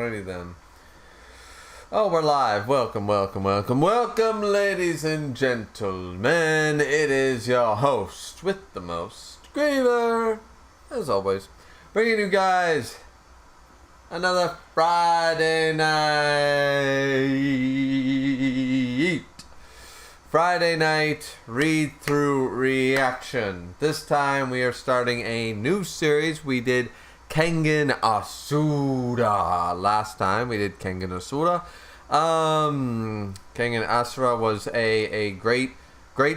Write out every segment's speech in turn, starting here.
Alrighty then. Oh, we're live. Welcome, ladies and gentlemen. It is your host with the most, Griever, as always, bringing you guys another Friday night read-through reaction. This time we are starting a new series. We did Kengan Asura last time. We did Kengan Asura. Kengan Asura was a great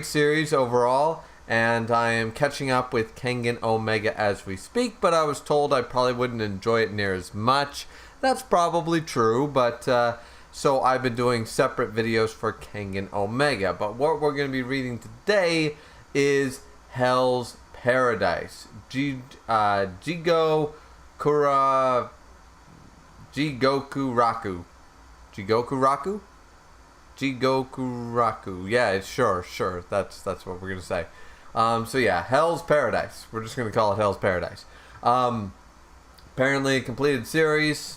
series overall, and I am catching up with Kengan Omega as we speak, but I was told I probably wouldn't enjoy it near as much. That's probably true, but so I've been doing separate videos for Kengan Omega. But what we're going to be reading today is Hell's Paradise. Jigokuraku. Yeah, sure. That's what we're gonna say. So yeah, Hell's Paradise. We're just gonna call it Hell's Paradise. Apparently a completed series,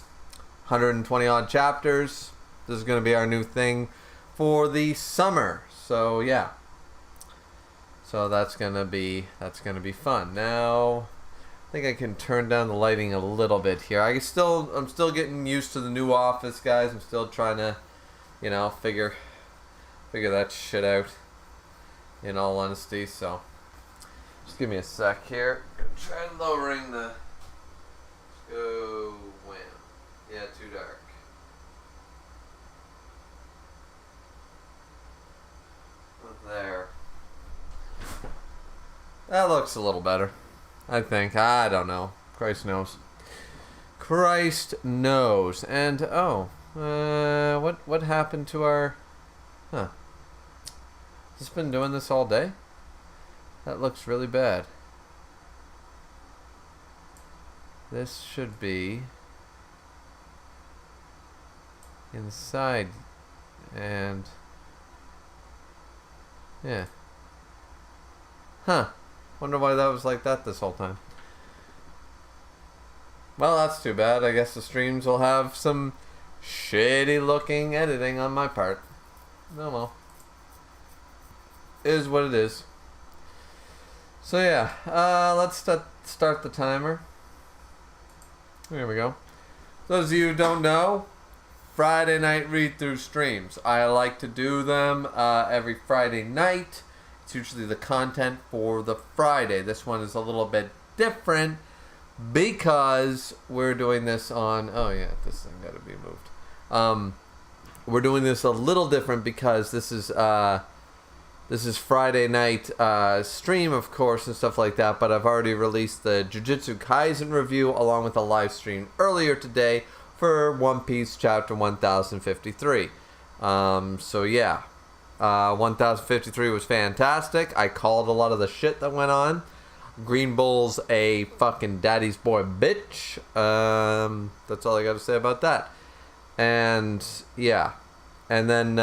120 odd chapters. This is gonna be our new thing for the summer. So yeah. So that's gonna be fun. Now I think I can turn down the lighting a little bit here. I'm still getting used to the new office, guys. I'm still trying to, figure that shit out, in all honesty. So just give me a sec here. I'm gonna try lowering the. Oh, wham! Yeah, too dark. There. That looks a little better, I think. I don't know. Christ knows. And what happened to our? Has this been doing this all day? That looks really bad. This should be inside, and yeah. Wonder why that was like that this whole time. Well, that's too bad. I guess the streams will have some shitty looking editing on my part. Oh well. It is what it is. So yeah, let's start the timer. There we go. Those of you who don't know, Friday night read-through streams. I like to do them every Friday night. It's usually the content for the Friday. This one is a little bit different because we're doing this on... Oh yeah, this thing got to be moved. We're doing this a little different because this is Friday night stream, of course, and stuff like that. But I've already released the Jujutsu Kaisen review along with a live stream earlier today for One Piece chapter 1053. So yeah. 1053 was fantastic. I called a lot of the shit that went on. Green Bull's a fucking daddy's boy bitch. That's all I got to say about that. And yeah. And then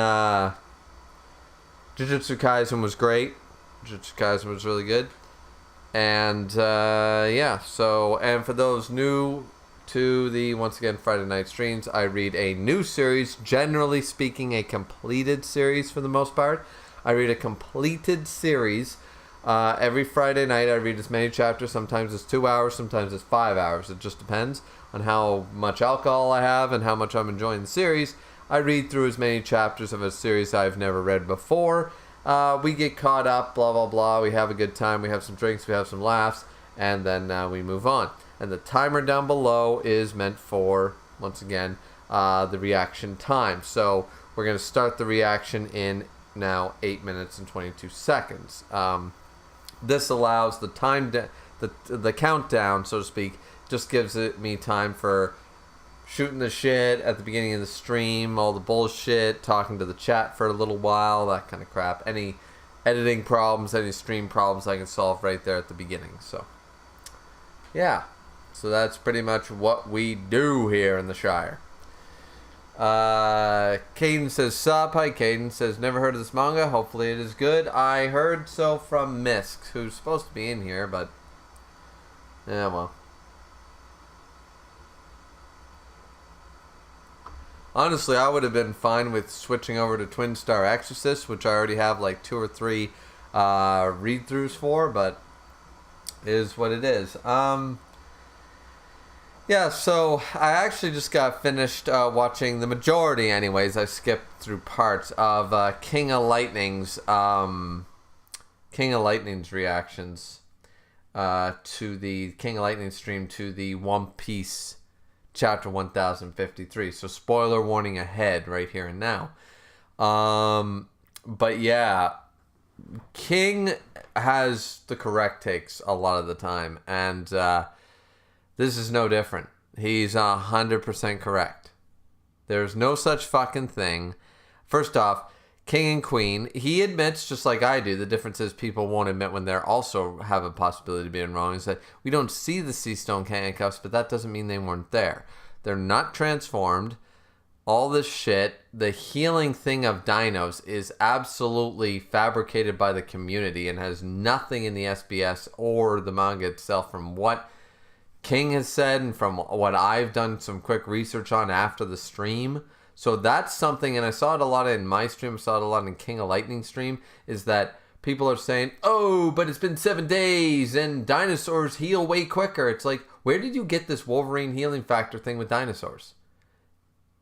Jujutsu Kaisen was great. Jujutsu Kaisen was really good. And yeah. So, and for those new to the, once again, Friday night streams, I read a new series, generally speaking a completed series for the most part. I read a completed series every Friday night. I read as many chapters. Sometimes it's 2 hours, sometimes it's 5 hours. It just depends on how much alcohol I have and how much I'm enjoying the series. I read through as many chapters of a series I've never read before. We get caught up, blah blah blah, we have a good time, we have some drinks, we have some laughs, and then we move on. And the timer down below is meant for, once again, the reaction time. So we're going to start the reaction in now 8 minutes and 22 seconds. This allows the time, the countdown, so to speak, just gives me time for shooting the shit at the beginning of the stream, all the bullshit, talking to the chat for a little while, that kind of crap. Any editing problems, any stream problems I can solve right there at the beginning. So, yeah. So that's pretty much what we do here in the Shire. Caden says, sup. Hi, Caden says, never heard of this manga. Hopefully it is good. I heard so from Misk, who's supposed to be in here, but... yeah, well. Honestly, I would have been fine with switching over to Twin Star Exorcist, which I already have like 2 or 3 read-throughs for, but it is what it is. Yeah, so I actually just got finished watching the majority, anyways. I skipped through parts of King of Lightning's reactions to the King of Lightning stream to the One Piece chapter 1053. So spoiler warning ahead right here and now. But yeah, King has the correct takes a lot of the time, and this is no different. He's 100% correct. There's no such fucking thing. First off, King and Queen, he admits, just like I do, the difference is people won't admit when they're also have a possibility of being wrong, is that we don't see the Sea Stone handcuffs, but that doesn't mean they weren't there. They're not transformed. All this shit, the healing thing of dinos is absolutely fabricated by the community and has nothing in the SBS or the manga itself from what King has said and from what I've done some quick research on after the stream. So that's something, and I saw it a lot in my stream, I saw it a lot in King of Lightning stream, is that people are saying, oh, but it's been 7 days and dinosaurs heal way quicker. It's like, where did you get this Wolverine healing factor thing with dinosaurs?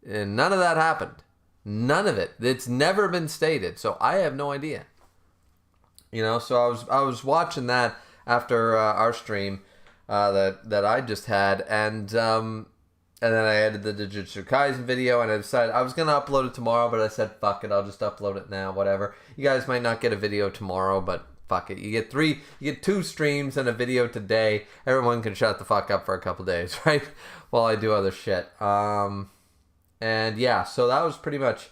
And none of that happened. None of it. It's never been stated. So I have no idea. You know, so I was watching that after our stream that I just had, and then I edited the Jujutsu Kaisen video, and I decided I was gonna upload it tomorrow, but I said fuck it, I'll just upload it now. Whatever. You guys might not get a video tomorrow, but fuck it. You get 2 streams and a video today. Everyone can shut the fuck up for a couple days, right? While I do other shit. And yeah, so that was pretty much...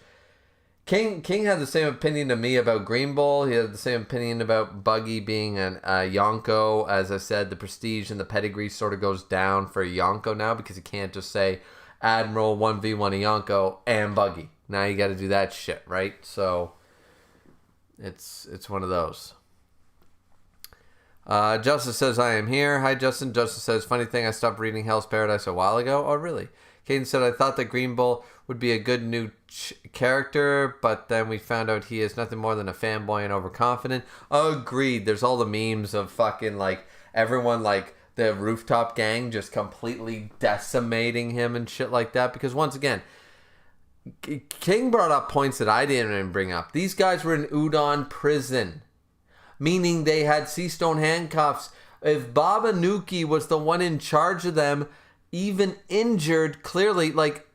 King had the same opinion to me about Green Bull. He had the same opinion about Buggy being a Yonko. As I said, the prestige and the pedigree sort of goes down for Yonko now, because you can't just say Admiral 1v1 a Yonko and Buggy. Now you got to do that shit, right? So it's one of those. Justice says, I am here. Hi, Justin. Justice says, funny thing, I stopped reading Hell's Paradise a while ago. Oh, really? Caden said, I thought that Green Bull would be a good new character, but then we found out he is nothing more than a fanboy and overconfident. Agreed. There's all the memes of fucking, like, everyone, like, the rooftop gang just completely decimating him and shit like that. Because, once again, King brought up points that I didn't even bring up. These guys were in Udon prison, meaning they had sea stone handcuffs. If Baba Nuki was the one in charge of them, even injured, clearly, like,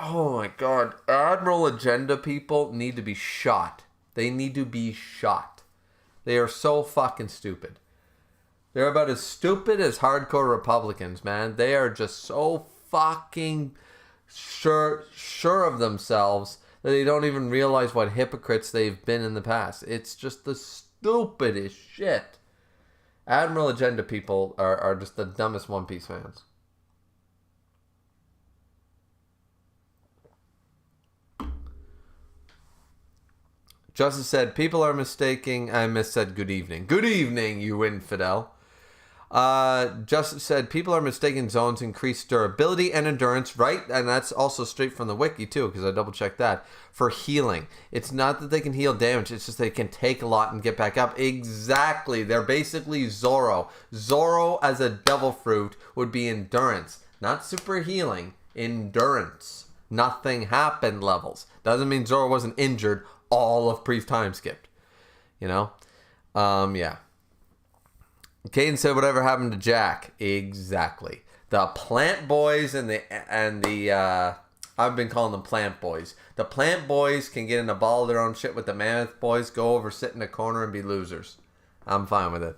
oh my god, Admiral Agenda people need to be shot. They need to be shot. They are so fucking stupid. They're about as stupid as hardcore Republicans, man. They are just so fucking sure of themselves that they don't even realize what hypocrites they've been in the past. It's just the stupidest shit. Admiral Agenda people are just the dumbest One Piece fans. Justice said, people are mistaking... I missaid good evening. Good evening, you infidel. Justice said, people are mistaking zones increase durability and endurance, right? And that's also straight from the wiki, too, because I double-checked that. For healing. It's not that they can heal damage. It's just they can take a lot and get back up. Exactly. They're basically Zoro. Zoro as a devil fruit would be endurance. Not super healing. Endurance. Nothing happened levels. Doesn't mean Zoro wasn't injured. All of Priest time skipped. You know? Yeah. Caden said, whatever happened to Jack? Exactly. The plant boys and the I've been calling them plant boys. The plant boys can get in a ball of their own shit with the mammoth boys, go over, sit in a corner and be losers. I'm fine with it.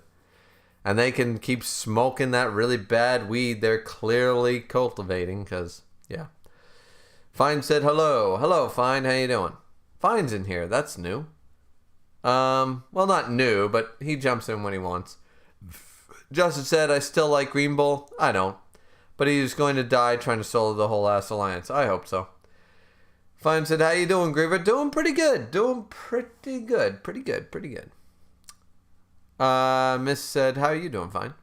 And they can keep smoking that really bad weed they're clearly cultivating, because, yeah. Fine said, hello. Hello, Fine. How you doing? Fine's in here. That's new. Well, not new, but he jumps in when he wants. Justin said, I still like Green Bull. I don't. But he's going to die trying to solo the whole ass alliance. I hope so. Fine said, how you doing, Griever? Doing pretty good. Doing pretty good. Pretty good. Pretty good. Miss said, how are you doing? Fine.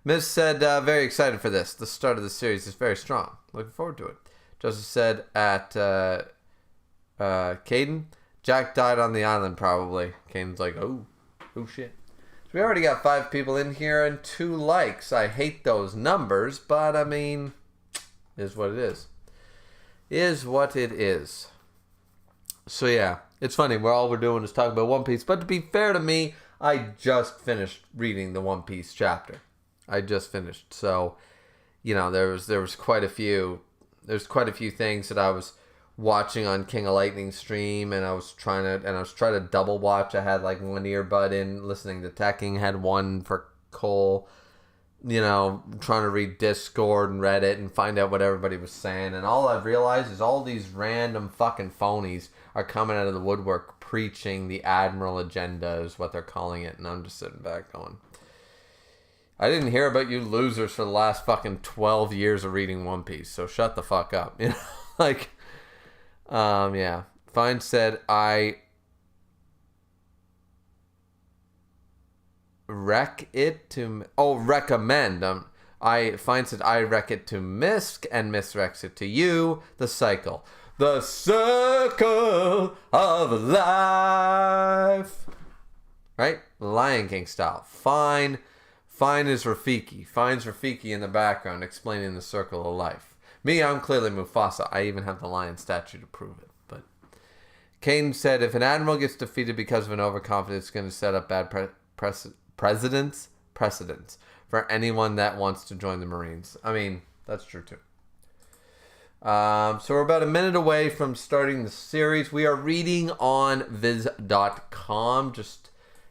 Miss said, very excited for this. The start of the series is very strong. Looking forward to it. Justice said at Caden, Jack died on the island probably. Caden's like, oh shit. So we already got 5 people in here and 2 likes. I hate those numbers, but I mean, is what it is. Is what it is. So yeah, it's funny. All we're doing is talking about One Piece. But to be fair to me, I just finished reading the One Piece chapter. I just finished. So, you know, there was quite a few. There's quite a few things that I was watching on King of Lightning stream, and I was trying to double watch. I had like one earbud in, listening to Tekking, had one for Cole. You know, trying to read Discord and Reddit and find out what everybody was saying. And all I've realized is all these random fucking phonies are coming out of the woodwork preaching the Admiral agenda is what they're calling it. And I'm just sitting back going, I didn't hear about you losers for the last fucking 12 years of reading One Piece. So shut the fuck up. You know, like, yeah. Fine said, I recommend. I finds it. I rec it to Misk, and Misk recs it to you. The cycle, the circle of life. Right, Lion King style. Fine is Rafiki. Finds Rafiki in the background explaining the circle of life. Me, I'm clearly Mufasa. I even have the lion statue to prove it. But Kane said, if an admiral gets defeated because of an overconfidence, it's going to set up bad precedents for anyone that wants to join the Marines. I mean, that's true too. So we're about a minute away from starting the series. We are reading on viz.com, just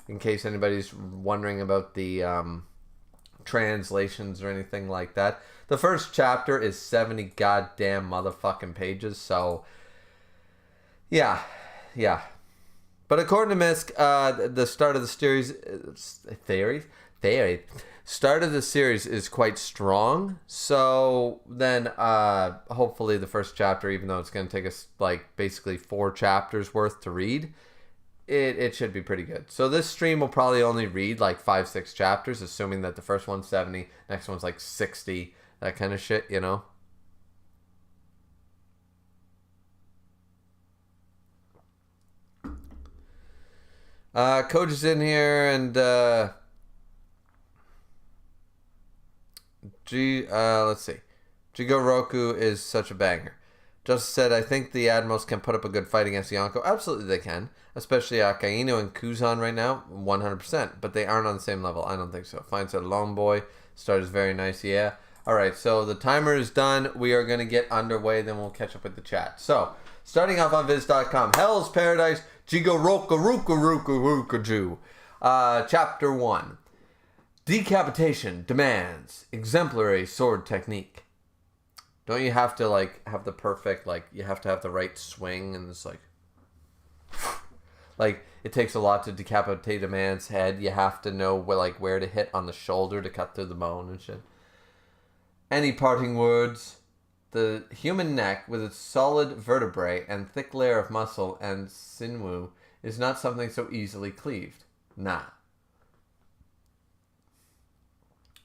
in case anybody's wondering about the translations or anything like that. The first chapter is 70 goddamn motherfucking pages, so yeah. But according to Misk, the start of the series start of the series is quite strong. So then, hopefully, the first chapter, even though it's going to take us like basically 4 chapters worth to read, it should be pretty good. So this stream will probably only read like 5-6 chapters, assuming that the first one's 70, next one's like 60, that kind of shit, you know. Coach is in here, and let's see. Jigokuraku is such a banger. Justice said, I think the Admirals can put up a good fight against Yonko. Absolutely they can. Especially Akainu and Kuzan right now, 100%. But they aren't on the same level. I don't think so. Fine said, Long Boy. Start is very nice, yeah. Alright, so the timer is done. We are going to get underway, then we'll catch up with the chat. So, starting off on Viz.com. Hell's Paradise, Jigokuraku. Chapter 1. Decapitation demands exemplary sword technique. Don't you have to, like, have the perfect, like, you have to have the right swing, and it's like, it takes a lot to decapitate a man's head. You have to know where to hit on the shoulder to cut through the bone and shit. Any parting words? The human neck, with its solid vertebrae and thick layer of muscle and sinew, is not something so easily cleaved. Nah.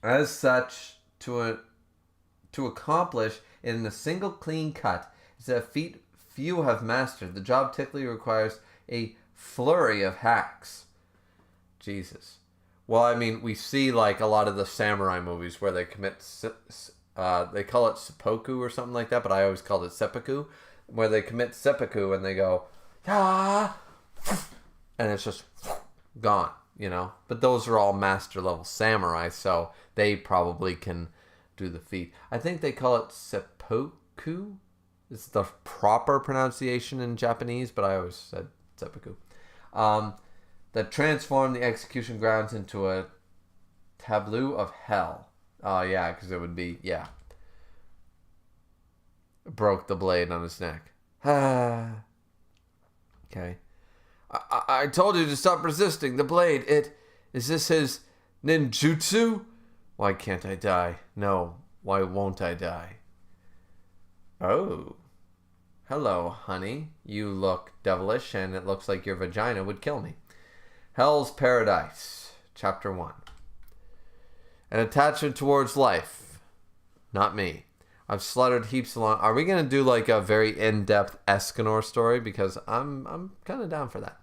As such, to accomplish in a single clean cut is a feat few have mastered. The job typically requires a flurry of hacks. Jesus. Well, I mean, we see like a lot of the samurai movies where they commit, they call it seppuku or something like that, but I always called it seppuku, where they commit seppuku and they go, ah, and it's just gone, you know. But those are all master level samurai, so they probably can do the feat. I think they call it seppuku. It's the proper pronunciation in Japanese, but I always said seppuku. That transformed the execution grounds into a tableau of hell. Oh, yeah, because it would be, yeah. Broke the blade on his neck. Okay. I told you to stop resisting the blade. Is this his ninjutsu? Why can't I die? No, why won't I die? Oh. Hello, honey. You look devilish, and it looks like your vagina would kill me. Hell's Paradise, Chapter 1. An attachment towards life. Not me. I've slaughtered heaps along. Are we gonna do like a very in-depth Escanor story? Because I'm kind of down for that.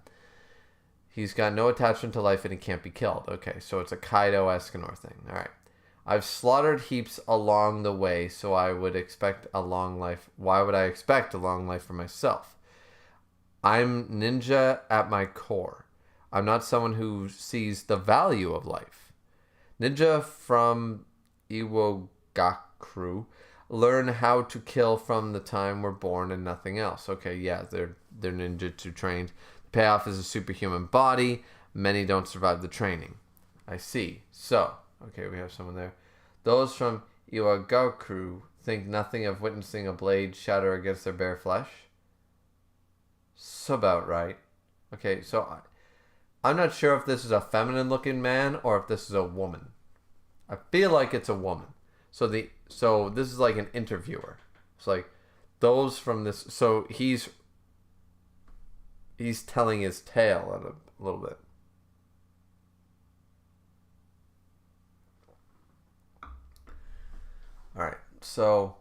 He's got no attachment to life and he can't be killed. Okay, so it's a Kaido Escanor thing. All right. I've slaughtered heaps along the way, so I would expect a long life. Why would I expect a long life for myself? I'm ninja at my core. I'm not someone who sees the value of life. Ninja from Iwogaku learn how to kill from the time we're born and nothing else. Okay, yeah, they're ninjutsu trained. The payoff is a superhuman body. Many don't survive the training. I see. So, okay, we have someone there. Those from Iwogaku think nothing of witnessing a blade shatter against their bare flesh. So about right. Okay, so I'm not sure if this is a feminine looking man or if this is a woman. I feel like it's a woman. So this is like an interviewer. It's like those from this. So he's telling his tale a little bit. All right. So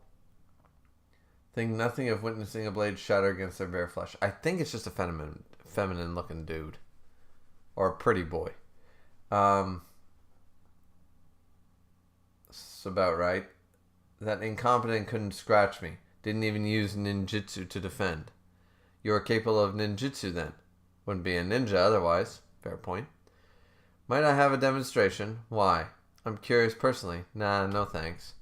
think nothing of witnessing a blade shatter against their bare flesh. I think it's just a feminine looking dude or a pretty boy. It's about right. That incompetent couldn't scratch me. Didn't even use ninjutsu to defend. You are capable of ninjutsu then. Wouldn't be a ninja otherwise. Fair point. Might I have a demonstration? Why? I'm curious personally. Nah, no thanks.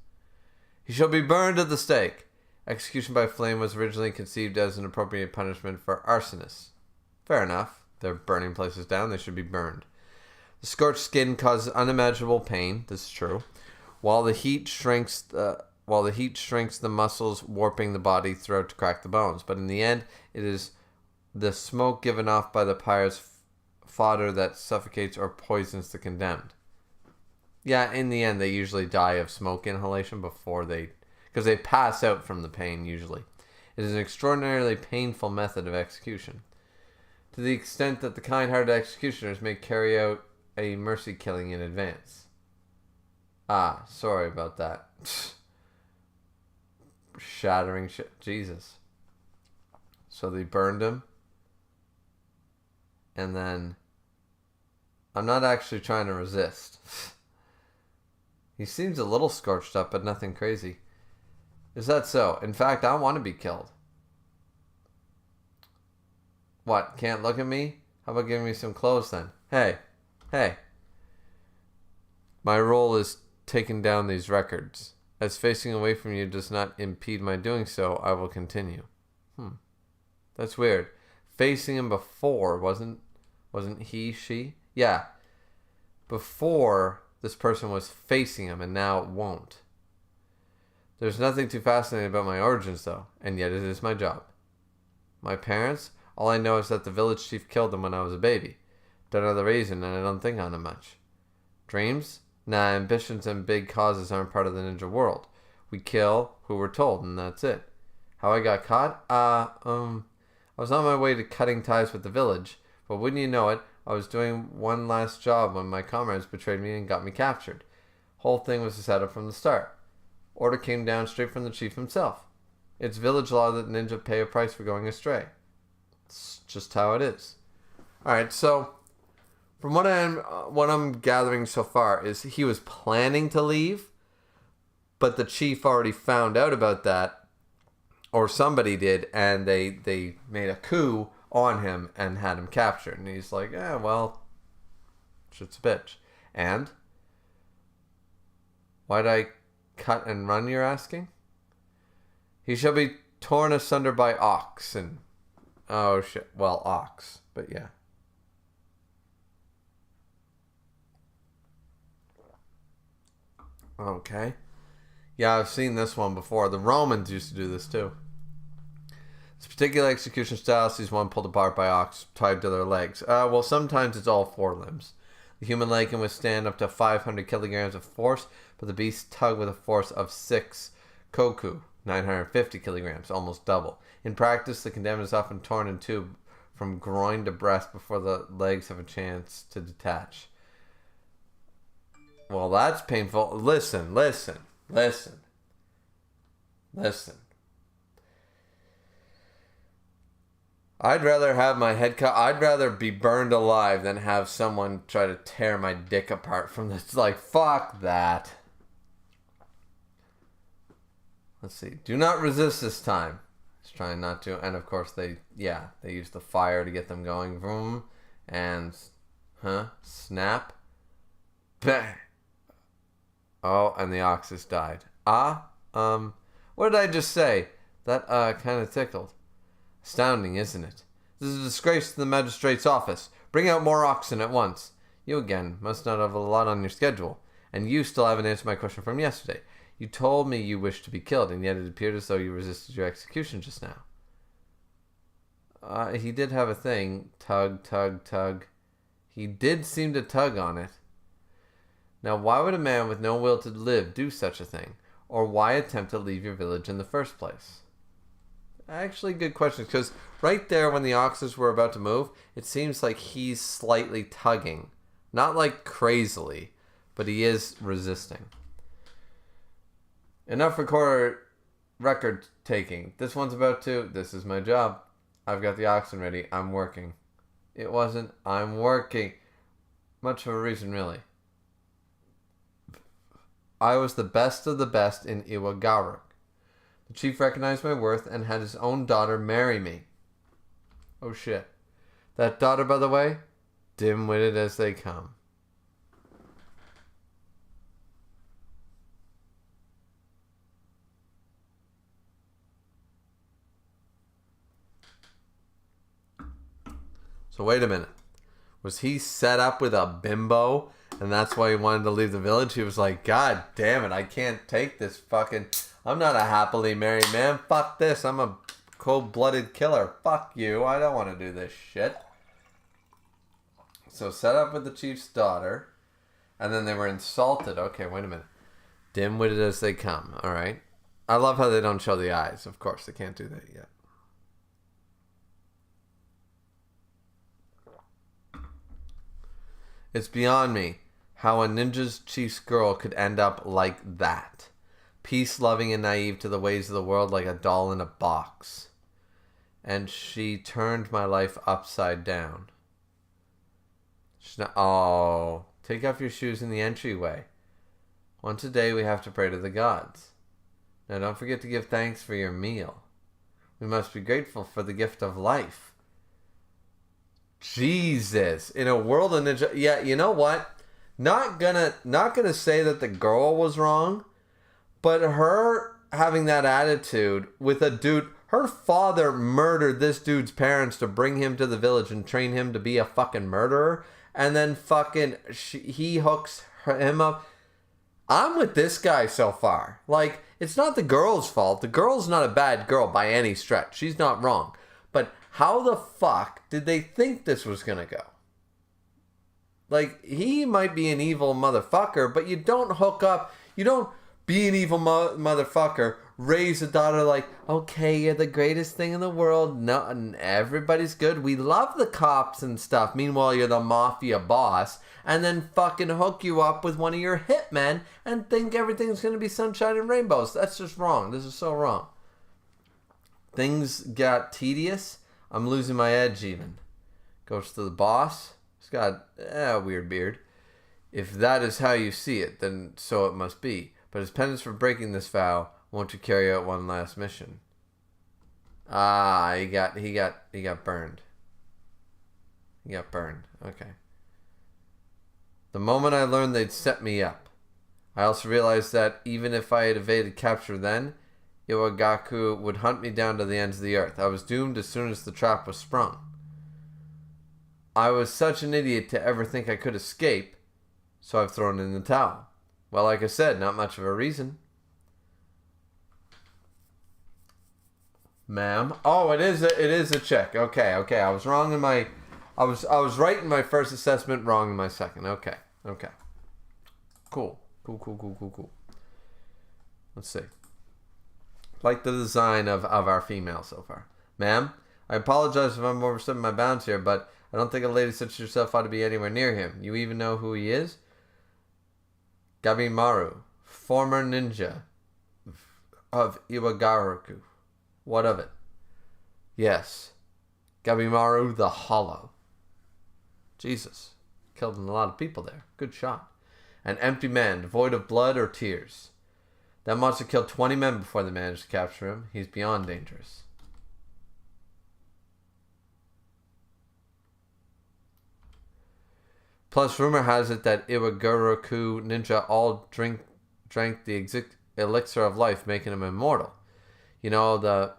He shall be burned at the stake. Execution by flame was originally conceived as an appropriate punishment for arsonists. Fair enough. They're burning places down. They should be burned. The scorched skin causes unimaginable pain. This is true. While the heat shrinks the muscles, warping the body throat to crack the bones. But in the end, it is the smoke given off by the pyre's fodder that suffocates or poisons the condemned. Yeah, in the end, they usually die of smoke inhalation because they pass out from the pain usually. It is an extraordinarily painful method of execution. To the extent that the kind-hearted executioners may carry out a mercy killing in advance. Ah, sorry about that. Shattering shit. Jesus. So they burned him. And then I'm not actually trying to resist. He seems a little scorched up, but nothing crazy. Is that so? In fact, I want to be killed. What? Can't look at me? How about giving me some clothes then? Hey. My role is taking down these records. As facing away from you does not impede my doing so, I will continue. That's weird. Facing him before wasn't he, she? Yeah. Before, this person was facing him, and now it won't. There's nothing too fascinating about my origins, though, and yet it is my job. My parents? All I know is that the village chief killed them when I was a baby. Don't know the reason, and I don't think on them much. Dreams? Nah, ambitions and big causes aren't part of the ninja world. We kill who we're told, and that's it. How I got caught? I was on my way to cutting ties with the village, but wouldn't you know it, I was doing one last job when my comrades betrayed me and got me captured. Whole thing was a setup from the start. Order came down straight from the chief himself. It's village law that ninja pay a price for going astray. It's just how it is. Alright, so from what I'm gathering so far is he was planning to leave, but the chief already found out about that, or somebody did, and they made a coup on him and had him captured. And he's like, well, shit's a bitch. And why'd I cut and run, you're asking? He shall be torn asunder by oxen. Oh, shit. Well, ox. But yeah. Okay. Yeah, I've seen this one before. The Romans used to do this too. This particular execution style sees one pulled apart by ox tied to their legs. Well, sometimes it's all four limbs. The human leg can withstand up to 500 kilograms of force, but the beast tug with a force of 6 koku, 950 kilograms, almost double. In practice, the condemned is often torn in two from groin to breast before the legs have a chance to detach. Well, that's painful. Listen. Listen. I'd rather have my head cut. I'd rather be burned alive than have someone try to tear my dick apart from this. Like, fuck that. Let's see. Do not resist this time. He's trying not to. And of course they use the fire to get them going. Vroom. And, snap. Bang. Oh, and the ox has died. What did I just say? That, kind of tickled. Astounding, isn't it? This is a disgrace to the magistrate's office. Bring out more oxen at once. You again must not have a lot on your schedule. And you still haven't answered my question from yesterday. You told me you wished to be killed, and yet it appeared as though you resisted your execution just now. He did have a thing. Tug, tug, tug. He did seem to tug on it. Now, why would a man with no will to live do such a thing? Or why attempt to leave your village in the first place? Actually, good questions, because right there when the oxes were about to move, it seems like he's slightly tugging. Not like crazily, but he is resisting. Enough record taking. This one's about to. This is my job. I've got the oxen ready. I'm working. It wasn't. I'm working. Much of a reason, really. I was the best of the best in Iwagaraku. The chief recognized my worth and had his own daughter marry me. Oh shit. That daughter, by the way, dim-witted as they come. So wait a minute. Was he set up with a bimbo and that's why he wanted to leave the village? He was like, God damn it, I can't take this fucking... I'm not a happily married man. Fuck this. I'm a cold-blooded killer. Fuck you. I don't want to do this shit. So set up with the chief's daughter. And then they were insulted. Okay, wait a minute. Dim-witted as they come. Alright. I love how they don't show the eyes. Of course, they can't do that yet. It's beyond me how a ninja's chief's girl could end up like that. Peace-loving and naive to the ways of the world like a doll in a box. And she turned my life upside down. Oh, take off your shoes in the entryway. Once a day we have to pray to the gods. Now don't forget to give thanks for your meal. We must be grateful for the gift of life. Jesus. In a world of ninja... Yeah, you know what? Not gonna say that the girl was wrong. But her having that attitude with a dude, her father murdered this dude's parents to bring him to the village and train him to be a fucking murderer. And then he hooks him up. I'm with this guy so far. Like, it's not the girl's fault. The girl's not a bad girl by any stretch. She's not wrong. But how the fuck did they think this was going to go? Like, he might be an evil motherfucker, but you don't hook up. You don't... Be an evil motherfucker. Raise a daughter like, okay, you're the greatest thing in the world. No, and everybody's good. We love the cops and stuff. Meanwhile, you're the mafia boss. And then fucking hook you up with one of your hitmen and think everything's going to be sunshine and rainbows. That's just wrong. This is so wrong. Things got tedious. I'm losing my edge even. Goes to the boss. He's got a weird beard. If that is how you see it, then so it must be. But as penance for breaking this vow, won't you carry out one last mission? He got burned. He got burned. Okay. The moment I learned they'd set me up, I also realized that even if I had evaded capture then, Iwagaraku would hunt me down to the ends of the earth. I was doomed as soon as the trap was sprung. I was such an idiot to ever think I could escape, so I've thrown in the towel. Well, like I said, not much of a reason. Ma'am. Oh, it is a check. Okay. I was wrong in my... I was right in my first assessment, wrong in my second. Okay. Cool. Let's see. Like the design of our female so far. Ma'am, I apologize if I'm overstepping my bounds here, but I don't think a lady such as yourself ought to be anywhere near him. You even know who he is? Gabimaru, former ninja. of Iwagaraku. What of it? Yes, Gabimaru the Hollow. Jesus. Killed a lot of people there. Good shot. An empty man, devoid of blood or tears. That monster killed 20 men before they managed to capture him. He's beyond dangerous. Plus, rumor has it that Iwagaraku ninja all drank the elixir of life, making him immortal. You know, the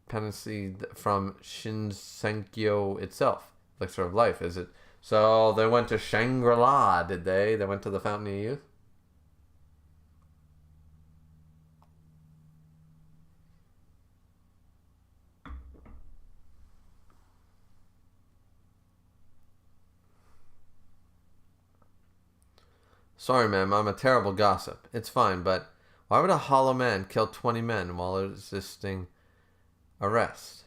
panacea from Shinsenkyo itself. Elixir of life, is it? So they went to Shangri-La, did they? They went to the Fountain of Youth? Sorry, ma'am, I'm a terrible gossip. It's fine, but why would a hollow man kill 20 men while resisting arrest?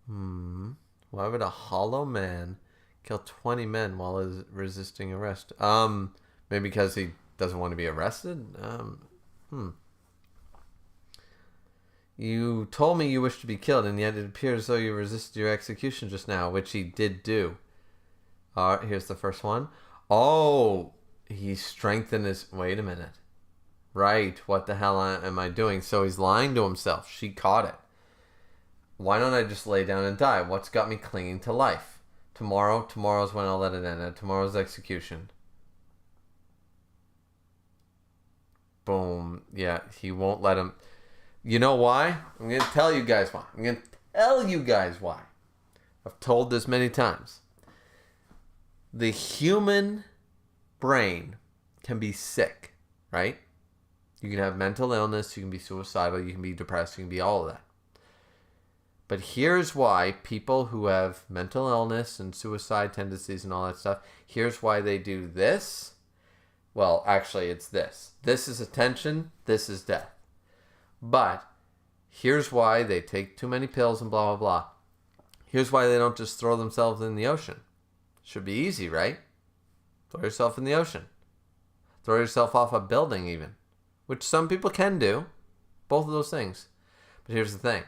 Why would a hollow man kill 20 men while resisting arrest? Maybe because he doesn't want to be arrested? You told me you wished to be killed, and yet it appears as though you resisted your execution just now, which he did do. Here's the first one. Oh, he strengthened his... Wait a minute. Right, what the hell am I doing? So he's lying to himself. She caught it. Why don't I just lay down and die? What's got me clinging to life? Tomorrow's when I'll let it end. Tomorrow's execution. Boom. Yeah, he won't let him... You know why? I'm going to tell you guys why. I've told this many times. The human brain can be sick, right? You can have mental illness, you can be suicidal, you can be depressed, you can be all of that. But here's why people who have mental illness and suicide tendencies and all that stuff, here's why they do this. Well, actually, it's this. This is attention, this is death. But here's why they take too many pills and blah, blah, blah. Here's why they don't just throw themselves in the ocean. Should be easy, right? Throw yourself in the ocean. Throw yourself off a building even. Which some people can do. Both of those things. But here's the thing.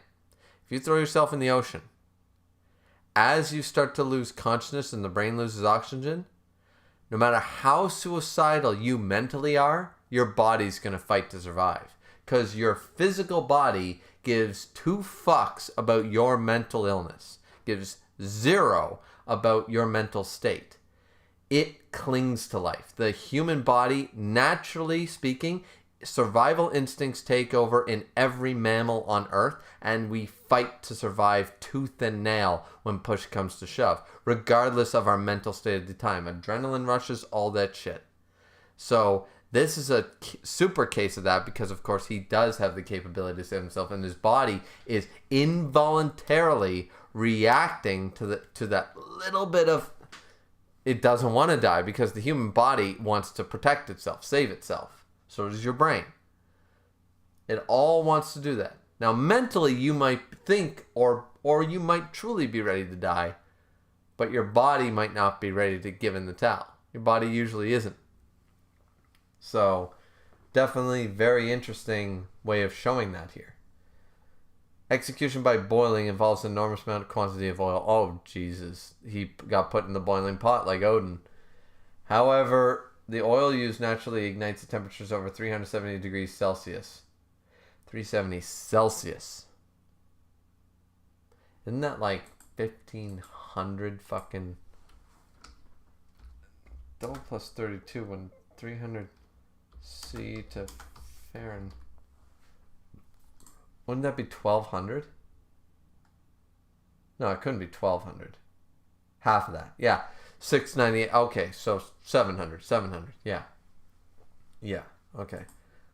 If you throw yourself in the ocean, as you start to lose consciousness and the brain loses oxygen, no matter how suicidal you mentally are, your body's going to fight to survive. Because your physical body gives 2 fucks about your mental illness. Gives 0 about your mental state. It clings to life. The human body, naturally speaking, survival instincts take over in every mammal on Earth, and we fight to survive tooth and nail when push comes to shove, regardless of our mental state at the time. Adrenaline rushes, all that shit. So this is a super case of that because, of course, he does have the capability to save himself, and his body is involuntarily reacting to that little bit of... It doesn't want to die because the human body wants to protect itself, save itself. So does your brain. It all wants to do that. Now, mentally, you might think or you might truly be ready to die, but your body might not be ready to give in the towel. Your body usually isn't. So, definitely very interesting way of showing that here. Execution by boiling involves an enormous amount of quantity of oil. Oh, Jesus. He got put in the boiling pot like Odin. However, the oil used naturally ignites at temperatures over 370 degrees Celsius. 370 Celsius. Isn't that like 1,500 fucking... Double plus 32 when 300 C to Fahrenheit. Wouldn't that be 1,200? No, it couldn't be 1,200. Half of that. Yeah. 698. Okay, so 700. 700. Yeah. Yeah. Okay.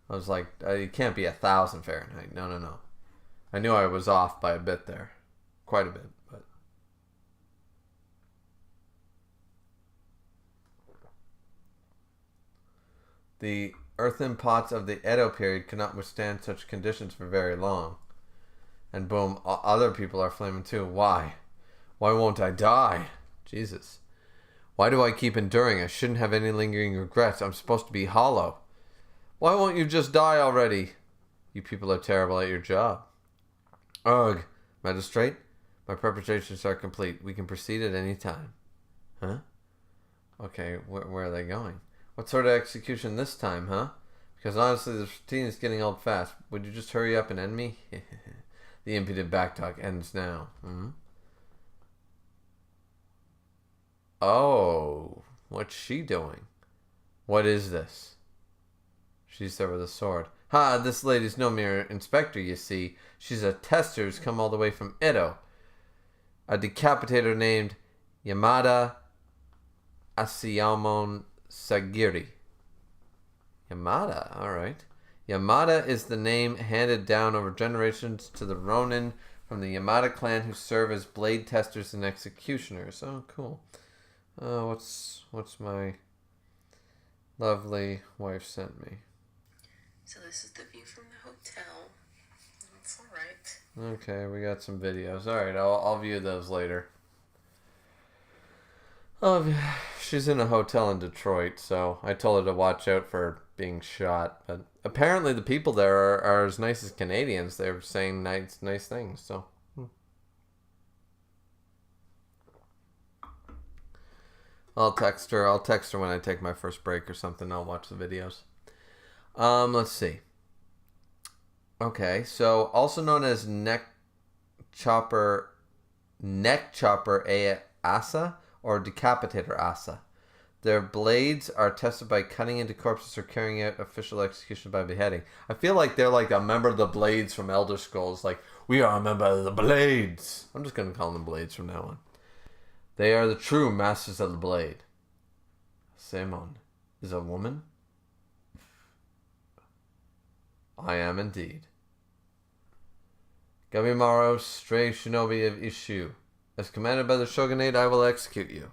I was like, it can't be 1,000 Fahrenheit. No. I knew I was off by a bit there. Quite a bit, but... The earthen pots of the Edo period could not withstand such conditions for very long. And boom, other people are flaming too. Why? Why won't I die? Jesus. Why do I keep enduring? I shouldn't have any lingering regrets. I'm supposed to be hollow. Why won't you just die already? You people are terrible at your job. Ugh. Magistrate, my preparations are complete. We can proceed at any time. Huh? Okay, where are they going? What sort of execution this time, huh? Because honestly, this routine is getting old fast. Would you just hurry up and end me? The impudent backtalk ends now. Hmm? Oh, what's she doing? What is this? She's there with a sword. Ha, this lady's no mere inspector, you see. She's a tester who's come all the way from Edo. A decapitator named Yamada Asayamon Sagiri. Yamada, alright. Yamada is the name handed down over generations to the Ronin from the Yamada clan who serve as blade testers and executioners. Oh, cool. What's my lovely wife sent me? So this is the view from the hotel. That's alright. Okay, we got some videos. Alright, I'll view those later. Oh, she's in a hotel in Detroit, so I told her to watch out for being shot. But apparently the people there are as nice as Canadians. They're saying nice things, so... I'll text her when I take my first break or something. I'll watch the videos. Let's see. Okay, so also known as neck chopper asa or decapitator asa. Their blades are tested by cutting into corpses or carrying out official execution by beheading. I feel like they're like a member of the Blades from Elder Scrolls. Like, we are a member of the Blades. I'm just going to call them Blades from now on. They are the true masters of the blade. Samon is a woman? I am indeed. Gabimaro, stray shinobi of Ishu. As commanded by the shogunate, I will execute you.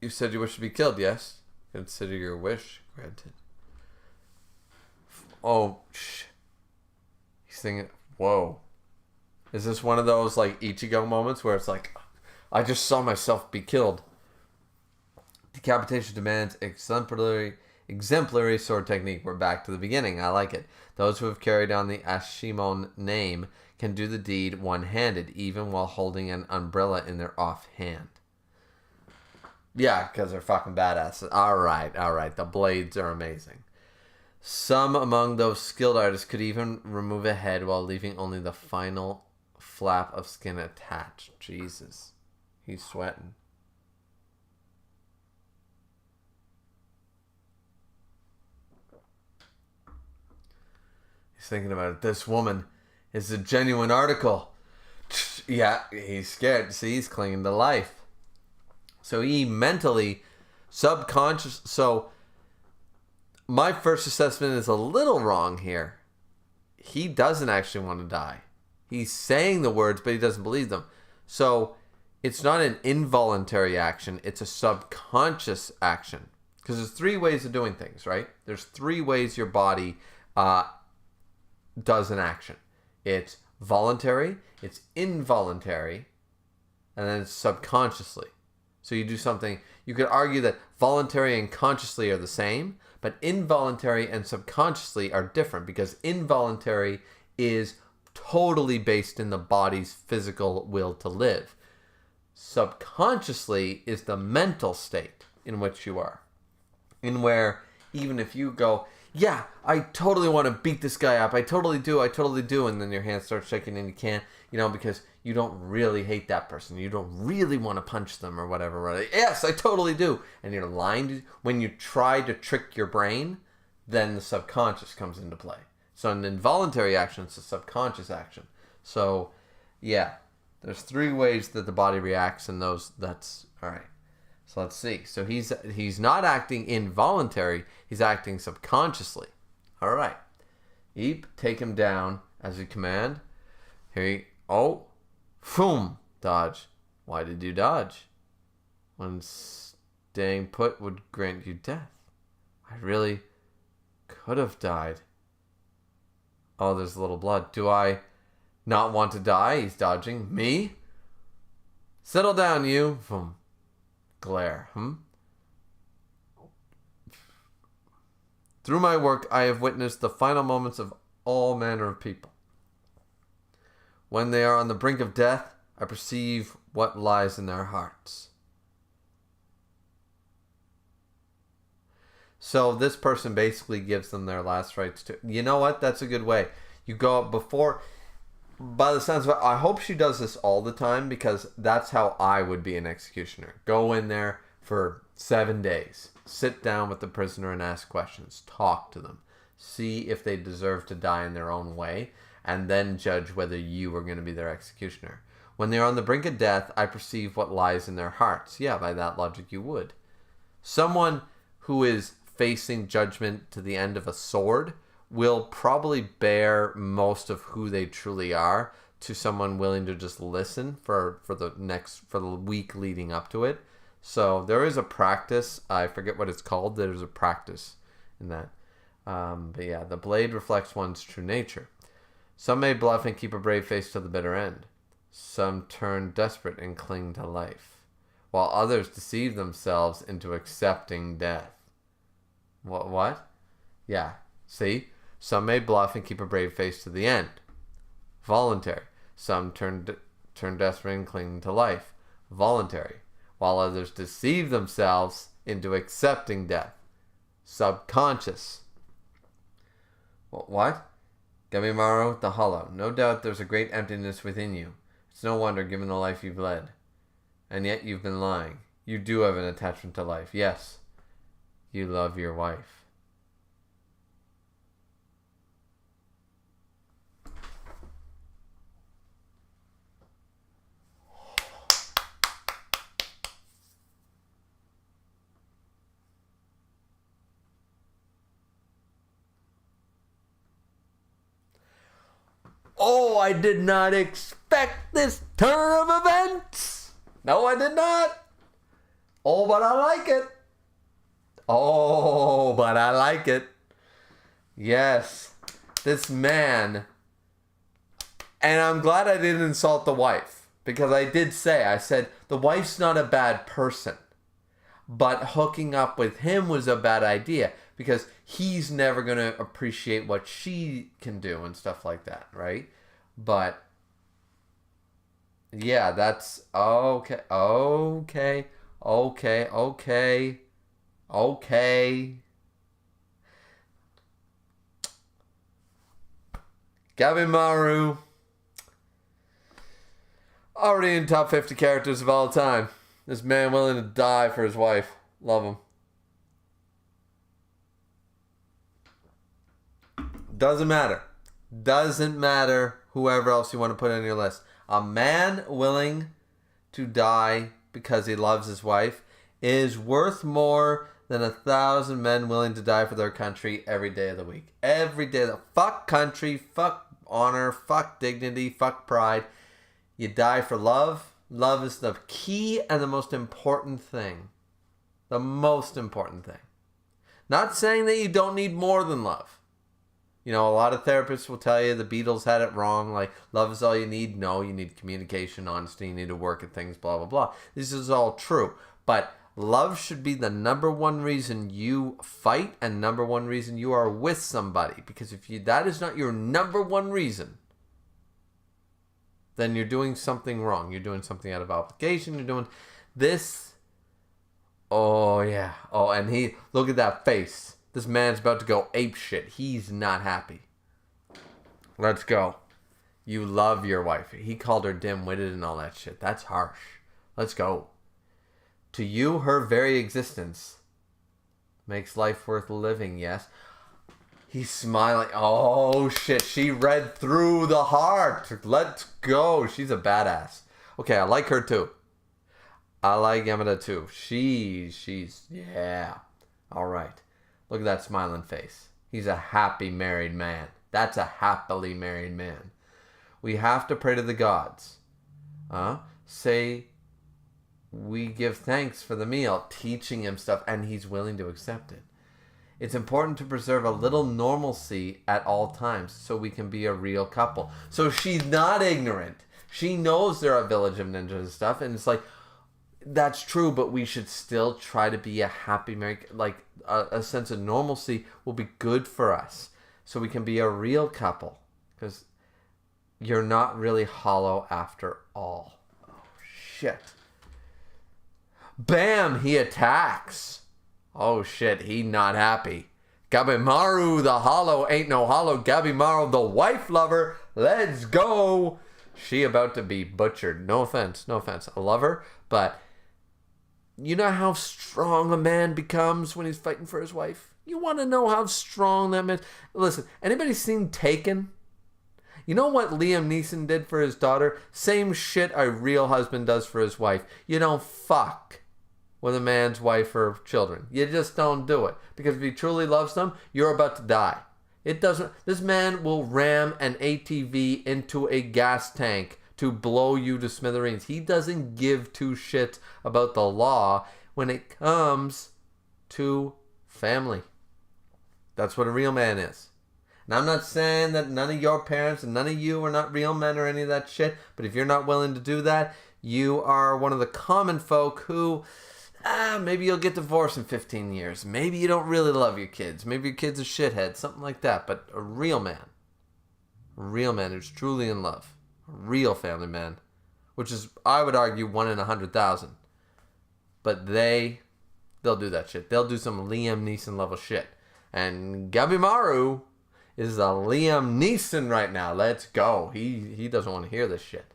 You said you wish to be killed, yes? Consider your wish granted. Oh, shh. He's thinking, whoa. Is this one of those, like, Ichigo moments where it's like, I just saw myself be killed? Decapitation demands exemplary sword technique. We're back to the beginning. I like it. Those who have carried on the Ashimon name can do the deed one-handed, even while holding an umbrella in their offhand. Yeah, because they're fucking badasses. Alright. The blades are amazing. Some among those skilled artists could even remove a head while leaving only the final flap of skin attached. Jesus. He's sweating. He's thinking about it. This woman is a genuine article. Yeah, he's scared. See, he's clinging to life. So he mentally, subconscious. So my first assessment is a little wrong here. He doesn't actually want to die. He's saying the words, but he doesn't believe them. So it's not an involuntary action. It's a subconscious action. Because there's three ways of doing things, right? There's three ways your body does an action. It's voluntary, it's involuntary, and then it's subconsciously. So you do something, you could argue that voluntary and consciously are the same, but involuntary and subconsciously are different because involuntary is totally based in the body's physical will to live. Subconsciously is the mental state in which you are. In where even if you go, yeah, I totally want to beat this guy up. I totally do. And then your hand starts shaking and you can't, because you don't really hate that person. You don't really want to punch them or whatever. Right? Yes, I totally do. And you're lying. When you try to trick your brain, then the subconscious comes into play. So an involuntary action is a subconscious action. So, yeah, there's three ways that the body reacts, and that's all right. So let's see. So he's not acting involuntary. He's acting subconsciously. All right. Eep, take him down as you command. Oh, boom, dodge. Why did you dodge? When staying put would grant you death. I really could have died. Oh, there's a little blood. Do I not want to die? He's dodging. Me? Settle down, you. Boom. Glare. Through my work, I have witnessed the final moments of all manner of people. When they are on the brink of death, I perceive what lies in their hearts. So this person basically gives them their last rites too. You know what? That's a good way. You go up before... By the sounds of it, I hope she does this all the time, because that's how I would be an executioner. Go in there for 7 days. Sit down with the prisoner and ask questions. Talk to them. See if they deserve to die in their own way, and then judge whether you are going to be their executioner. When they are on the brink of death, I perceive what lies in their hearts. Yeah, by that logic you would. Someone who is facing judgment to the end of a sword will probably bear most of who they truly are to someone willing to just listen for the week leading up to it. So there is a practice. I forget what it's called. There's a practice in that. But yeah, the blade reflects one's true nature. Some may bluff and keep a brave face to the bitter end. Some turn desperate and cling to life, while others deceive themselves into accepting death. What? Yeah. See? Some may bluff and keep a brave face to the end. Voluntary. Some turn desperate and cling to life. Voluntary. While others deceive themselves into accepting death. Subconscious. What? Gamimaru the Hollow. No doubt there's a great emptiness within you. It's no wonder given the life you've led. And yet you've been lying. You do have an attachment to life. Yes. You love your wife. Oh, I did not expect this turn of events. No, I did not. Oh, but I like it. Oh, but I like it. Yes, this man. And I'm glad I didn't insult the wife. Because I said, the wife's not a bad person. But hooking up with him was a bad idea. Because he's never going to appreciate what she can do and stuff like that, right? But, yeah, that's... Okay. Gabimaru. Already in top 50 characters of all time. This man willing to die for his wife. Love him. Doesn't matter. Doesn't matter whoever else you want to put on your list. A man willing to die because he loves his wife is worth more than 1,000 men willing to die for their country every day of the week. Every day. Fuck country, fuck honor, fuck dignity, fuck pride. You die for love. Love is the key and the most important thing. The most important thing. Not saying that you don't need more than love. You know, a lot of therapists will tell you the Beatles had it wrong. Like, love is all you need. No, you need communication, honesty. You need to work at things, blah, blah, blah. This is all true. But love should be the number one reason you fight and number one reason you are with somebody. Because if that is not your number one reason, then you're doing something wrong. You're doing something out of obligation. You're doing this. Oh, yeah. Oh, and look at that face. This man's about to go ape shit. He's not happy. Let's go. You love your wife. He called her dim-witted and all that shit. That's harsh. Let's go. To you, her very existence makes life worth living, yes. He's smiling. Oh, shit. She read through the heart. Let's go. She's a badass. Okay, I like her too. I like Yamada too. She's, yeah. All right. Look at that smiling face. He's a happy married man. That's a happily married man. We have to pray to the gods. Say we give thanks for the meal, teaching him stuff, and he's willing to accept it. It's important to preserve a little normalcy at all times so we can be a real couple. So she's not ignorant. She knows they're a village of ninjas and stuff, and it's like, That's true, but we should still try to be a happy married. Like a sense of normalcy will be good for us, so we can be a real couple. Because you're not really hollow after all. Oh shit! Bam! He attacks. Oh shit! He not happy. Gabimaru the hollow ain't no hollow. Gabimaru the wife lover. Let's go. She about to be butchered. No offense. I love her, but you know how strong a man becomes when he's fighting for his wife? You want to know how strong that man... Listen, anybody seen Taken? You know what Liam Neeson did for his daughter? Same shit a real husband does for his wife. You don't fuck with a man's wife or children. You just don't do it. Because if he truly loves them, you're about to die. It doesn't... This man will ram an ATV into a gas tank to blow you to smithereens. He doesn't give two shits about the law when it comes to family. That's what a real man is. And I'm not saying that none of your parents and none of you are not real men or any of that shit, but if you're not willing to do that, you are one of the common folk who... maybe you'll get divorced in 15 years. Maybe you don't really love your kids. Maybe your kid's a shithead. Something like that. But a real man who's truly in love. A real family man. Which is, I would argue, 1 in 100,000. But they'll do that shit. They'll do some Liam Neeson level shit. And Gabimaru is a Liam Neeson right now. Let's go. He doesn't want to hear this shit.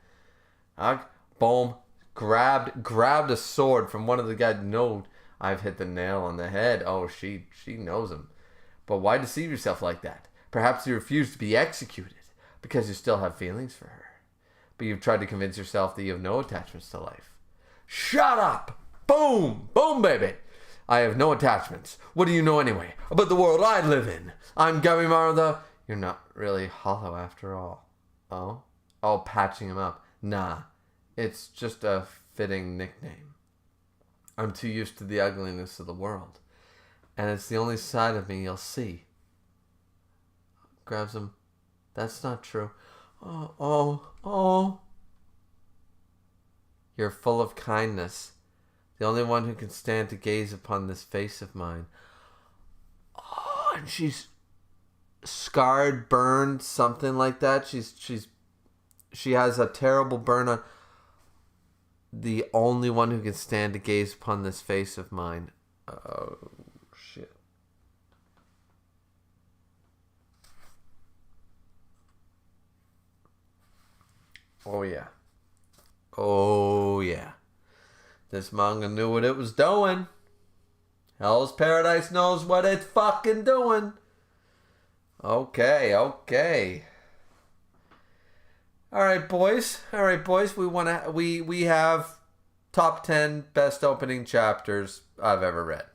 Boom. Grabbed a sword from one of the guys. No, I've hit the nail on the head. Oh, she knows him. But why deceive yourself like that? Perhaps you refuse to be executed because you still have feelings for her. But you've tried to convince yourself that you have no attachments to life. Shut up! Boom! Boom, baby! I have no attachments. What do you know anyway about the world I live in? I'm Gabimaru the... You're not really hollow after all. Oh? Oh, patching him up. Nah. It's just a fitting nickname. I'm too used to the ugliness of the world. And it's the only side of me you'll see. Grabs him. That's not true. Oh. You're full of kindness. The only one who can stand to gaze upon this face of mine. Oh, and she's scarred, burned, something like that. She has a terrible burn on... The only one who can stand to gaze upon this face of mine. Oh, shit. Oh, yeah. Oh, yeah. This manga knew what it was doing. Hell's Paradise knows what it's fucking doing. Okay. Alright, boys. We have top 10 best opening chapters I've ever read.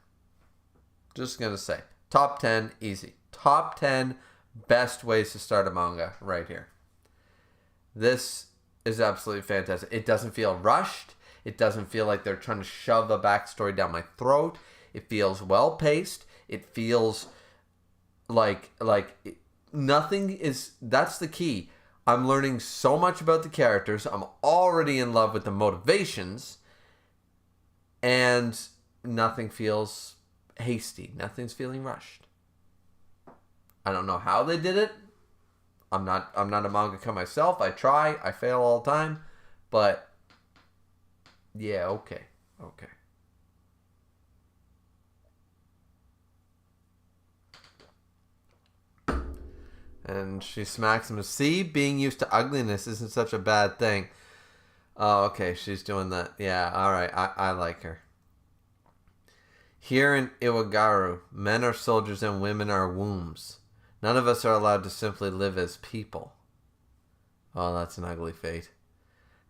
Just gonna say. Top 10, easy. Top 10 best ways to start a manga right here. This is absolutely fantastic. It doesn't feel rushed. It doesn't feel like they're trying to shove a backstory down my throat. It feels well paced. It feels like nothing is... That's the key. I'm learning so much about the characters. I'm already in love with the motivations. And nothing feels hasty. Nothing's feeling rushed. I don't know how they did it. I'm not a mangaka myself. I try. I fail all the time. But yeah, okay. And she smacks him. See, being used to ugliness isn't such a bad thing. Oh, okay, she's doing that. Yeah, alright, I like her. Here in Iwagaru, men are soldiers and women are wombs. None of us are allowed to simply live as people. Oh, that's an ugly fate.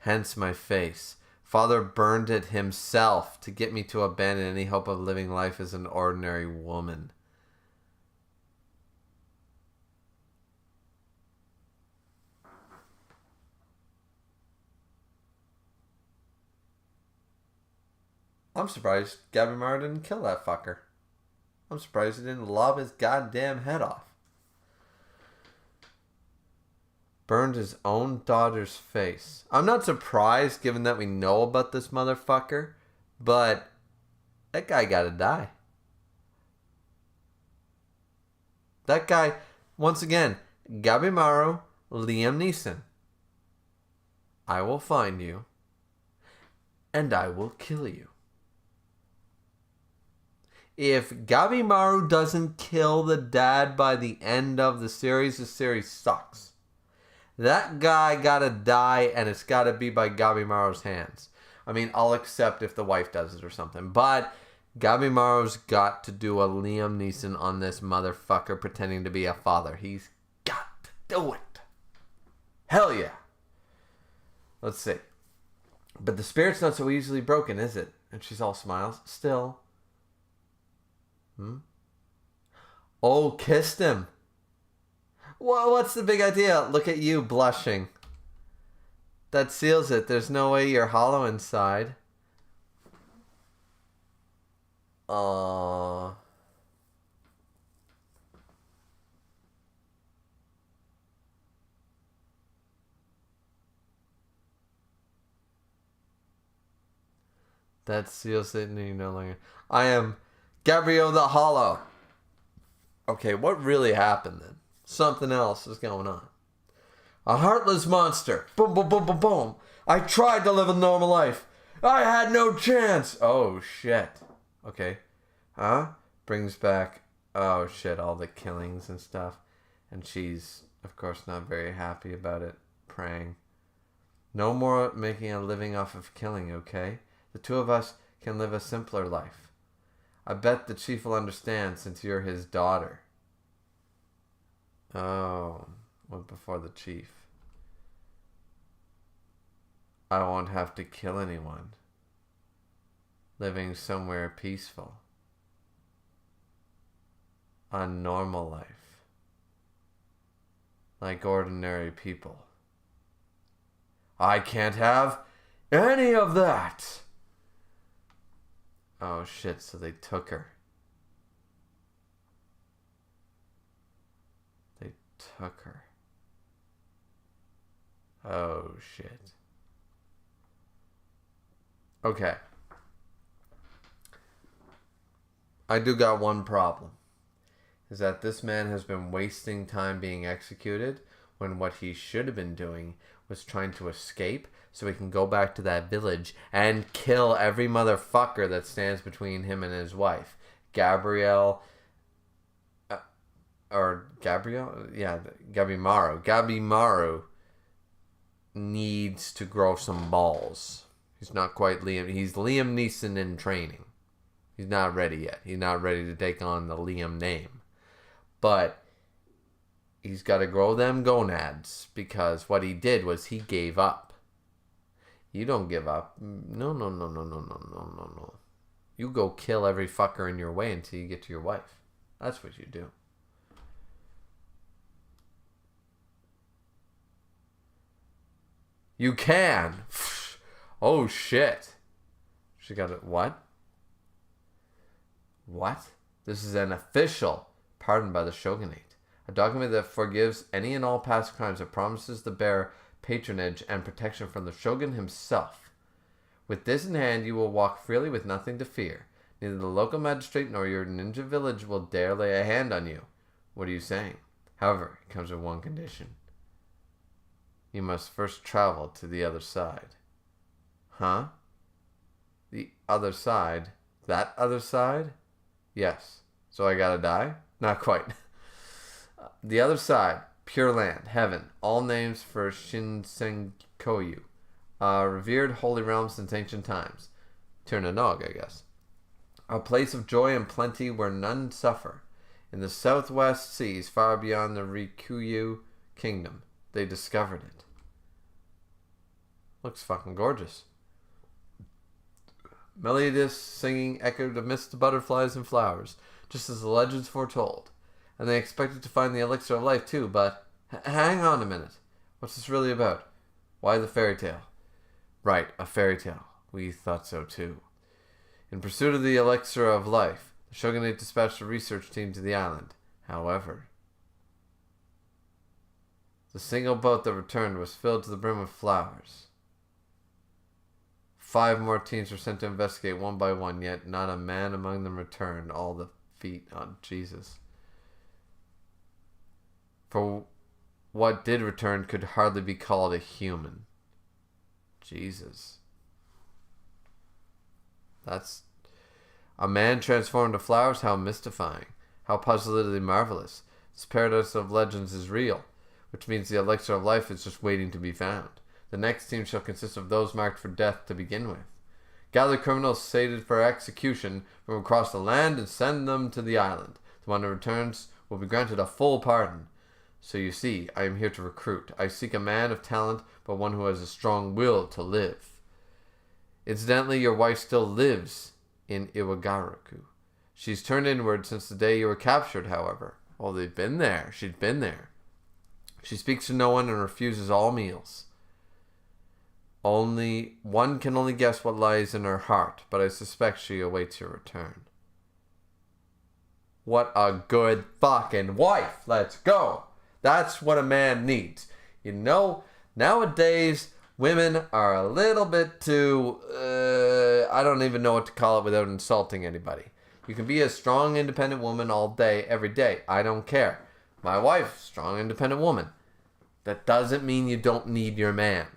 Hence my face. Father burned it himself to get me to abandon any hope of living life as an ordinary woman. I'm surprised Gabimaru didn't kill that fucker. I'm surprised he didn't lob his goddamn head off. Burned his own daughter's face. I'm not surprised given that we know about this motherfucker. But that guy gotta die. That guy, once again, Gabimaru, Liam Neeson. I will find you, and I will kill you. If Gabimaru doesn't kill the dad by the end of the series sucks. That guy gotta die, and it's gotta be by Gabimaru's hands. I mean, I'll accept if the wife does it or something, but Gabimaru's got to do a Liam Neeson on this motherfucker pretending to be a father. He's got to do it. Hell yeah. Let's see. But the spirit's not so easily broken, is it? And she's all smiles. Still. Oh, kissed him. Well, what's the big idea? Look at you blushing. That seals it. There's no way you're hollow inside. Aww. That seals it, and you no longer. I am Gabriel the Hollow. Okay, what really happened then? Something else is going on. A heartless monster. Boom, boom, boom, boom, boom. I tried to live a normal life. I had no chance. Oh, shit. Okay. Huh? Brings back, oh, shit, all the killings and stuff. And she's, of course, not very happy about it. Praying. No more making a living off of killing, okay? The two of us can live a simpler life. I bet the chief will understand since you're his daughter. Oh, went before the chief. I won't have to kill anyone. Living somewhere peaceful. A normal life. Like ordinary people. I can't have any of that. Oh shit, so they took her. They took her. Oh shit. Okay. I do got one problem. Is that this man has been wasting time being executed when what he should have been doing was trying to escape so he can go back to that village and kill every motherfucker that stands between him and his wife. Gabrielle... Gabimaru. Gabimaru needs to grow some balls. He's not quite Liam... He's Liam Neeson in training. He's not ready yet. He's not ready to take on the Liam name. But he's got to grow them gonads because what he did was he gave up. You don't give up. No. You go kill every fucker in your way until you get to your wife. That's what you do. You can. Oh, shit. She got it. What? What? This is an official pardon by the shogunate. A document that forgives any and all past crimes that promises the bearer patronage and protection from the shogun himself. With this in hand, you will walk freely with nothing to fear. Neither the local magistrate nor your ninja village will dare lay a hand on you. What are you saying? However, it comes with one condition. You must first travel to the other side. Huh? The other side? That other side? Yes. So I gotta die? Not quite. The other side. Pure land. Heaven. All names for Shinsenkoyu. Revered holy realm since ancient times. Tirnanog, I guess. A place of joy and plenty where none suffer. In the southwest seas, far beyond the Rikuyu kingdom, they discovered it. Looks fucking gorgeous. Melodious singing echoed amidst the butterflies and flowers, just as the legends foretold. And they expected to find the elixir of life too, but... hang on a minute. What's this really about? Why the fairy tale? Right, a fairy tale. We thought so too. In pursuit of the elixir of life, the shogunate dispatched a research team to the island. However, the single boat that returned was filled to the brim with flowers. 5 more teams were sent to investigate one by one, yet not a man among them returned. All the feet on Jesus. For what did return could hardly be called a human. Jesus. That's a man transformed to flowers. How mystifying. How positively marvelous. This paradox of legends is real, which means the elixir of life is just waiting to be found. The next team shall consist of those marked for death to begin with. Gather criminals sated for execution from across the land and send them to the island. The one who returns will be granted a full pardon. So you see, I am here to recruit. I seek a man of talent, but one who has a strong will to live. Incidentally, your wife still lives in Iwagaraku. She's turned inward since the day you were captured, however. Oh, they've been there. She's been there. She speaks to no one and refuses all meals. One can only guess what lies in her heart, but I suspect she awaits your return. What a good fucking wife. Let's go. That's what a man needs. You know, nowadays, women are a little bit too, I don't even know what to call it without insulting anybody. You can be a strong, independent woman all day, every day. I don't care. My wife, strong, independent woman. That doesn't mean you don't need your man.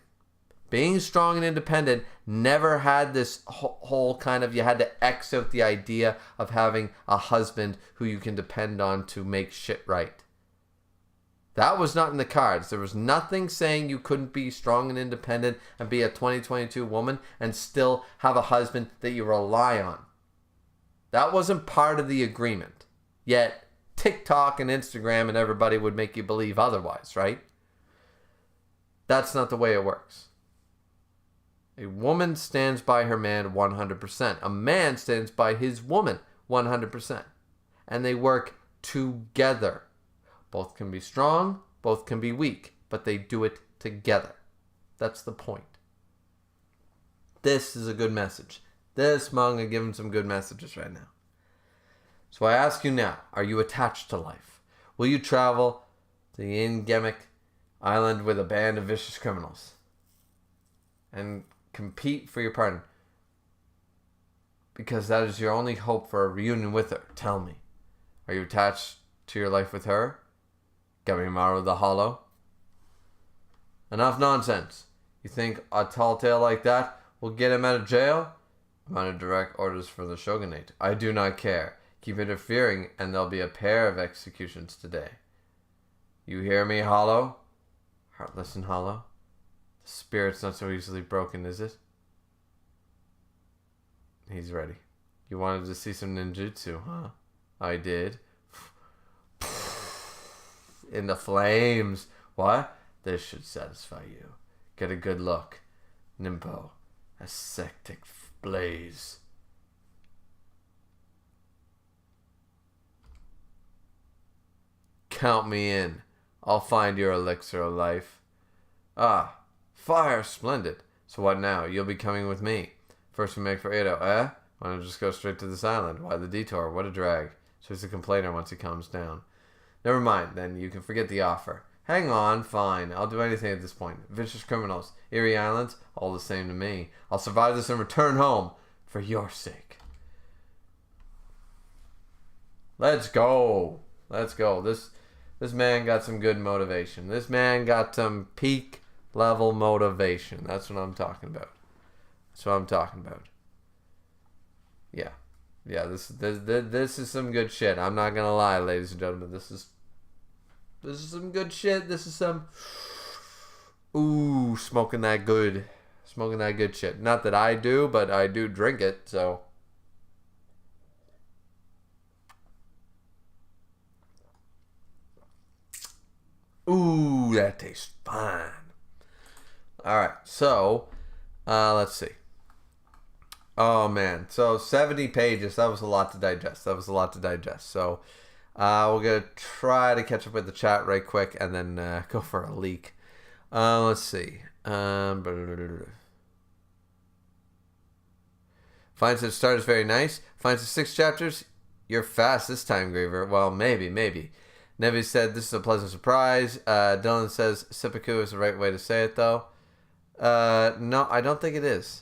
Being strong and independent never had this whole kind of, you had to X out the idea of having a husband who you can depend on to make shit right. That was not in the cards. There was nothing saying you couldn't be strong and independent and be a 2022 woman and still have a husband that you rely on. That wasn't part of the agreement. Yet, TikTok and Instagram and everybody would make you believe otherwise, right? That's not the way it works. A woman stands by her man 100%. A man stands by his woman 100%. And they work together. Both can be strong, both can be weak, but they do it together. That's the point. This is a good message. This manga giving some good messages right now. So I ask you now, are you attached to life? Will you travel to the Ingemic Island with a band of vicious criminals and compete for your pardon? Because that is your only hope for a reunion with her. Tell me, are you attached to your life with her? Gamimaru the Hollow? Enough nonsense. You think a tall tale like that will get him out of jail? I'm under direct orders from the shogunate. I do not care. Keep interfering and there'll be a pair of executions today. You hear me, Hollow? Heartless and Hollow? The spirit's not so easily broken, is it? He's ready. You wanted to see some ninjutsu, huh? I did. In the flames. What? This should satisfy you. Get a good look. Nimpo. Ascetic blaze. Count me in. I'll find your elixir of life. Ah, fire, splendid. So what now? You'll be coming with me. First we make for Edo, eh? Why don't you just go straight to this island? Why the detour? What a drag. So he's a complainer once he calms down. Never mind, then you can forget the offer. Hang on, fine. I'll do anything at this point. Vicious criminals, Erie Islands, all the same to me. I'll survive this and return home for your sake. Let's go. Let's go. This man got some good motivation. This man got some peak level motivation. That's what I'm talking about. That's what I'm talking about. Yeah. Yeah, this is some good shit. I'm not gonna lie, ladies and gentlemen. This is some good shit. This is some smoking that good shit. Not that I do, but I do drink it, so that tastes fine. Alright, so let's see. Oh man, so 70 pages. That was a lot to digest. So we're going to try to catch up with the chat right quick and then go for a leak. Let's see. Finds that start is very nice. Finds the 6 chapters. You're fast this time, Griever. Well, maybe. Nevi said this is a pleasant surprise. Dylan says seppuku is the right way to say it, though. No, I don't think it is.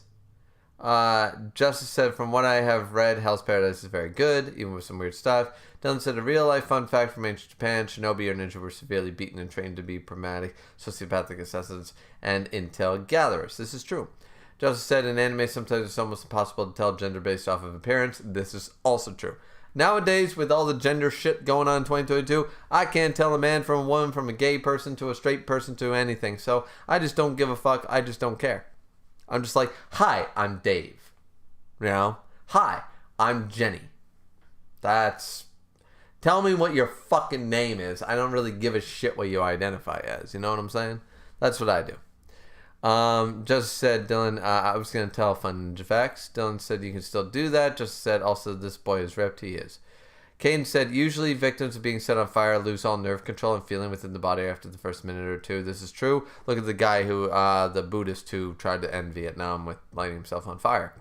Justice said, from what I have read, Hell's Paradise is very good, even with some weird stuff. Dylan said, a real-life fun fact from ancient Japan, shinobi or ninja were severely beaten and trained to be pragmatic, sociopathic assassins, and intel gatherers. This is true. Justice said, in anime, sometimes it's almost impossible to tell gender based off of appearance. This is also true. Nowadays, with all the gender shit going on in 2022, I can't tell a man from a woman, from a gay person to a straight person to anything. So I just don't give a fuck. I just don't care. I'm just like, hi, I'm Dave. You know? Hi, I'm Jenny. Tell me what your fucking name is. I don't really give a shit what you identify as. You know what I'm saying? That's what I do. Just said, Dylan, I was going to tell fun ninja facts. Dylan said you can still do that. Just said, also, this boy is ripped. He is. Caden said, usually victims of being set on fire lose all nerve control and feeling within the body after the first minute or two. This is true. Look at the guy who, the Buddhist who tried to end Vietnam with lighting himself on fire.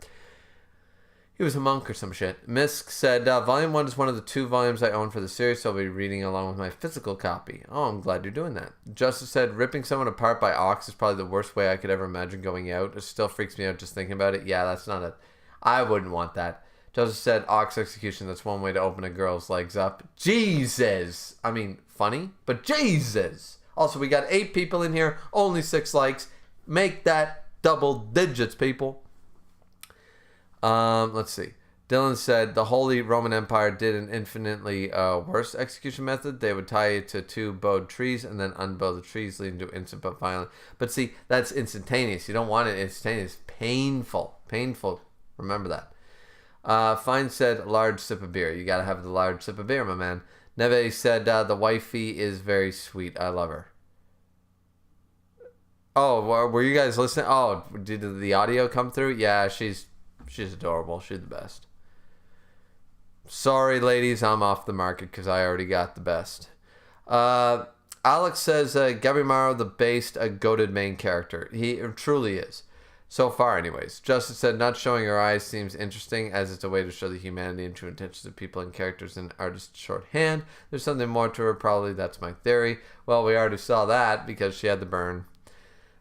He was a monk or some shit. Misk said, Volume 1 is one of the 2 volumes I own for the series, so I'll be reading along with my physical copy. Oh, I'm glad you're doing that. Justice said, ripping someone apart by ox is probably the worst way I could ever imagine going out. It still freaks me out just thinking about it. Yeah, that's not I wouldn't want that. Justice said, ox execution, that's one way to open a girl's legs up. Jesus! I mean, funny, but Jesus! Also, we got 8 people in here, only 6 likes. Make that double digits, people. Let's see. Dylan said the Holy Roman Empire did an infinitely worse execution method. They would tie it to 2 bowed trees and then unbow the trees, leading to instant but violent. But see, that's instantaneous. You don't want it instantaneous. Painful. Painful. Remember that. Fine said large sip of beer. You gotta have the large sip of beer, my man. Neve said the wifey is very sweet. I love her. Oh, were you guys listening? Oh, did the audio come through? Yeah, she's adorable. She's the best. Sorry, ladies, I'm off the market because I already got the best. Alex says, Gabimaru the based a goated main character. He truly is. So far, anyways. Justice said, not showing her eyes seems interesting as it's a way to show the humanity and true intentions of people and characters in artist's shorthand. There's something more to her, probably. That's my theory. Well, we already saw that because she had the burn.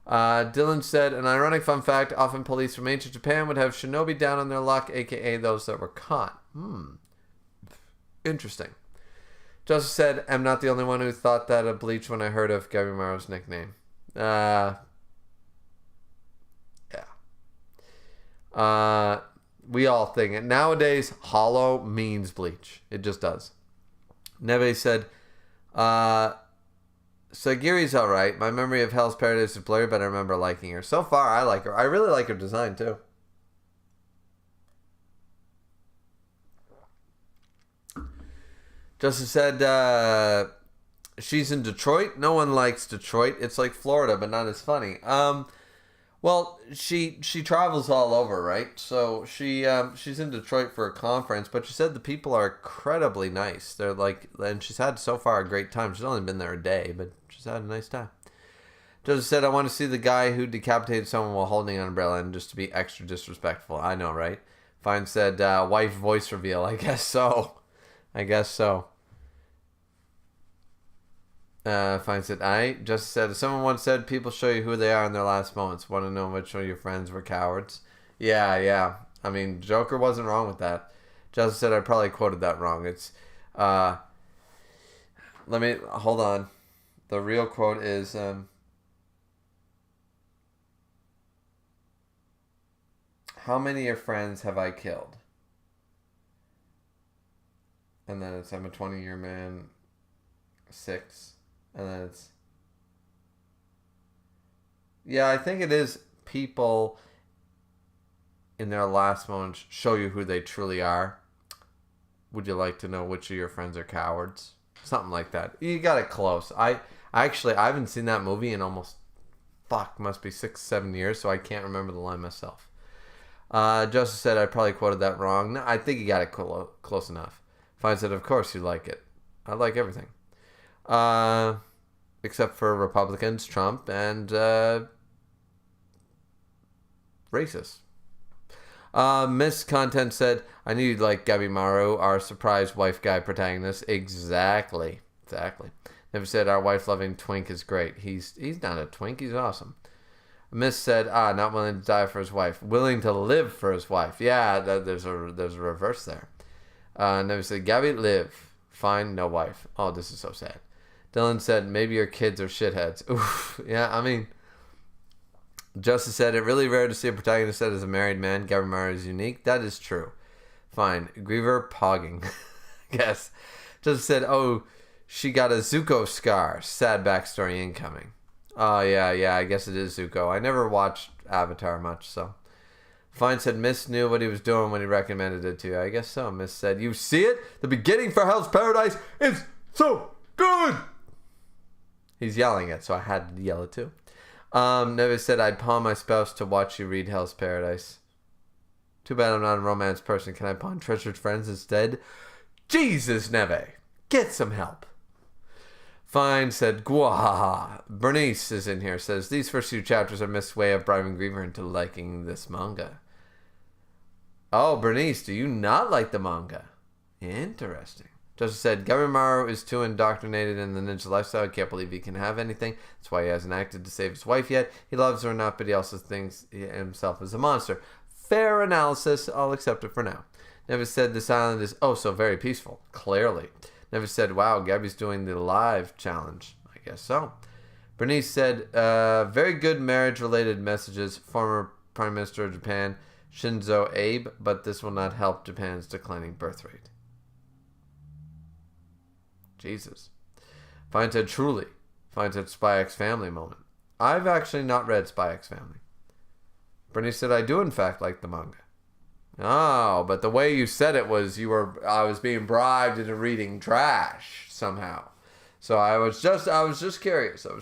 Dylan said, an ironic fun fact, often police from ancient Japan would have shinobi down on their luck, aka those that were caught. Interesting. Justice said, I'm not the only one who thought that of Bleach when I heard of Gabimaru's nickname. Yeah. We all think it. Nowadays, hollow means Bleach. It just does. Neve said, Sagiri's alright. My memory of Hell's Paradise is blurry, but I remember liking her. So far, I like her. I really like her design, too. Justice said, she's in Detroit. No one likes Detroit. It's like Florida, but not as funny. Well, she travels all over, right? So she's in Detroit for a conference, but she said the people are incredibly nice. They're like, and she's had so far a great time. She's only been there a day, but she's had a nice time. Joseph said, I want to see the guy who decapitated someone while holding an umbrella, and just to be extra disrespectful. I know, right? Fine said, wife voice reveal. I guess so. Fine said, I just said, someone once said people show you who they are in their last moments. Want to know which one of your friends were cowards? Yeah. I mean, Joker wasn't wrong with that. Justice said, I probably quoted that wrong. It's, hold on. The real quote is, how many of your friends have I killed? And then it's, I'm a 20-year man, 6. And then it's... Yeah, I think it is people in their last moments show you who they truly are. Would you like to know which of your friends are cowards? Something like that. You got it close. I haven't seen that movie in almost, must be 6-7 years, so I can't remember the line myself. Joseph said I probably quoted that wrong. No, I think you got it close enough. Fine said, of course you like it. I like everything. Except for Republicans, Trump, and racists. Miss Content said, I knew you'd like Gabimaru, our surprise wife guy protagonist. Exactly. Never said our wife-loving twink is great. He's not a twink. He's awesome. Miss said, not willing to die for his wife. Willing to live for his wife. Yeah, there's a reverse there. Never said, Gabby, live. Fine, no wife. Oh, this is so sad. Dylan said, maybe your kids are shitheads. Oof. Yeah, I mean, Justice said, it's really rare to see a protagonist set as a married man. Gabby Mara is unique. That is true. Fine. Griever pogging. Yes. Justice said, oh, she got a Zuko scar. Sad backstory incoming. Oh, yeah, I guess it is Zuko. I never watched Avatar much, so. Fine said, Miss knew what he was doing when he recommended it to you. I guess so. Miss said, you see it? The beginning for Hell's Paradise is so good! He's yelling it, so I had to yell it too. Never said, I'd pawn my spouse to watch you read Hell's Paradise. Too bad I'm not a romance person. Can I pawn treasured friends instead? Jesus, Neve. Get some help. Fine said, Gwahaha. Bernice is in here. Says, these first few chapters are Miss' way of bribing Griever into liking this manga. Oh, Bernice, do you not like the manga? Interesting. Justice said, Gabimaru is too indoctrinated in the ninja lifestyle. I can't believe he can have anything. That's why he hasn't acted to save his wife yet. He loves her or not, but he also thinks himself as a monster. Fair analysis. I'll accept it for now. Never said this island is oh so very peaceful. Clearly. Never said, wow, Gabby's doing the live challenge. I guess so. Bernice said, very good marriage-related messages. Former Prime Minister of Japan, Shinzo Abe, but this will not help Japan's declining birth rate. Jesus. Fine said, truly. Fine said, Spy X Family moment. I've actually not read Spy X Family. Bernice said, I do in fact like the manga. Oh, but the way you said it was I was being bribed into reading trash somehow. So I was just curious. All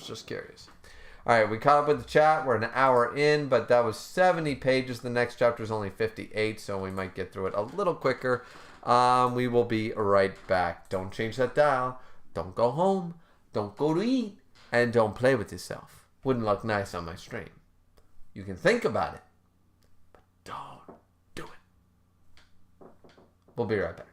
right, we caught up with the chat. We're an hour in, but that was 70 pages. The next chapter is only 58, so we might get through it a little quicker. We will be right back. Don't change that dial. Don't go home. Don't go to eat. And don't play with yourself. Wouldn't look nice on my stream. You can think about it, but don't do it. We'll be right back.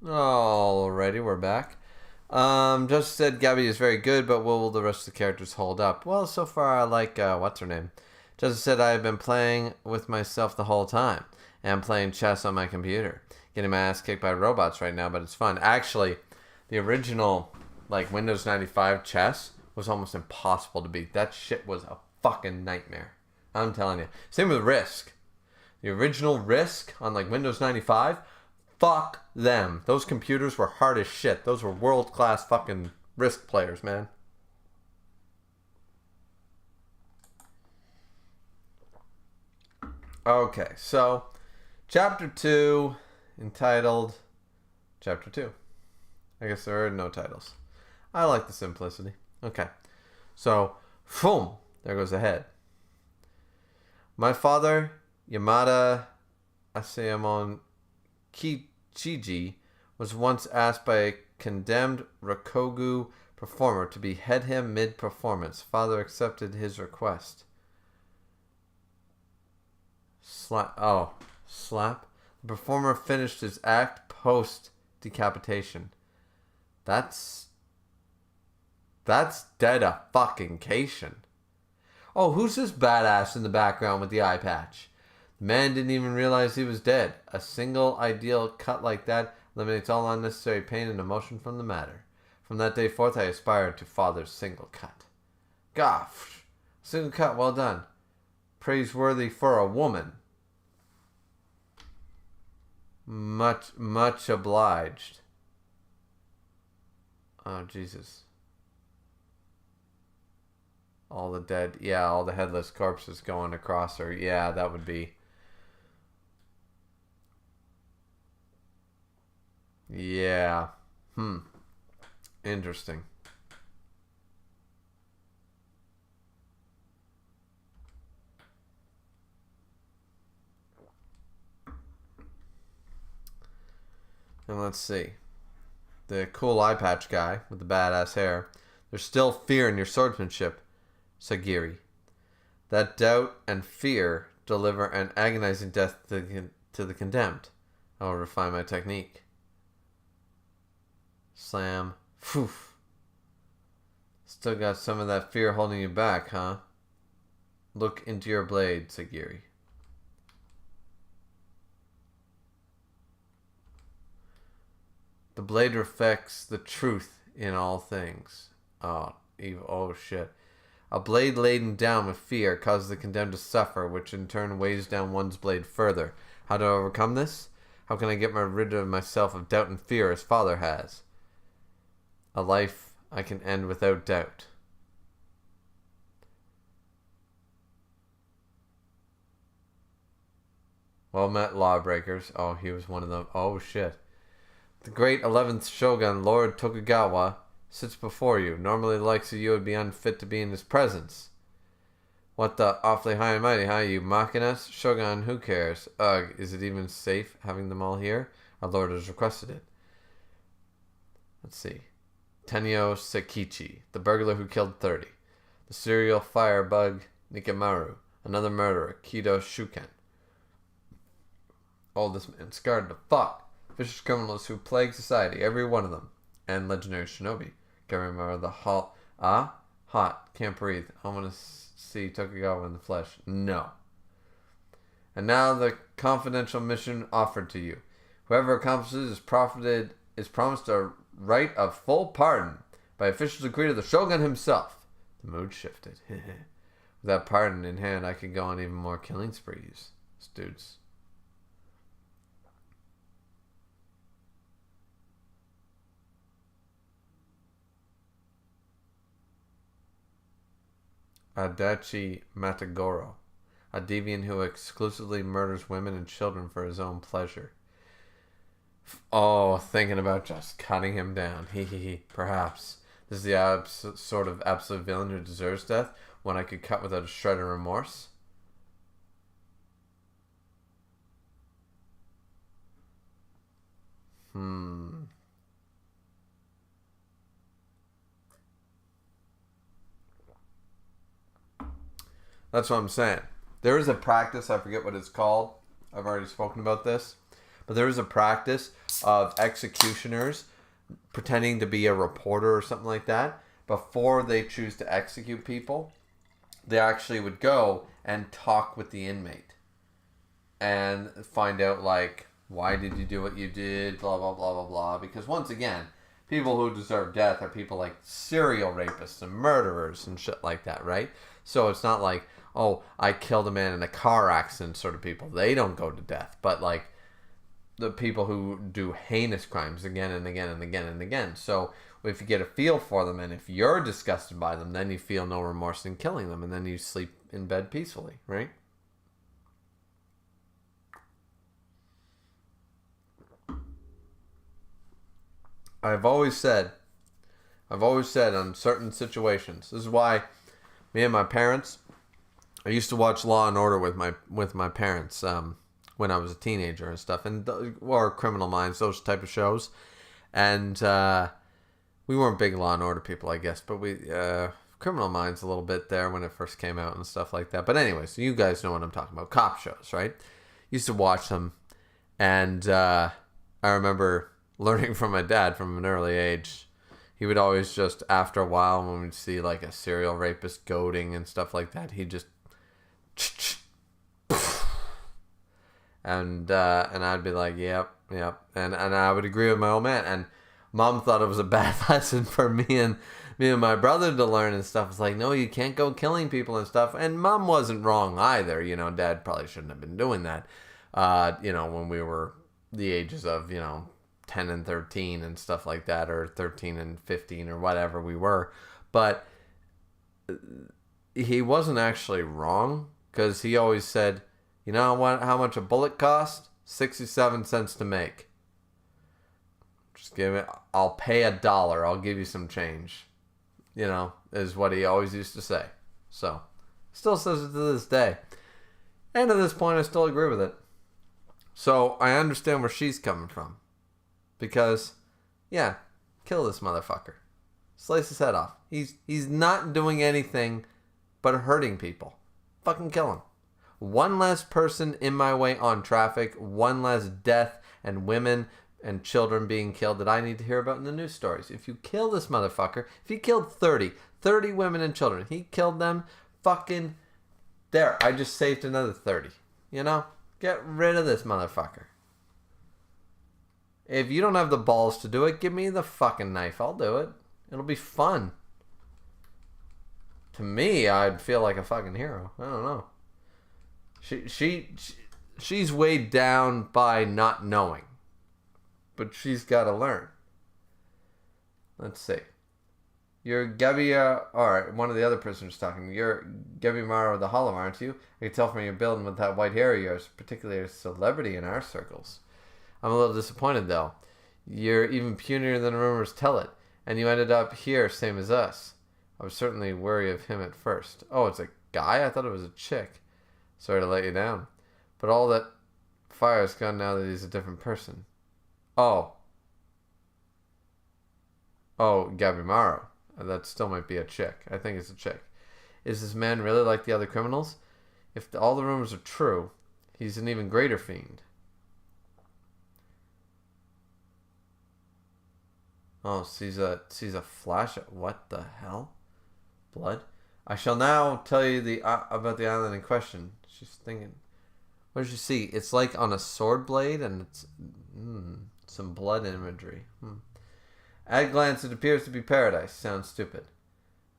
Alrighty, we're back. Just said Gabby is very good, but will the rest of the characters hold up? Well, so far I like, what's her name? Just said I have been playing with myself the whole time. And I'm playing chess on my computer. Getting my ass kicked by robots right now, but it's fun. Actually, the original, like, Windows 95 chess was almost impossible to beat. That shit was a fucking nightmare. I'm telling you. Same with Risk. The original Risk on, like, Windows 95, fuck them. Those computers were hard as shit. Those were world-class fucking Risk players, man. Okay, so Chapter 2, entitled Chapter 2. I guess there are no titles. I like the simplicity. Okay, so, boom, there goes the head. My father, Yamada Asayamon Kichiji, was once asked by a condemned Rakogu performer to behead him mid-performance. Father accepted his request. Slap. The performer finished his act post-decapitation. That's dead a fucking cation. Oh, who's this badass in the background with the eye patch? The man didn't even realize he was dead. A single ideal cut like that eliminates all unnecessary pain and emotion from the matter. From that day forth, I aspired to Father's single cut. Gosh, single cut, well done. Praiseworthy for a woman. Much obliged. Oh, Jesus. All the dead, all the headless corpses going across her. Yeah, that would be. Yeah. Interesting. And let's see. The cool eye patch guy with the badass hair. There's still fear in your swordsmanship, Sagiri. That doubt and fear deliver an agonizing death to the condemned. I will refine my technique. Slam. Phew. Still got some of that fear holding you back, huh? Look into your blade, Sagiri. The blade reflects the truth in all things. Oh shit. A blade laden down with fear causes the condemned to suffer, which in turn weighs down one's blade further. How do I overcome this? How can I get rid of myself of doubt and fear as Father has? A life I can end without doubt. Well met, lawbreakers. Oh, he was one of them. Oh, shit. The great 11th Shogun, Lord Tokugawa, sits before you. Normally the likes of you would be unfit to be in his presence. What the awfully high and mighty, huh? You mocking us? Shogun, who cares? Ugh, is it even safe having them all here? Our lord has requested it. Let's see. Tenyo Sekichi, the burglar who killed 30. The serial firebug, Nikamaru. Another murderer, Kido Shuken. Oh, this man scarred the fuck. Vicious criminals who plague society, every one of them. And legendary shinobi. Can't remember the hot. Can't breathe. I want to see Tokugawa in the flesh. No. And now the confidential mission offered to you. Whoever accomplishes is promised a right of full pardon by official decree of the Shogun himself. The mood shifted. With that pardon in hand, I could go on even more killing sprees. Dudes. Adachi Matagoro, a deviant who exclusively murders women and children for his own pleasure. Oh, thinking about just cutting him down. Perhaps. This is the sort of absolute villain who deserves death, one I could cut without a shred of remorse. That's what I'm saying. There is a practice, I forget what it's called. I've already spoken about this. but there is a practice of executioners pretending to be a reporter or something like that. Before they choose to execute people, they actually would go and talk with the inmate and find out, like, why did you do what you did, blah, blah, blah, blah, blah. Because once again, people who deserve death are people like serial rapists and murderers and shit like that, right? So it's not like, oh, I killed a man in a car accident sort of people. They don't go to death. But, like, the people who do heinous crimes again and again and again and again. So if you get a feel for them and if you're disgusted by them, then you feel no remorse in killing them. And then you sleep in bed peacefully, right? I've always said on certain situations, this is why me and my parents, I used to watch Law and Order with my parents when I was a teenager and stuff, or Criminal Minds, those type of shows, and we weren't big Law and Order people, I guess, but we Criminal Minds a little bit there when it first came out and stuff like that. But anyway, so you guys know what I'm talking about, cop shows, right? Used to watch them, and I remember learning from my dad from an early age. He would always just, after a while, when we'd see like a serial rapist goading and stuff like that, he'd just and I'd be like, yep, and I would agree with my old man. And Mom thought it was a bad lesson for me and my brother to learn and stuff. It's like, no, you can't go killing people and stuff. And Mom wasn't wrong either. You know, Dad probably shouldn't have been doing that. You know, when we were the ages of 10 and 13 and stuff like that, or 13 and 15 or whatever we were. But he wasn't actually wrong, because he always said, you know what, how much a bullet cost? 67 cents to make. Just give it, I'll pay $1. I'll give you some change. Is what he always used to say. So, still says it to this day. And at this point, I still agree with it. So, I understand where she's coming from. Because, yeah, kill this motherfucker. Slice his head off. He's not doing anything but hurting people. Fucking kill him. One less person in my way on traffic. One less death and women and children being killed that I need to hear about in the news stories. If you kill this motherfucker, if he killed 30 women and children, he killed them, fucking there. I just saved another 30. Get rid of this motherfucker. If you don't have the balls to do it, give me the fucking knife. I'll do it. It'll be fun. To me, I'd feel like a fucking hero. I don't know. She's weighed down by not knowing. But she's got to learn. Let's see. You're Gabby, alright, one of the other prisoners talking. You're Gabby Mara of the Hollow, aren't you? I can tell from your building with that white hair of yours, particularly a celebrity in our circles. I'm a little disappointed, though. You're even punier than rumors tell it. And you ended up here, same as us. I was certainly wary of him at first. Oh, it's a guy? I thought it was a chick. Sorry to let you down. But all that fire's gone now that he's a different person. Oh, Gabby Morrow. That still might be a chick. I think it's a chick. Is this man really like the other criminals? If all the rumors are true, he's an even greater fiend. Oh, sees a flash. What the hell? Blood. I shall now tell you about the island in question. She's thinking. What did you see? It's like on a sword blade, and it's some blood imagery. At a glance, it appears to be paradise. Sounds stupid.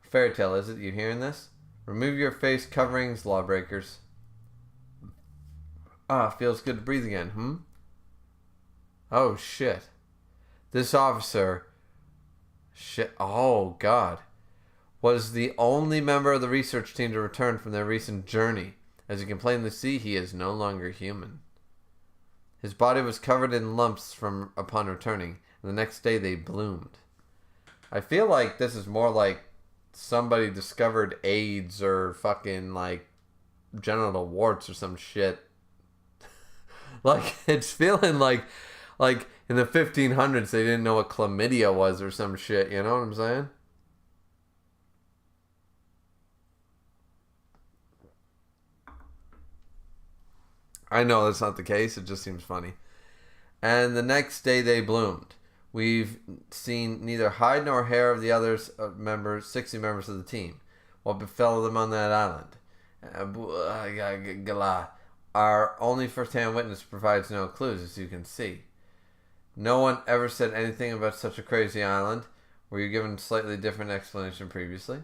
Fairy tale, is it? You hearing this? Remove your face coverings, lawbreakers. Feels good to breathe again. Oh shit. This officer. Shit. Oh, God. Was the only member of the research team to return from their recent journey. As you can plainly see, he is no longer human. His body was covered in lumps upon returning, and the next day they bloomed. I feel like this is more like somebody discovered AIDS or fucking, like, genital warts or some shit. Like, it's feeling like in the 1500s they didn't know what chlamydia was or some shit, you know what I'm saying? I know that's not the case, it just seems funny. And the next day they bloomed. We've seen neither hide nor hair of the other 60 members of the team. What befell them on that island? Our only first-hand witness provides no clues, as you can see. No one ever said anything about such a crazy island. Were you given a slightly different explanation previously?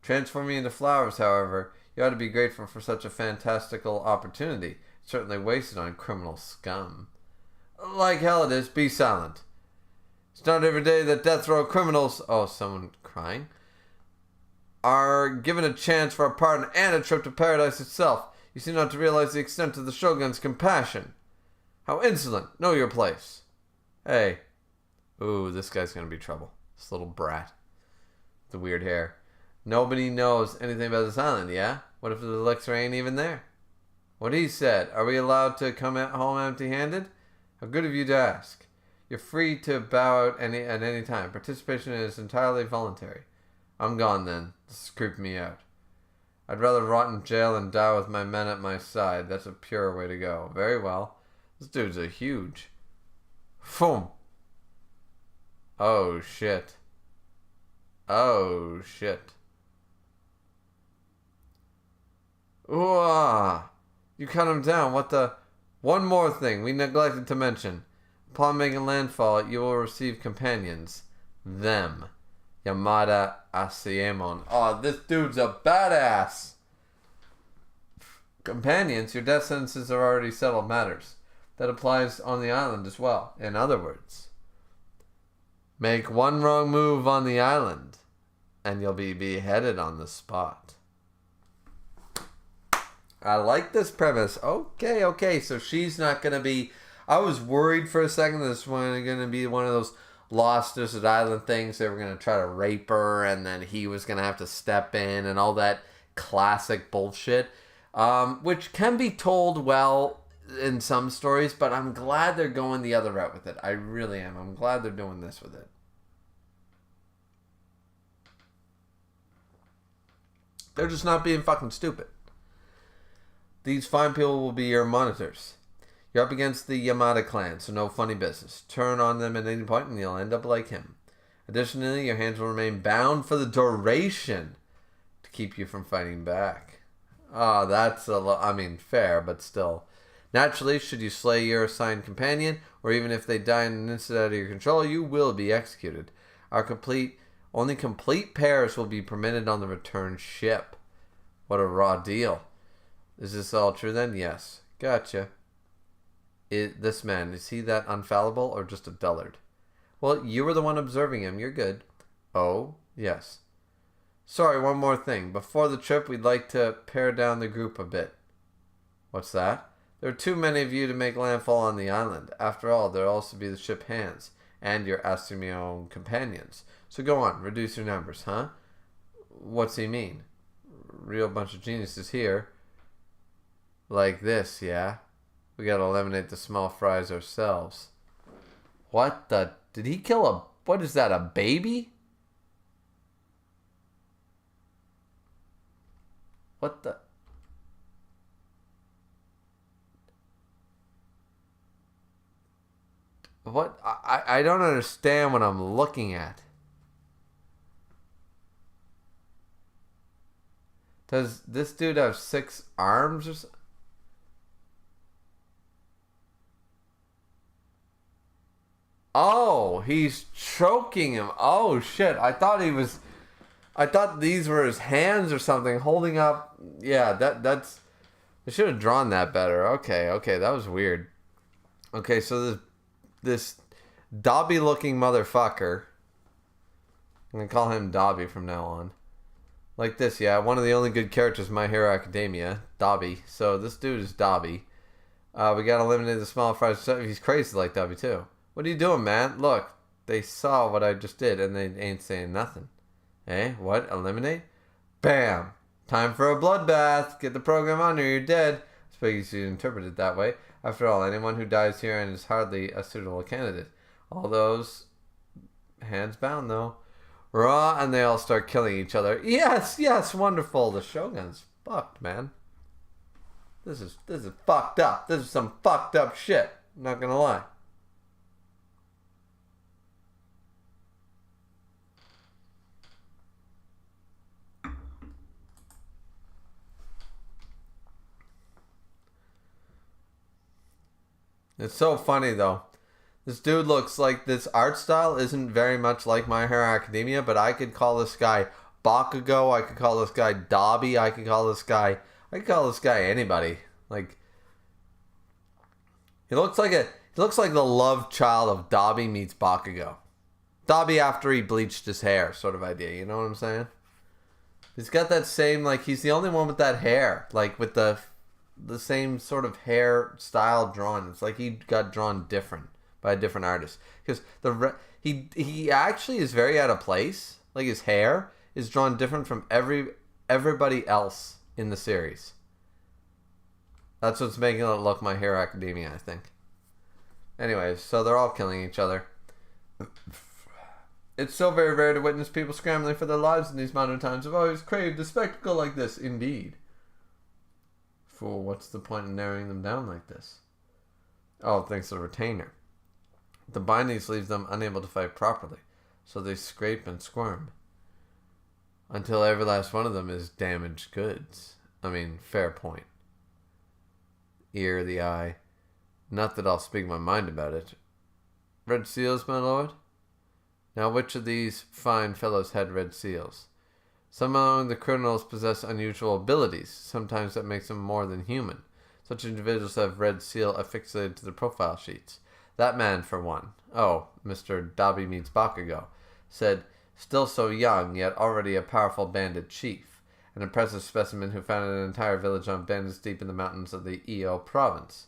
Transforming into flowers, however, you ought to be grateful for such a fantastical opportunity. Certainly wasted on criminal scum. Like hell it is. Be silent. It's not every day that death row criminals... Oh, someone crying? Are given a chance for a pardon and a trip to paradise itself. You seem not to realize the extent of the Shogun's compassion. How insolent. Know your place. Hey. Ooh, this guy's gonna be trouble. This little brat. The weird hair. Nobody knows anything about this island, yeah? What if the elixir ain't even there? What he said. Are we allowed to come home empty-handed? How good of you to ask. You're free to bow out at any time. Participation is entirely voluntary. I'm gone then. This is creeping me out. I'd rather rot in jail and die with my men at my side. That's a pure way to go. Very well. This dude's a huge. Boom. Oh, shit. Oh, shit. Ooh, you cut him down. What the... One more thing we neglected to mention. Upon making landfall, you will receive companions. Them. Yamada Asiemon. Oh, this dude's a badass. Companions, your death sentences are already settled matters. That applies on the island as well. In other words, make one wrong move on the island, and you'll be beheaded on the spot. I like this premise. Okay. So she's not going to be... I was worried for a second this was going to be one of those Lost Desert Island things. They were going to try to rape her, and then he was going to have to step in, and all that classic bullshit. Which can be told well in some stories, but I'm glad they're going the other route with it. I really am. I'm glad they're doing this with it. They're just not being fucking stupid. These fine people will be your monitors. You're up against the Yamada clan, so no funny business. Turn on them at any point and you'll end up like him. Additionally, your hands will remain bound for the duration to keep you from fighting back. Oh, that's fair, but still. Naturally, should you slay your assigned companion, or even if they die in an instant out of your control, you will be executed. Only complete pairs will be permitted on the return ship. What a raw deal. Is this all true then? Yes. Gotcha. This man, is he that unfallible or just a dullard? Well, you were the one observing him. You're good. Oh, yes. Sorry, one more thing. Before the trip, we'd like to pare down the group a bit. What's that? There are too many of you to make landfall on the island. After all, there'll also be the ship hands and your Astromion companions. So go on, reduce your numbers, huh? What's he mean? Real bunch of geniuses here. Like this, yeah? We gotta eliminate the small fries ourselves. What the... Did he kill a... What is that, a baby? What the... What? I don't understand what I'm looking at. Does this dude have 6 arms or something? Oh, he's choking him. Oh, shit. I thought these were his hands or something holding up. Yeah, that's... I should have drawn that better. Okay, that was weird. Okay, so this Dobby-looking motherfucker. I'm going to call him Dobby from now on. Like this, yeah. One of the only good characters in My Hero Academia. Dobby. So this dude is Dobby. We got to eliminate the small fries. He's crazy like Dobby, too. What are you doing, man? Look, they saw what I just did, and they ain't saying nothing. Eh? What? Eliminate? Bam! Time for a bloodbath. Get the program on or you're dead. I suppose you interpret it that way. After all, anyone who dies here and is hardly a suitable candidate. All those hands bound, though. Raw, and they all start killing each other. Yes, wonderful. The Shogun's fucked, man. This is fucked up. This is some fucked up shit. I'm not gonna lie. It's so funny, though. This dude looks like this art style isn't very much like My Hero Academia, but I could call this guy Bakugo. I could call this guy Dobby. I could call this guy anybody. Like, he looks like the love child of Dobby meets Bakugo. Dobby after he bleached his hair, sort of idea. You know what I'm saying? He's got that same, like, he's the only one with that hair, like with the same sort of hair style drawn. It's like he got drawn different by a different artist, because he actually is very out of place. Like, his hair is drawn different from everybody else in the series. That's what's making it look My Hero Academia, I think. Anyways, so they're all killing each other. It's so very rare to witness people scrambling for their lives in these modern times. I've always craved a spectacle like this. Indeed. Fool, what's the point in narrowing them down like this? Oh, thanks to the retainer. The bindings leaves them unable to fight properly, so they scrape and squirm. Until every last one of them is damaged goods. I mean, fair point. Ear, the eye. Not that I'll speak my mind about it. Red seals, my lord? Now, which of these fine fellows had red seals? Some among the criminals possess unusual abilities. Sometimes that makes them more than human. Such individuals have red seal affixated to their profile sheets. That man, for one, Mr. Dobby meets Bakugo, said, still so young, yet already a powerful bandit chief. An impressive specimen who founded an entire village on bandits deep in the mountains of the Iyo province.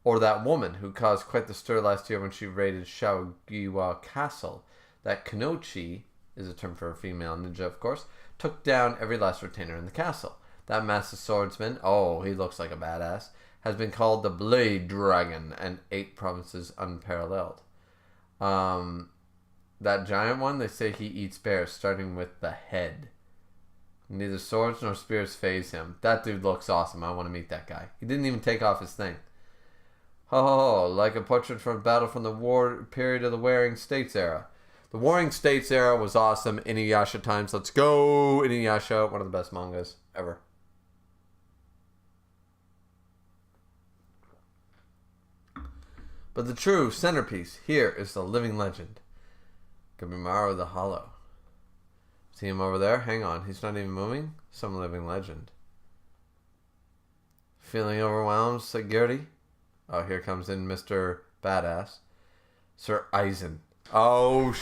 Or that woman who caused quite the stir last year when she raided Shaogiwa Castle. That Kanochi, is a term for a female ninja, of course, took down every last retainer in the castle. That master swordsman, he looks like a badass, has been called the Blade Dragon, and 8 provinces unparalleled. That giant one, they say he eats bears, starting with the head. Neither swords nor spears faze him. That dude looks awesome. I want to meet that guy. He didn't even take off his thing. Like a portrait from a battle from the war period of the Warring States era. The Warring States era was awesome. Inuyasha times. Let's go! Inuyasha, one of the best mangas ever. But the true centerpiece here is the living legend. Gabimaru the Hollow. See him over there? Hang on, he's not even moving? Some living legend. Feeling overwhelmed, said Gertie. Oh, here comes in Mr. Badass. Sir Eisen. Oh,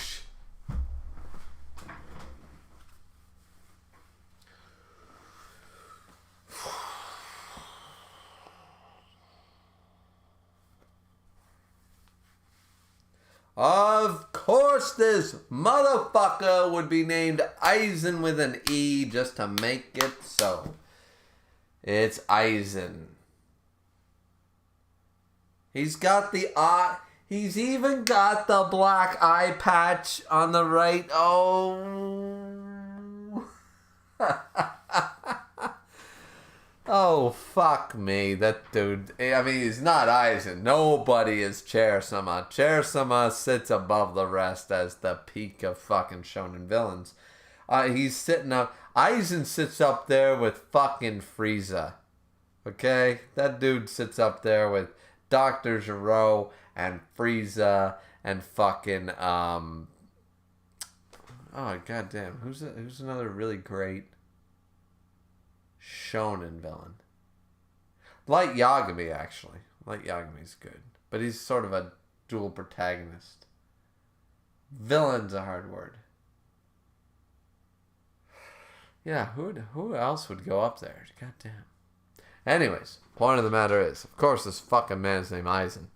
Of course this motherfucker would be named Eisen with an E just to make it so. It's Eisen. He's got the eye. He's even got the black eye patch on the right. Oh. Oh, fuck me. That dude. I mean, he's not Eisen. Nobody is Chair-sama. Chair-sama sits above the rest as the peak of fucking shonen villains. He's sitting up. Eisen sits up there with fucking Frieza. Okay? That dude sits up there with Dr. Gero and Frieza and fucking oh goddamn, who's another really great shonen villain? Light Yagami, actually. Light Yagami's good, but he's sort of a dual protagonist. Villain's a hard word. Yeah, who else would go up there? Goddamn. Anyways, point of the matter is, of course, this fucking man's named Eisen.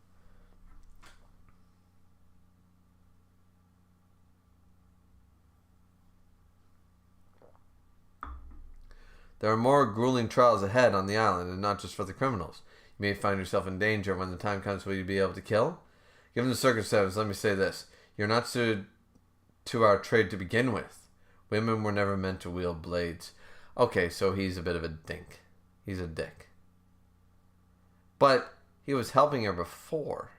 There are more grueling trials ahead on the island, and not just for the criminals. You may find yourself in danger when the time comes. Will you be able to kill? Given the circumstances, let me say this. You're not suited to our trade to begin with. Women were never meant to wield blades. Okay, so he's a bit of a dink. He's a dick. But he was helping her before.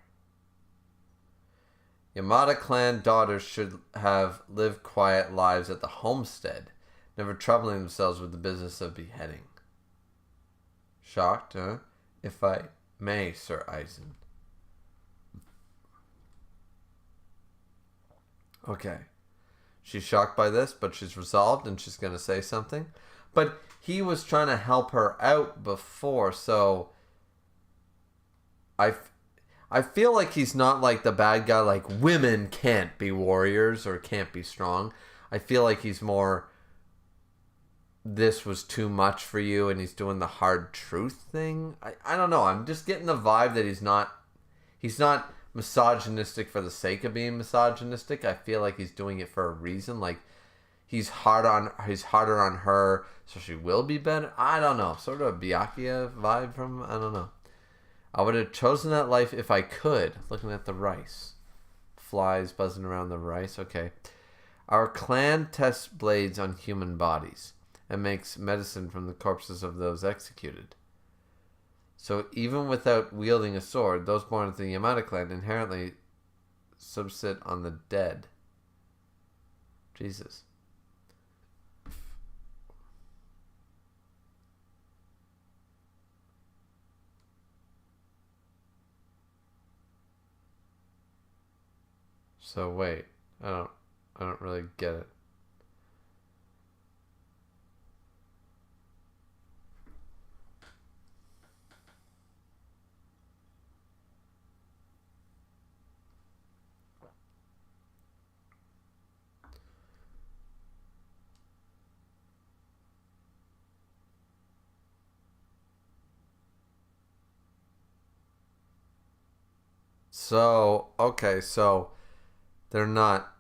Yamada clan daughters should have lived quiet lives at the homestead, never troubling themselves with the business of beheading. Shocked, huh? If I may, Sir Eisen. Okay. She's shocked by this, but she's resolved and she's going to say something. But he was trying to help her out before, so I feel like he's not like the bad guy, like women can't be warriors or can't be strong. I feel like he's more, this was too much for you, and he's doing the hard truth thing. I don't know. I'm just getting the vibe that he's not misogynistic for the sake of being misogynistic. I feel like he's doing it for a reason. Like he's harder on her, so she will be better. I don't know. Sort of a Byakuya vibe from, I don't know. I would have chosen that life if I could. Looking at the rice. Flies buzzing around the rice. Okay. Our clan tests blades on human bodies and makes medicine from the corpses of those executed. So even without wielding a sword, those born to the Yamada clan inherently subsist on the dead. Jesus. So wait, I don't really get it. So, okay, so they're not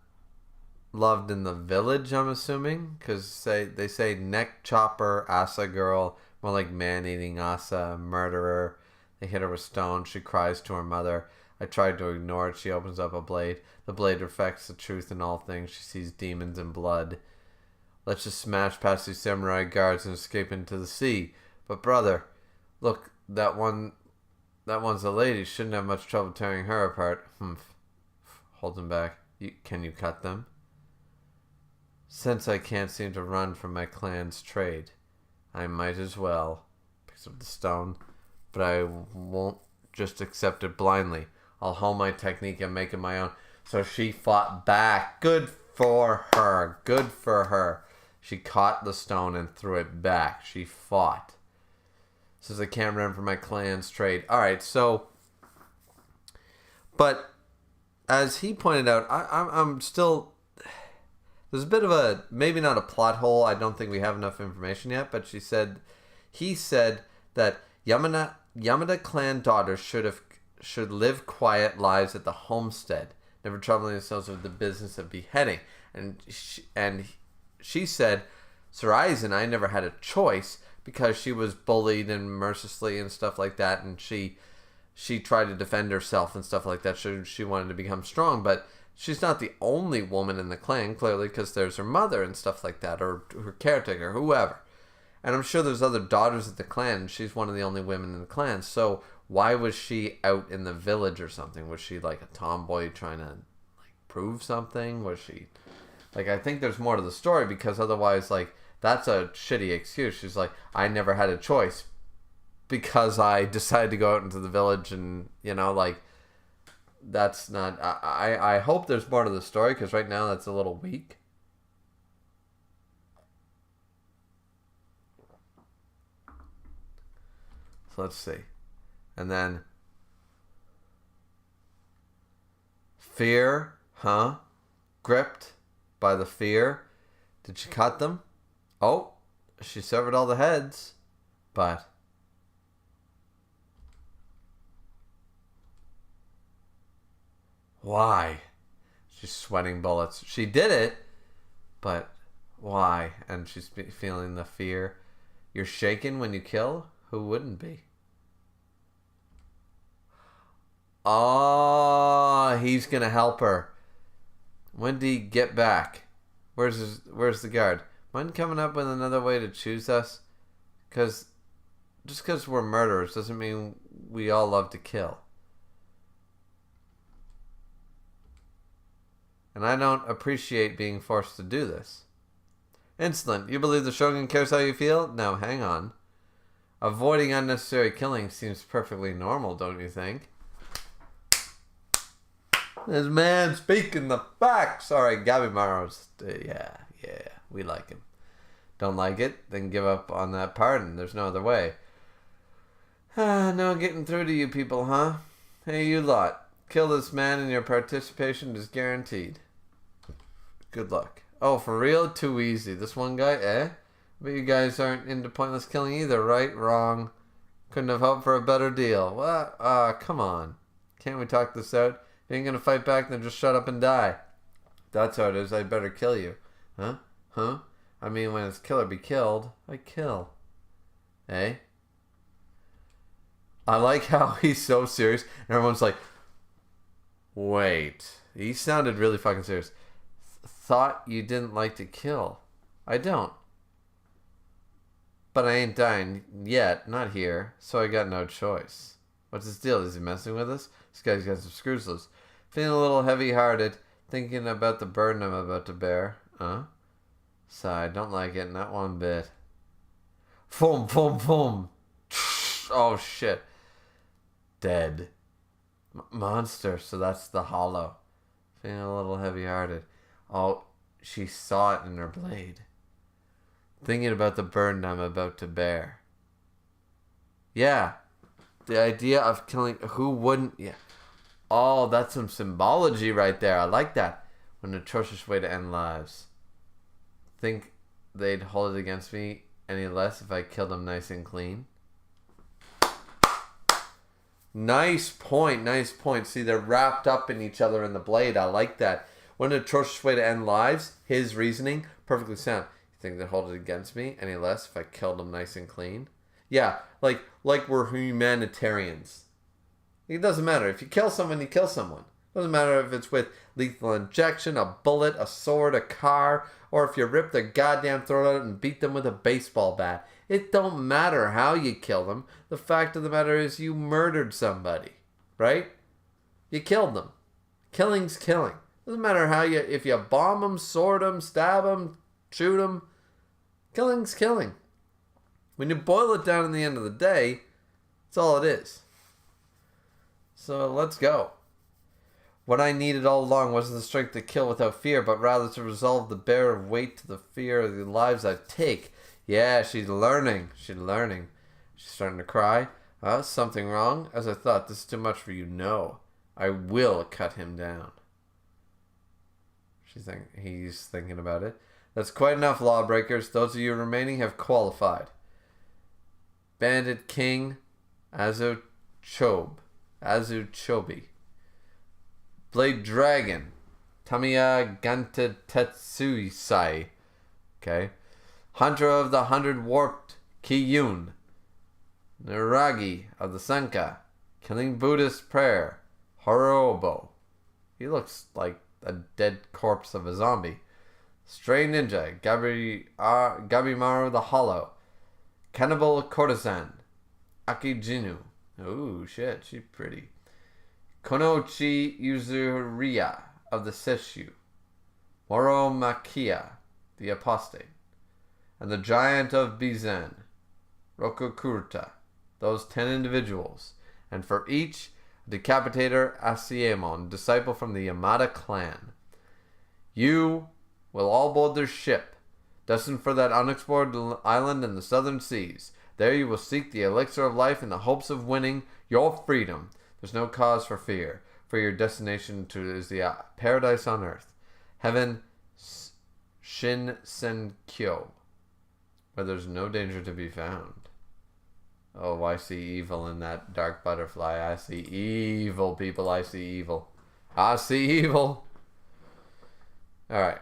loved in the village, I'm assuming, because they say neck chopper, Asa girl, more like man-eating Asa, murderer. They hit her with stones. She cries to her mother. I tried to ignore it. She opens up a blade. The blade reflects the truth in all things. She sees demons and blood. Let's just smash past these samurai guards and escape into the sea. But brother, look, that one's a lady. Shouldn't have much trouble tearing her apart. Holds him back. Can you cut them? Since I can't seem to run from my clan's trade, I might as well. Picks up the stone. But I won't just accept it blindly. I'll hone my technique and make it my own. So she fought back. Good for her. Good for her. She caught the stone and threw it back. She fought. Says I can't run from my clan's trade. Alright, so... But, as he pointed out, I'm still... There's a bit of a... Maybe not a plot hole. I don't think we have enough information yet. But he said that Yamada clan daughters should live quiet lives at the homestead, never troubling themselves with the business of beheading. And she said, Sarai's and I never had a choice because she was bullied and mercilessly and stuff like that, and she tried to defend herself and stuff like that. She wanted to become strong, but she's not the only woman in the clan, clearly, because there's her mother and stuff like that, or her caretaker, whoever. And I'm sure there's other daughters of the clan, and she's one of the only women in the clan. So why was she out in the village or something? Was she like a tomboy trying to like prove something? Was she like, I think there's more to the story, because otherwise, like, that's a shitty excuse. She's like, I never had a choice because I decided to go out into the village, and like, that's not. I hope there's more to the story, because right now that's a little weak. So let's see. And then fear, huh? Gripped by the fear. Did she cut them? Oh, she severed all the heads. But why? She's sweating bullets. She did it, but why? And she's feeling the fear. You're shaken when you kill? Who wouldn't be? Oh, he's gonna help her. When did he get back? Where's the guard? Mind coming up with another way to choose us? Just because we're murderers doesn't mean we all love to kill. And I don't appreciate being forced to do this. Insolent, you believe the Shogun cares how you feel? Now, hang on. Avoiding unnecessary killing seems perfectly normal, don't you think? This man speaking the facts. Sorry, Gabimaro's. Yeah, we like him. Don't like it? Then give up on that pardon. There's no other way. No getting through to you people, huh? Hey, you lot. Kill this man and your participation is guaranteed. Good luck. Oh, for real? Too easy. This one guy, eh? But you guys aren't into pointless killing either, right? Wrong. Couldn't have hoped for a better deal. What? Come on. Can't we talk this out? If you ain't gonna fight back, then just shut up and die. That's how it is. I'd better kill you. Huh? I mean, when it's kill or be killed, I kill. Eh? I like how he's so serious, and everyone's like, wait. He sounded really fucking serious. Thought you didn't like to kill. I don't. But I ain't dying yet, not here, so I got no choice. What's his deal? Is he messing with us? This guy's got some screws loose. Feeling a little heavy-hearted, thinking about the burden I'm about to bear. Sigh, don't like it, not one bit. Boom. Oh, shit. Dead. Monster, so that's the hollow. Feeling a little heavy-hearted. Oh, she saw it in her blade. Thinking about the burden I'm about to bear. Yeah. The idea of killing... Who wouldn't... Yeah. Oh, that's some symbology right there. I like that. What an atrocious way to end lives. Think they'd hold it against me any less if I killed them nice and clean? Nice point. See, they're wrapped up in each other in the blade. I like that. What an atrocious way to end lives. His reasoning, perfectly sound. You think they'd hold it against me any less if I killed them nice and clean? Yeah, like we're humanitarians. It doesn't matter. If you kill someone, you kill someone. It doesn't matter if it's with lethal injection, a bullet, a sword, a car, or if you rip their goddamn throat out and beat them with a baseball bat. It don't matter how you kill them. The fact of the matter is you murdered somebody, right? You killed them. Killing's killing. Doesn't matter how if you bomb them, sword them, stab them, shoot them. Killing's killing. When you boil it down in the end of the day, that's all it is. So let's go. What I needed all along wasn't the strength to kill without fear, but rather to resolve the bear of weight to the fear of the lives I take. Yeah, she's learning. She's starting to cry. Something wrong? As I thought, this is too much for you. No, I will cut him down. He's thinking about it. That's quite enough, lawbreakers. Those of you remaining have qualified. Bandit King Azuchobi. Blade Dragon Tamiya Ganta Tetsuisai. Okay. Hunter of the 100 Warped Kiyun. Niragi of the Senka. Killing Buddhist Prayer. Horobo. He looks like a dead corpse of a zombie. Stray Ninja. Gabimaru the Hollow. Cannibal Courtesan. Akijinu. Ooh, shit, she's pretty. Konochi Yuzuriya of the Sesshu. Moro Makia, the Apostate. And the Giant of Bizen. Rokokurta. Those 10 individuals. And for each, a decapitator Asiemon, disciple from the Yamada clan. You will all board their ship, destined for that unexplored island in the southern seas. There you will seek the elixir of life in the hopes of winning your freedom. There's no cause for fear, for your destination is the paradise on earth. Heaven Shinsenkyo, where there's no danger to be found. Oh, I see evil in that dark butterfly. I see evil, people. I see evil. I see evil. Alright.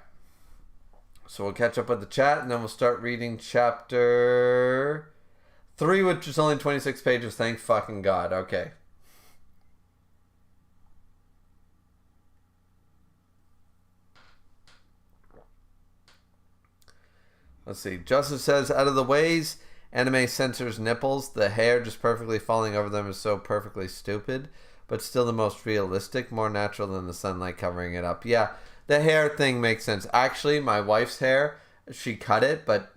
So we'll catch up with the chat, and then we'll start reading chapter 3, which is only 26 pages. Thank fucking God. Okay. Let's see. Joseph says, out of the ways anime censors nipples, the hair just perfectly falling over them is so perfectly stupid, but still the most realistic, more natural than the sunlight covering it up. Yeah, the hair thing makes sense. Actually, my wife's hair, she cut it, but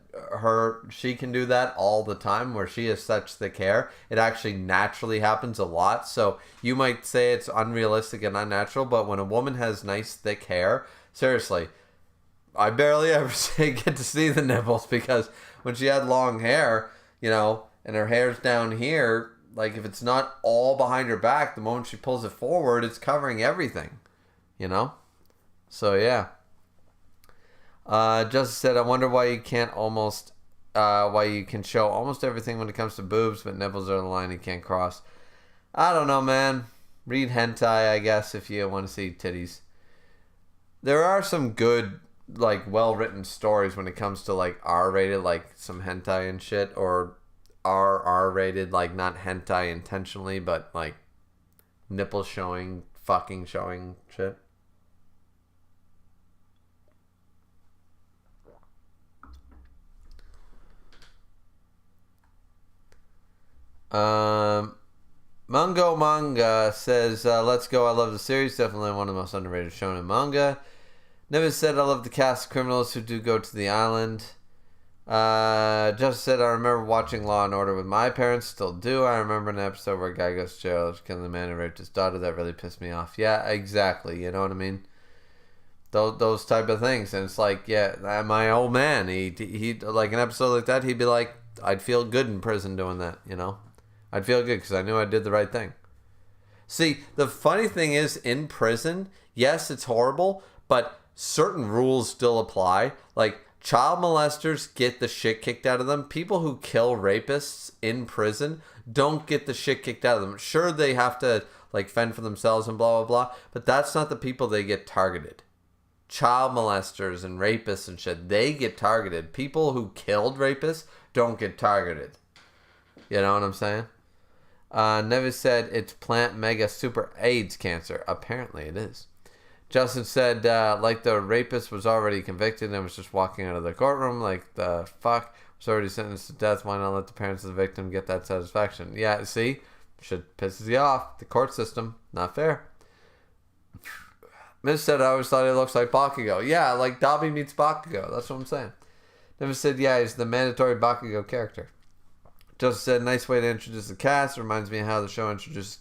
she can do that all the time where she has such thick hair. It actually naturally happens a lot. So you might say it's unrealistic and unnatural, but when a woman has nice thick hair, seriously, I barely ever get to see the nipples, because when she had long hair, and her hair's down here, like if it's not all behind her back, the moment she pulls it forward, it's covering everything, So yeah. Justice said, I wonder why you can show almost everything when it comes to boobs, but nipples are the line you can't cross. I don't know, man. Read hentai, I guess, if you want to see titties. There are some good, like, well-written stories when it comes to, like, R-rated, like, some hentai and shit, or R-rated, like, not hentai intentionally, but, like, nipple showing, fucking showing shit. Mungo Manga says, let's go, I love the series, definitely one of the most underrated shonen manga. Never said, I love the cast of criminals who do go to the island. Just said, I remember watching Law and Order with my parents, still do. I remember an episode where a guy goes to jail after killing the man who raped his daughter. That really pissed me off. Yeah, exactly, you know what I mean? Those type of things. And it's like, yeah, my old man, he like an episode like that, he'd be like, I'd feel good in prison doing that, I'd feel good because I knew I did the right thing. See, the funny thing is, in prison, yes, it's horrible, but certain rules still apply. Like, child molesters get the shit kicked out of them. People who kill rapists in prison don't get the shit kicked out of them. Sure, they have to, like, fend for themselves and blah, blah, blah, but that's not the people they get targeted. Child molesters and rapists and shit, they get targeted. People who killed rapists don't get targeted. You know what I'm saying? Nevis said it's plant mega super AIDS cancer. Apparently it is. Justin said, like the rapist was already convicted and was just walking out of the courtroom. Like the fuck? Was already sentenced to death. Why not let the parents of the victim get that satisfaction? Yeah, see? Shit pisses you off. The court system. Not fair. Miz said, I always thought he looks like Bakugo. Yeah, like Dobby meets Bakugo. That's what I'm saying. Nevis said, yeah, he's the mandatory Bakugo character. Just said, nice way to introduce the cast. Reminds me of how the show introduces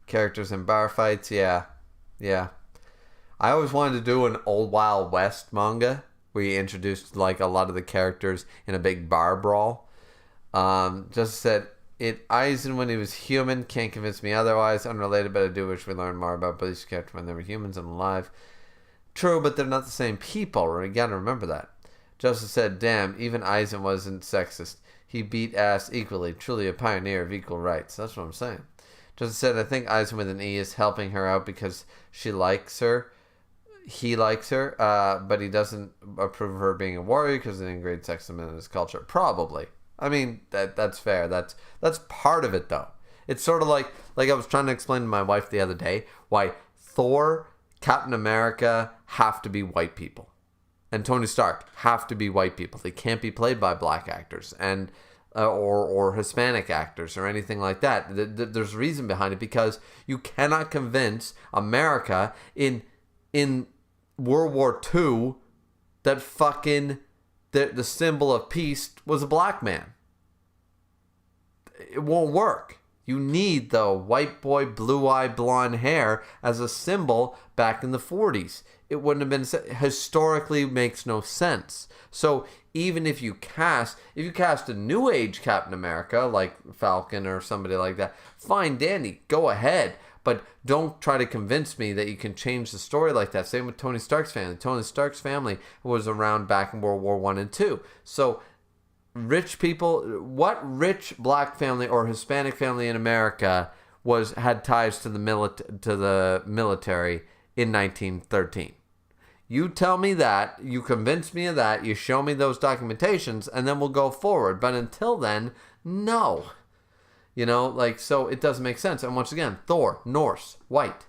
characters in bar fights. Yeah. I always wanted to do an Old Wild West manga where you introduced like a lot of the characters in a big bar brawl. Just said, it Aizen when he was human. Can't convince me otherwise. Unrelated, but I do wish we learned more about both these characters when they were humans and alive. True, but they're not the same people. You gotta remember that. Justice said, damn, even Aizen wasn't sexist. He beat ass equally. Truly a pioneer of equal rights. That's what I'm saying. Justice said, I think Aizen with an E is helping her out because she likes her. He likes her, but he doesn't approve of her being a warrior because of the ingrained sexism in his culture. Probably. I mean, that's fair. That's part of it, though. It's sort of like I was trying to explain to my wife the other day why Thor, Captain America have to be white people. And Tony Stark have to be white people. They can't be played by black actors and or Hispanic actors or anything like that. There's reason behind it because you cannot convince America in World War II that fucking the symbol of peace was a black man. It won't work. You need the white boy, blue-eyed, blonde hair as a symbol back in the 40s. It wouldn't have been, historically makes no sense. So even if you cast a new age Captain America, like Falcon or somebody like that, fine, dandy, go ahead. But don't try to convince me that you can change the story like that. Same with Tony Stark's family. Tony Stark's family was around back in World War I and II. So rich people, what rich black family or Hispanic family in America had ties to the military in 1913? You tell me that, you convince me of that, you show me those documentations, and then we'll go forward. But until then, no. So it doesn't make sense. And once again, Thor, Norse, white.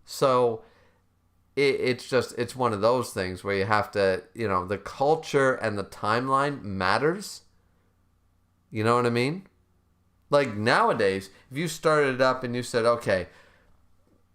So it's one of those things where you have to, the culture and the timeline matters. You know what I mean? Like nowadays, if you started it up and you said, okay,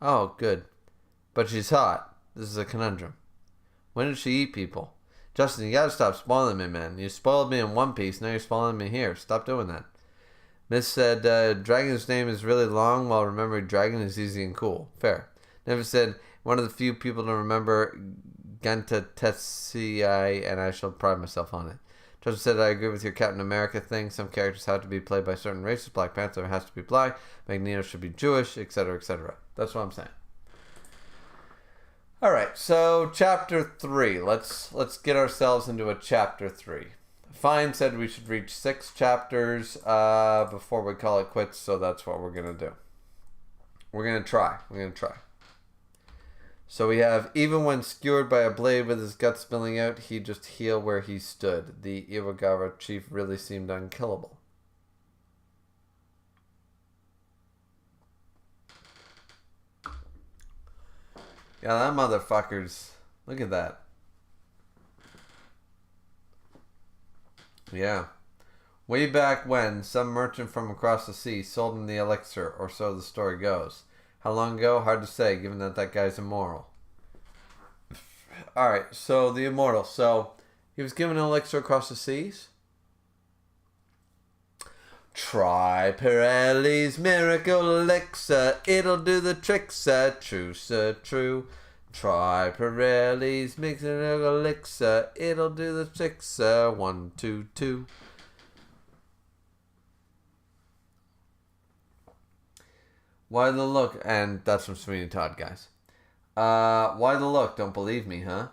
Oh, good. But she's hot. This is a conundrum. When did she eat people? Justin, you gotta stop spoiling me, man. You spoiled me in One Piece, now you're spoiling me here. Stop doing that. Miss said, Dragon's name is really long, while remembering Dragon is easy and cool. Fair. Never said, one of the few people to remember Ganta Tetsui, and I shall pride myself on it. Justin said, I agree with your Captain America thing. Some characters have to be played by certain races. Black Panther has to be black. Magneto should be Jewish, etc., etc. That's what I'm saying. All right, so chapter 3. Let's get ourselves into a chapter 3. Fine said we should reach 6 chapters before we call it quits, so that's what we're gonna do. We're gonna try. So we have, even when skewered by a blade with his guts spilling out, he just healed where he stood. The Iwagawa chief really seemed unkillable. Yeah, that motherfucker's... Look at that. Yeah. Way back when, some merchant from across the sea sold him the elixir, or so the story goes. How long ago? Hard to say, given that guy's immoral. Alright, so the immortal. So, he was given an elixir across the seas? Try Pirelli's miracle elixir, it'll do the trick, sir, true. Try Pirelli's miracle elixir, it'll do the trick, sir, 1, 2, 2. Why the look? And that's from Sweeney Todd, guys. Why the look? Don't believe me, huh?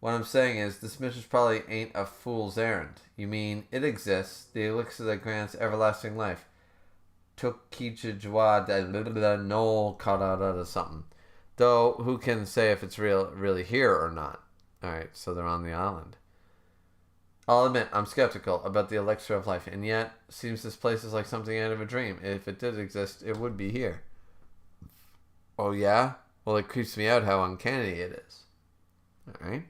What I'm saying is, this mission probably ain't a fool's errand. You mean, it exists, the elixir that grants everlasting life. Tokichijwa no karada something. Though, who can say if it's really here or not? Alright, so they're on the island. I'll admit, I'm skeptical about the elixir of life, and yet, seems this place is like something out of a dream. If it did exist, it would be here. Oh yeah? Well, it creeps me out how uncanny it is. Alright.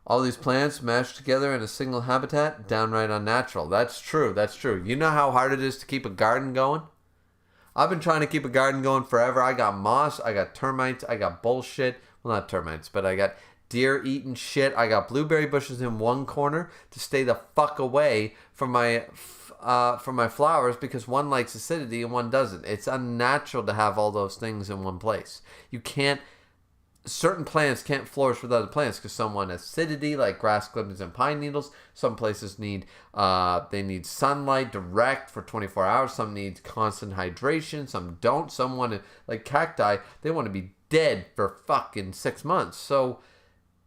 All these plants mashed together in a single habitat? Downright unnatural. That's true. You know how hard it is to keep a garden going? I've been trying to keep a garden going forever. I got moss, I got termites, I got bullshit. Well, not termites, but I got deer-eating shit. I got blueberry bushes in one corner to stay the fuck away from my flowers, because one likes acidity and one doesn't. It's unnatural to have all those things in one place. Certain plants can't flourish with other plants because some want acidity, like grass clippings and pine needles. Some places need sunlight direct for 24 hours. Some need constant hydration. Some don't. Some want to, like cacti, they want to be dead for fucking 6 months. So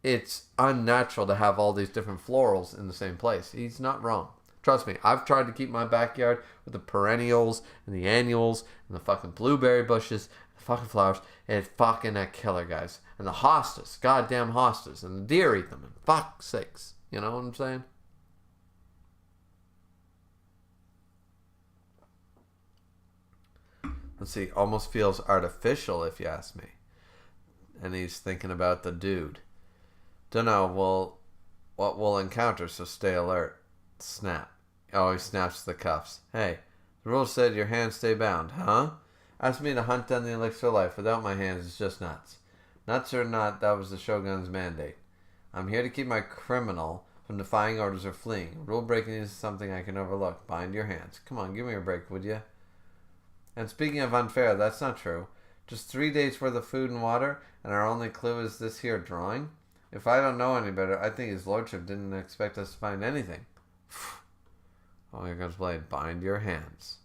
it's unnatural to have all these different florals in the same place. He's not wrong. Trust me, I've tried to keep my backyard with the perennials and the annuals and the fucking blueberry bushes, the fucking flowers. It's fucking a killer, guys. And the hostas, goddamn hostas, and the deer eat them, and fuck's sakes. You know what I'm saying? Let's see, almost feels artificial if you ask me. And he's thinking about the dude. Dunno, well, what we'll encounter, so stay alert. Snap. Oh, he snaps the cuffs. Hey, the rules said your hands stay bound, huh? Asked me to hunt down the elixir of life. Without my hands, it's just nuts. Nuts or not, that was the Shogun's mandate. I'm here to keep my criminal from defying orders or fleeing. Rule breaking is something I can overlook. Bind your hands. Come on, give me a break, would you? And speaking of unfair, that's not true. Just 3 days worth of food and water, and our only clue is this here drawing? If I don't know any better, I think his lordship didn't expect us to find anything. Oh, here comes Blade. Bind your hands.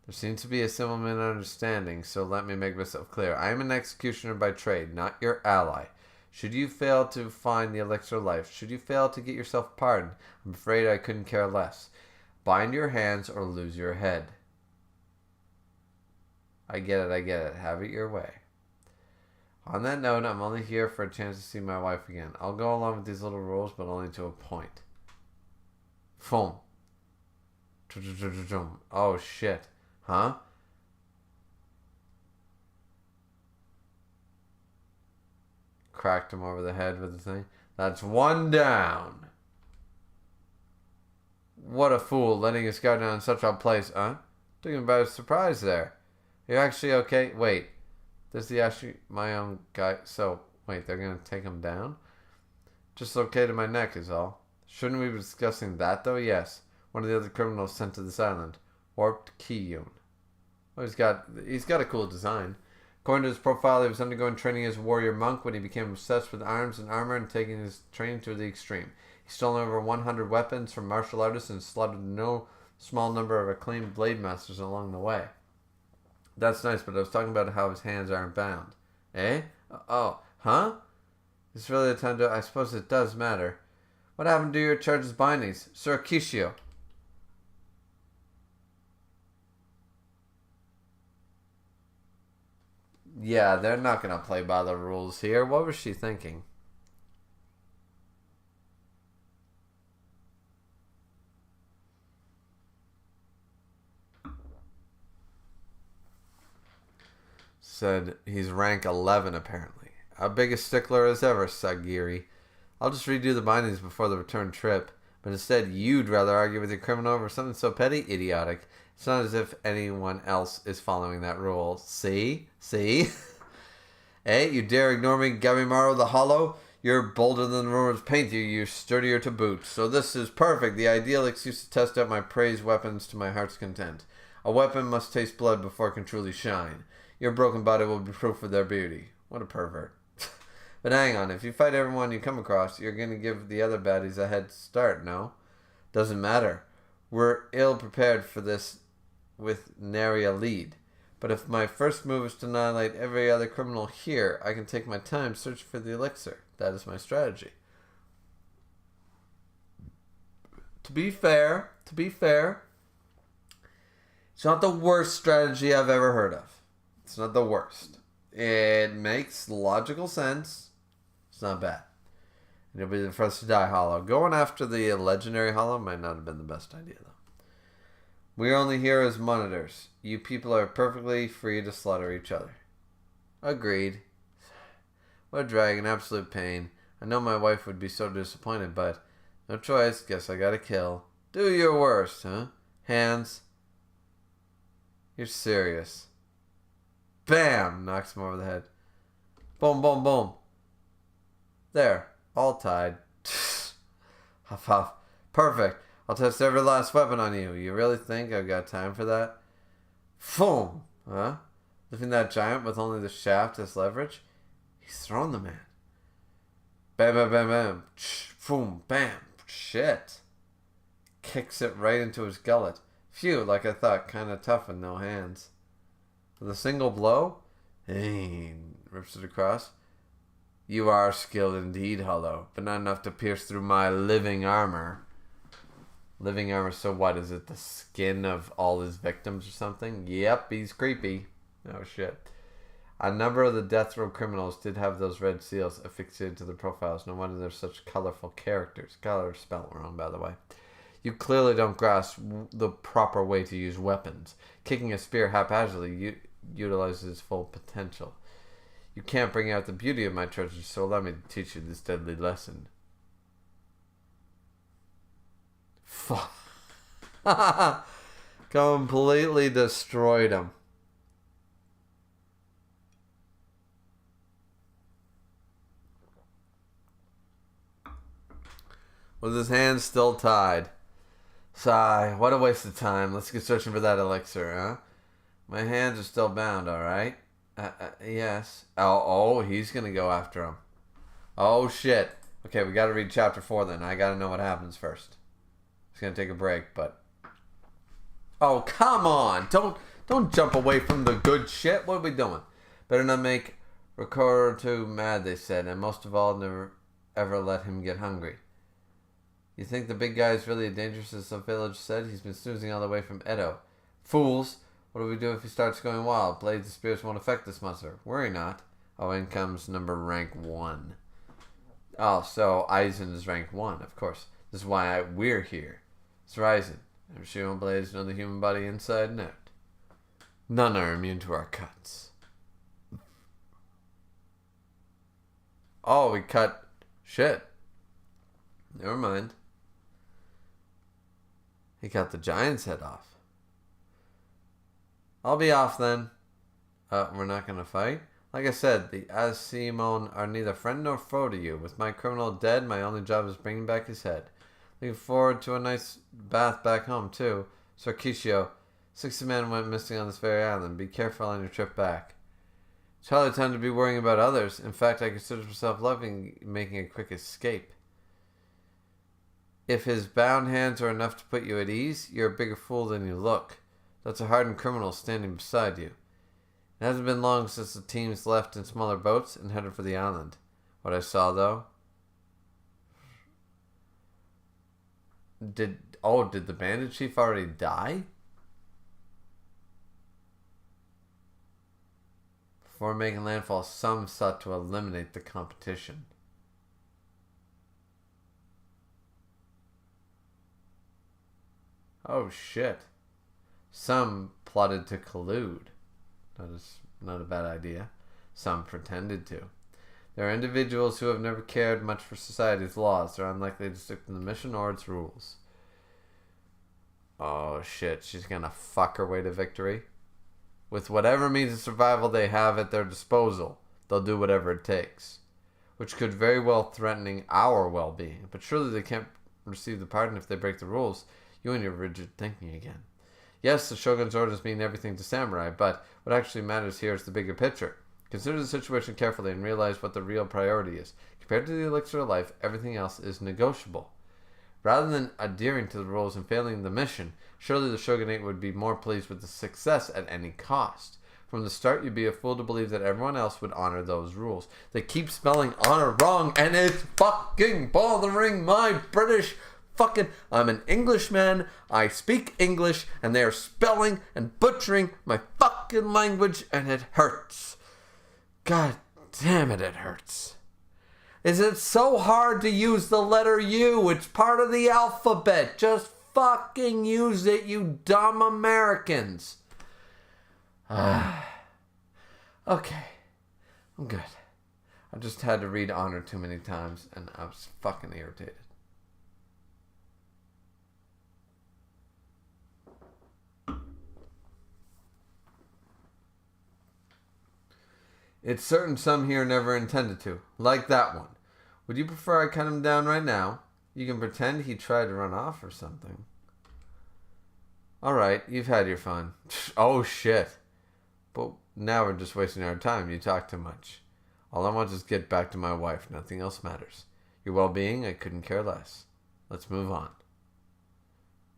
There seems to be a simple misunderstanding, so let me make myself clear. I am an executioner by trade, not your ally. Should you fail to find the elixir of life, should you fail to get yourself pardoned, I'm afraid I couldn't care less. Bind your hands or lose your head. I get it. Have it your way. On that note, I'm only here for a chance to see my wife again. I'll go along with these little rules, but only to a point. Boom. Oh, shit. Huh? Cracked him over the head with the thing. That's one down. What a fool, letting us go down in such a place, huh? Took him by surprise there. You actually okay? Wait. This is actually my own guy. So, wait, they're going to take him down? Just located my neck is all. Shouldn't we be discussing that, though? Yes. One of the other criminals sent to this island. Warped Kiyun. Well, he's got a cool design. According to his profile, he was undergoing training as a warrior monk when he became obsessed with arms and armor and taking his training to the extreme. He stole over 100 weapons from martial artists and slaughtered no small number of acclaimed blade masters along the way. That's nice, but I was talking about how his hands aren't bound. Eh? Oh, huh? It's really the time to... I suppose it does matter. What happened to your charges bindings? Sir Kishio. Yeah, they're not going to play by the rules here. What was she thinking? Said he's rank 11 apparently. Our biggest stickler as ever, Sagiri. I'll just redo the bindings before the return trip. But instead, you'd rather argue with your criminal over something so petty? Idiotic. It's not as if anyone else is following that rule. See? See? Eh? You dare ignore me, Gabimaru the Hollow? You're bolder than the rumors paint you. You're sturdier to boot. So this is perfect. The ideal excuse to test out my praised weapons to my heart's content. A weapon must taste blood before it can truly shine. Your broken body will be proof of their beauty. What a pervert. But hang on. If you fight everyone you come across, you're going to give the other baddies a head start, no? Doesn't matter. We're ill prepared for this with nary a lead. But if my first move is to annihilate every other criminal here, I can take my time searching for the elixir. That is my strategy. To be fair, it's not the worst strategy I've ever heard of. It's not the worst. It makes logical sense. It's not bad. And you'll be the first to die, Hollow. Going after the legendary Hollow might not have been the best idea, though. We're only here as monitors. You people are perfectly free to slaughter each other. Agreed. What a drag, an absolute pain. I know my wife would be so disappointed, but no choice. Guess I gotta kill. Do your worst, huh? Hands. You're serious. Bam! Knocks him over the head. Boom, boom, boom. There. All tied. Huff, huff. Perfect. I'll test every last weapon on you. You really think I've got time for that? Boom! Huh? Lifting that giant with only the shaft as leverage? He's thrown the man. Bam, bam, bam, bam. Boom, bam. Shit. Kicks it right into his gullet. Phew, like I thought. Kind of tough with no hands. With a single blow? Hey, rips it across. You are skilled indeed, Hollow, but not enough to pierce through my living armor. Living armor, so what? Is it the skin of all his victims or something? Yep, he's creepy. Oh, shit. A number of the death row criminals did have those red seals affixed to their profiles. No wonder they're such colorful characters. Color spelled wrong, by the way. You clearly don't grasp the proper way to use weapons. Kicking a spear haphazardly utilizes its full potential. You can't bring out the beauty of my treasures, so allow me to teach you this deadly lesson. Fuck. Because Completely destroyed him. With his hands still tied. Sigh, what a waste of time. Let's get searching for that elixir, huh? My hands are still bound, alright? Yes. Oh, he's gonna go after him. Oh, shit. Okay, we gotta read chapter 4 then. I gotta know what happens first. It's gonna take a break, but... Oh, come on! Don't jump away from the good shit. What are we doing? Better not make Jigokuraku mad, they said, and most of all, never ever let him get hungry. You think the big guy is really as dangerous as some village said? He's been snoozing all the way from Edo. Fools! What do we do if he starts going wild? Blades and spears won't affect this monster. Worry not. Oh, in comes number rank 1. Oh, so Aizen is rank 1, of course. This is why we're here. It's Ryzen. Our Shion blades know the human body inside and out. None are immune to our cuts. Oh, we cut shit. Never mind. He cut the giant's head off. I'll be off then. We're not gonna fight? Like I said, the Asimon are neither friend nor foe to you. With my criminal dead, my only job is bringing back his head. Looking forward to a nice bath back home, too. Sir Kishio, 60 men went missing on this very island. Be careful on your trip back. It's hardly time to be worrying about others. In fact, I consider myself loving making a quick escape. If his bound hands are enough to put you at ease, you're a bigger fool than you look. That's a hardened criminal standing beside you. It hasn't been long since the teams left in smaller boats and headed for the island. What I saw, though... Did the bandit chief already die? Before making landfall, some sought to eliminate the competition. Oh shit. Some plotted to collude. That is not a bad idea. Some pretended to. There are individuals who have never cared much for society's laws. They're unlikely to stick to the mission or its rules. Oh shit, she's gonna fuck her way to victory. With whatever means of survival they have at their disposal, they'll do whatever it takes. Which could very well threaten our well-being. But surely they can't receive the pardon if they break the rules. You and your rigid thinking again. Yes, the Shogun's orders mean everything to samurai, but what actually matters here is the bigger picture. Consider the situation carefully and realize what the real priority is. Compared to the elixir of life, everything else is negotiable. Rather than adhering to the rules and failing the mission, surely the shogunate would be more pleased with the success at any cost. From the start, you'd be a fool to believe that everyone else would honor those rules. They keep spelling honor wrong, and it's fucking bothering my British fucking... I'm an Englishman, I speak English, and they are spelling and butchering my fucking language, and it hurts. God damn it, it hurts. Is it so hard to use the letter U? It's part of the alphabet. Just fucking use it, you dumb Americans. Okay. I'm good. I just had to read honor too many times, and I was fucking irritated. It's certain some here never intended to. Like that one. Would you prefer I cut him down right now? You can pretend he tried to run off or something. Alright, you've had your fun. Oh shit. But now we're just wasting our time. You talk too much. All I want is get back to my wife. Nothing else matters. Your well-being, I couldn't care less. Let's move on.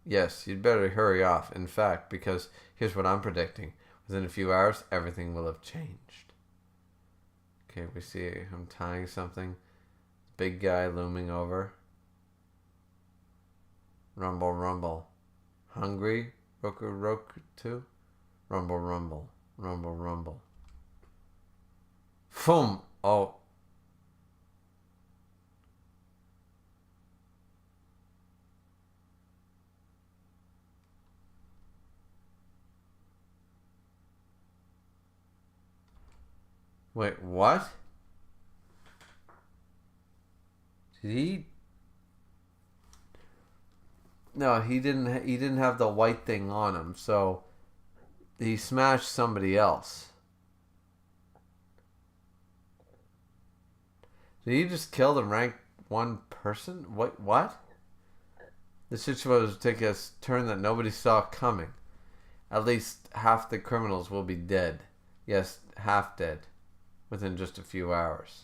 Yes, you'd better hurry off. In fact, because here's what I'm predicting. Within a few hours, everything will have changed. Okay, we see him tying something. Big guy looming over. Rumble, rumble. Hungry? Jigokuraku? Rumble, rumble. Rumble, rumble. Foom! Oh. Wait, what? Did he... No, he didn't. He didn't have the white thing on him, so he smashed somebody else. Did he just kill the rank one person? What? The situation will take a turn that nobody saw coming. At least half the criminals will be dead. Yes, half dead. Within just a few hours.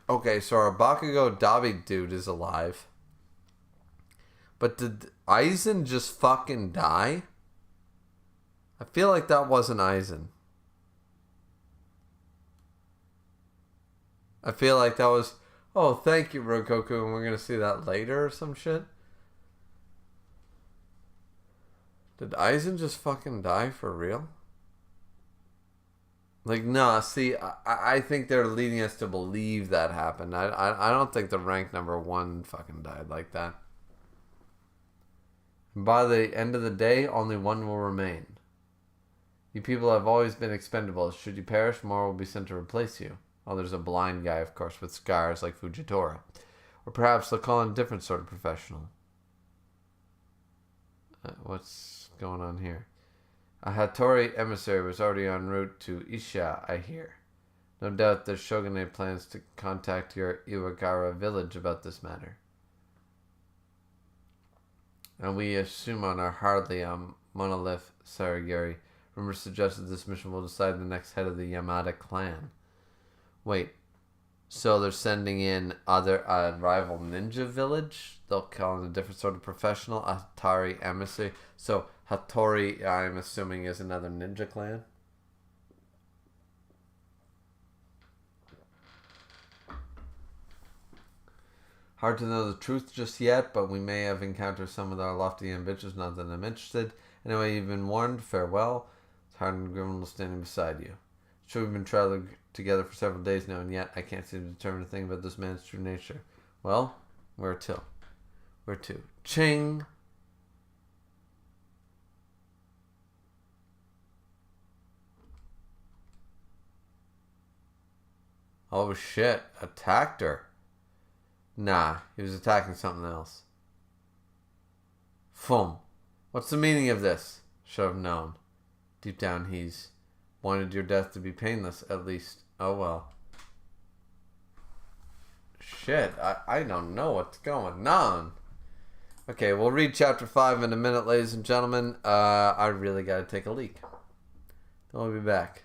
Okay, so our Bakugo Dabi dude is alive. But did Aizen just fucking die? I feel like that wasn't Aizen. I feel like that was, oh, thank you, Rokoku, and we're going to see that later or some shit. Did Aizen just fucking die for real? Like, nah, see, I think they're leading us to believe that happened. I don't think the rank number 1 fucking died like that. And by the end of the day, only 1 will remain. You people have always been expendable. Should you perish, more will be sent to replace you. Oh, there's a blind guy, of course, with scars like Fujitora. Or perhaps they'll call in a different sort of professional. What's going on here? A Hattori emissary was already en route to Isha, I hear. No doubt the shogunate plans to contact your Iwagara village about this matter. And we assume on our hardly monolith Saragiri. Rumor suggested this mission will decide the next head of the Yamada clan. Wait, so they're sending in other rival ninja village? They'll call in a different sort of professional, a Hattori emissary. So Hattori, I'm assuming, is another ninja clan? Hard to know the truth just yet, but we may have encountered some of our lofty ambitions, not that I'm interested. Anyway, you've been warned. Farewell. It's hard and criminal standing beside you. Sure, we've been traveling together for several days now, and yet I can't seem to determine a thing about this man's true nature. Well, where to? Where to? Ching! Oh shit, attacked her. Nah, he was attacking something else. Fum. What's the meaning of this? Should have known. Deep down he's wanted your death to be painless, at least. Oh well. Shit, I don't know what's going on. Okay, we'll read chapter 5 in a minute, ladies and gentlemen. I really gotta take a leak. Then we'll be back.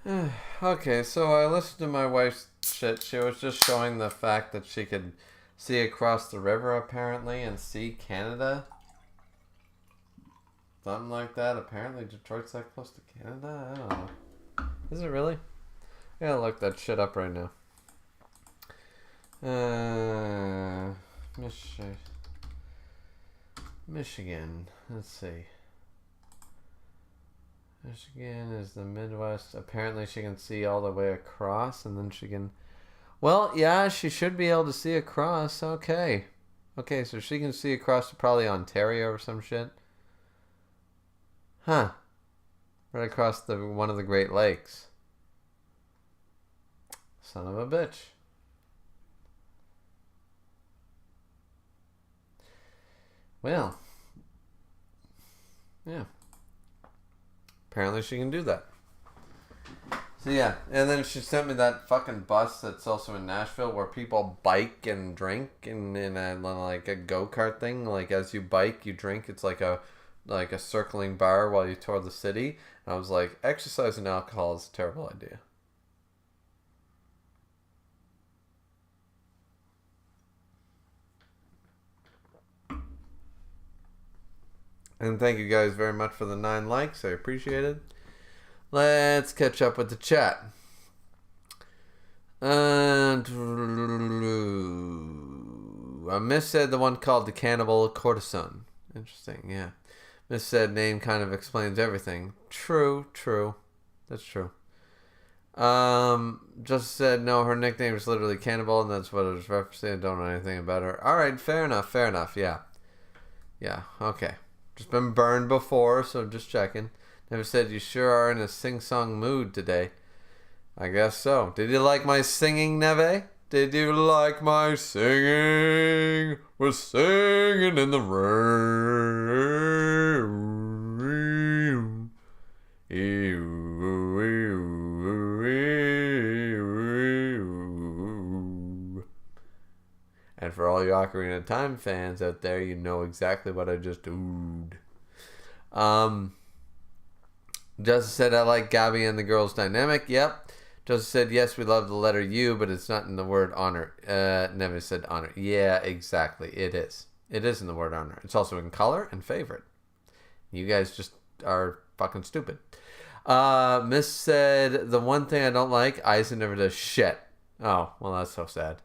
Okay, so I listened to my wife's shit. She was just showing the fact that she could see across the river, apparently, and see Canada. Something like that. Apparently, Detroit's that close to Canada? I don't know. Is it really? I gotta look that shit up right now. Michigan. Let's see. Michigan is the Midwest. Apparently, she can see all the way across, and then she can. Well, yeah, she should be able to see across. Okay. Okay, so she can see across to probably Ontario or some shit. Huh. Right across one of the Great Lakes. Son of a bitch. Well. Yeah. Apparently she can do that. So yeah, and then she sent me that fucking bus that's also in Nashville where people bike and drink in like a go-kart thing. Like as you bike, you drink. It's like a circling bar while you tour the city. And I was like, exercise and alcohol is a terrible idea. And thank you guys very much for the 9 likes. I appreciate it. Let's catch up with the chat. And Miss said the one called the cannibal courtesan. Interesting, yeah. Miss said name kind of explains everything. True. That's true. Just said no, her nickname is literally cannibal, and that's what it was referencing. I don't know anything about her. Alright, fair enough, yeah. Yeah, okay. Just been burned before, so just checking. Never said you sure are in a sing-song mood today. I guess so. Did you like my singing, Neve? Did you like my singing? We're singing in the rain. And for all you Ocarina of Time fans out there, you know exactly what I just oohed. Justice said, I like Gabby and the girls' dynamic. Yep. Justice said, yes, we love the letter U, but it's not in the word honor. Never said honor. Yeah, exactly. It is. It is in the word honor. It's also in color and favorite. You guys just are fucking stupid. Miss said, the one thing I don't like, Aizen never does shit. Oh, well, that's so sad.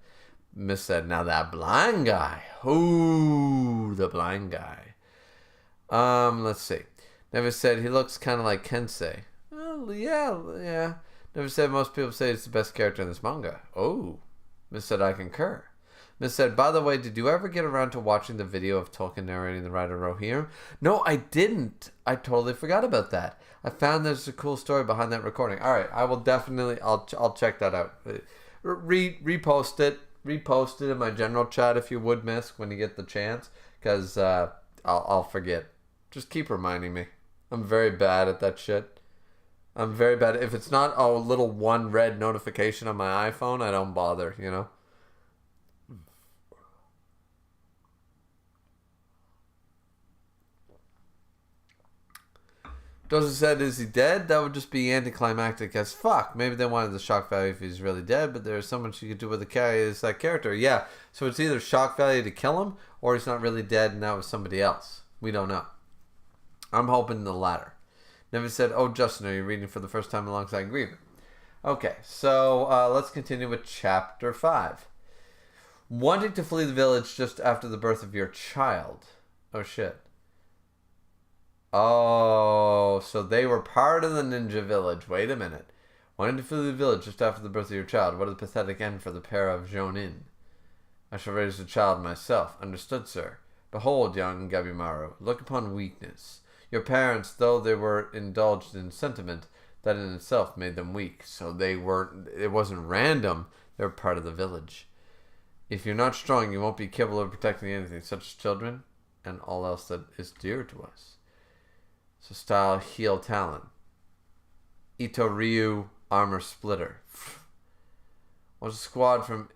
Miss said, now that blind guy. Ooh, the blind guy. Let's see. Never said he looks kind of like Kensei. Well, yeah. Never said most people say it's the best character in this manga. Oh. Miss said, I concur. Miss said, by the way, did you ever get around to watching the video of Tolkien narrating the Ride of Rohirrim? No, I didn't. I totally forgot about that. I found there's a cool story behind that recording. All right, I will definitely, I'll check that out. Repost it in my general chat if you would, Miss, when you get the chance, because I'll forget. Just keep reminding me. I'm very bad at that shit. I'm very bad. If it's not a little one red notification on my iPhone, I don't bother, you know? Joseph said, is he dead? That would just be anticlimactic as fuck. Maybe they wanted the shock value if he's really dead, but there's so much you could do with that character. Yeah, so it's either shock value to kill him, or he's not really dead and that was somebody else. We don't know. I'm hoping the latter. Never said, oh, Justin, are you reading for the first time alongside Griever? Okay, so let's continue with Chapter 5. Wanting to flee the village just after the birth of your child. Oh, shit. Oh, so they were part of the ninja village. Wait a minute. Wanting to flee the village just after the birth of your child. What a pathetic end for the pair of Jonin. I shall raise the child myself. Understood, sir. Behold, young Gabimaru, look upon weakness. Your parents, though they were indulged in sentiment, that in itself made them weak. So it wasn't random. They were part of the village. If you're not strong, you won't be capable of protecting anything, such as children and all else that is dear to us. So style, heal, talent. Ito Ryu, armor splitter. Was a squad from...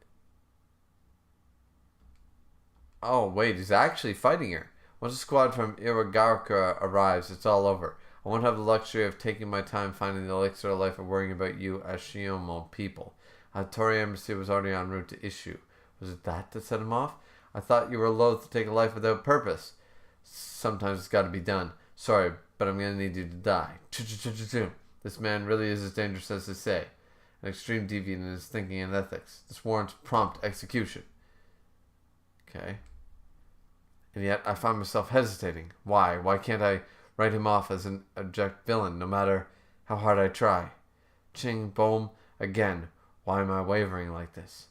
Oh, wait, he's actually fighting here. Once a squad from Iwagaraku arrives, it's all over. I won't have the luxury of taking my time finding the elixir of life or worrying about you Ashiomo people. A Tory embassy was already en route to issue. Was it that set him off? I thought you were loath to take a life without purpose. Sometimes it's got to be done. Sorry, but I'm going to need you to die. This man really is as dangerous as they say. An extreme deviant in his thinking and ethics. This warrants prompt execution. Okay. And yet I find myself hesitating. Why? Why can't I write him off as an abject villain, no matter how hard I try? Ching, boom, again. Why am I wavering like this?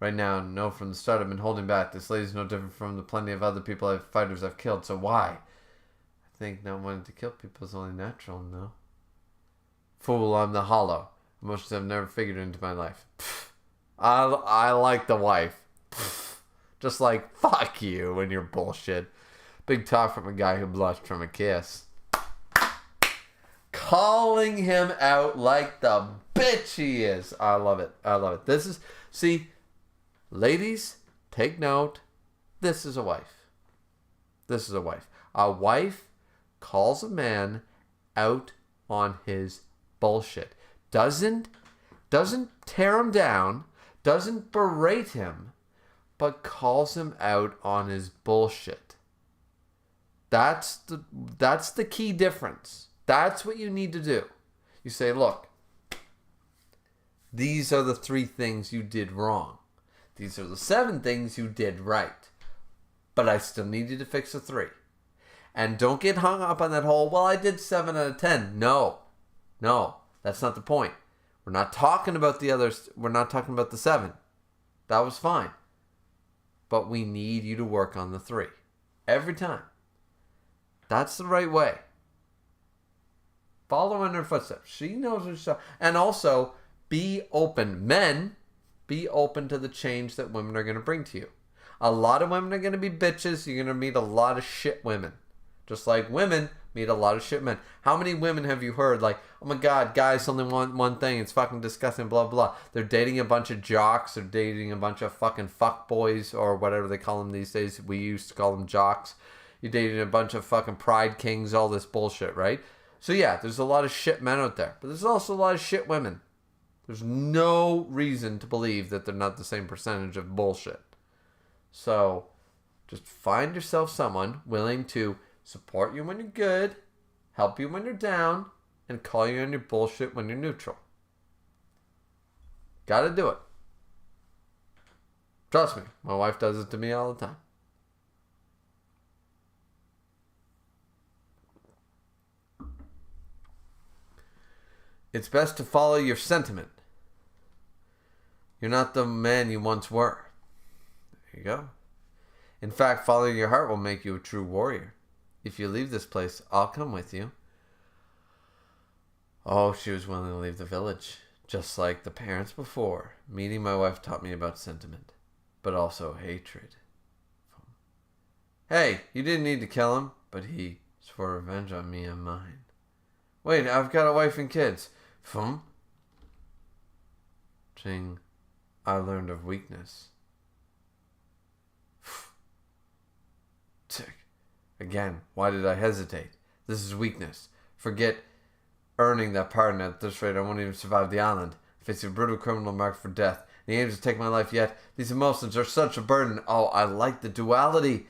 Right now, no, from the start I've been holding back. This lady's no different from the plenty of other fighters I've killed, so why? I think not wanting to kill people is only natural, no? Fool, I'm the hollow. Emotions I've never figured into my life. Pfft. I like the wife. Pfft. Just like, fuck you and your bullshit. Big talk from a guy who blushed from a kiss. Calling him out like the bitch he is. I love it. I love it. This is, see, ladies, take note. This is a wife. This is a wife. A wife calls a man out on his bullshit. Doesn't tear him down, doesn't berate him, but calls him out on his bullshit. That's the key difference. That's what you need to do. You say, look, these are the 3 things you did wrong. These are the 7 things you did right. But I still need you to fix the 3. And don't get hung up on that whole, well, I did 7 out of 10. No, that's not the point. We're not talking about the others. We're not talking about the 7. That was fine. But we need you to work on the 3. Every time. That's the right way. Follow in her footsteps. She knows what she's doing. And also, be open. Men, be open to the change that women are going to bring to you. A lot of women are going to be bitches. You're going to meet a lot of shit women. Just like women meet a lot of shit men. How many women have you heard like, oh my god, guys only want one thing. It's fucking disgusting, blah, blah. They're dating a bunch of jocks. They're dating a bunch of fucking fuck boys or whatever they call them these days. We used to call them jocks. You're dating a bunch of fucking pride kings, all this bullshit, right? So yeah, there's a lot of shit men out there. But there's also a lot of shit women. There's no reason to believe that they're not the same percentage of bullshit. So just find yourself someone willing to support you when you're good, help you when you're down, and call you on your bullshit when you're neutral. Gotta do it. Trust me, my wife does it to me all the time. It's best to follow your sentiment. You're not the man you once were. There you go. In fact, following your heart will make you a true warrior. If you leave this place, I'll come with you. Oh, she was willing to leave the village. Just like the parents before. Meeting my wife taught me about sentiment. But also hatred. Hey, you didn't need to kill him. But he swore revenge on me and mine. Wait, I've got a wife and kids. Ching, I learned of weakness. Tick. Again, why did I hesitate? This is weakness. Forget earning that pardon. At this rate, I won't even survive the island. Facing a brutal criminal marked for death. And he aims to take my life yet. These emotions are such a burden. Oh, I like the duality.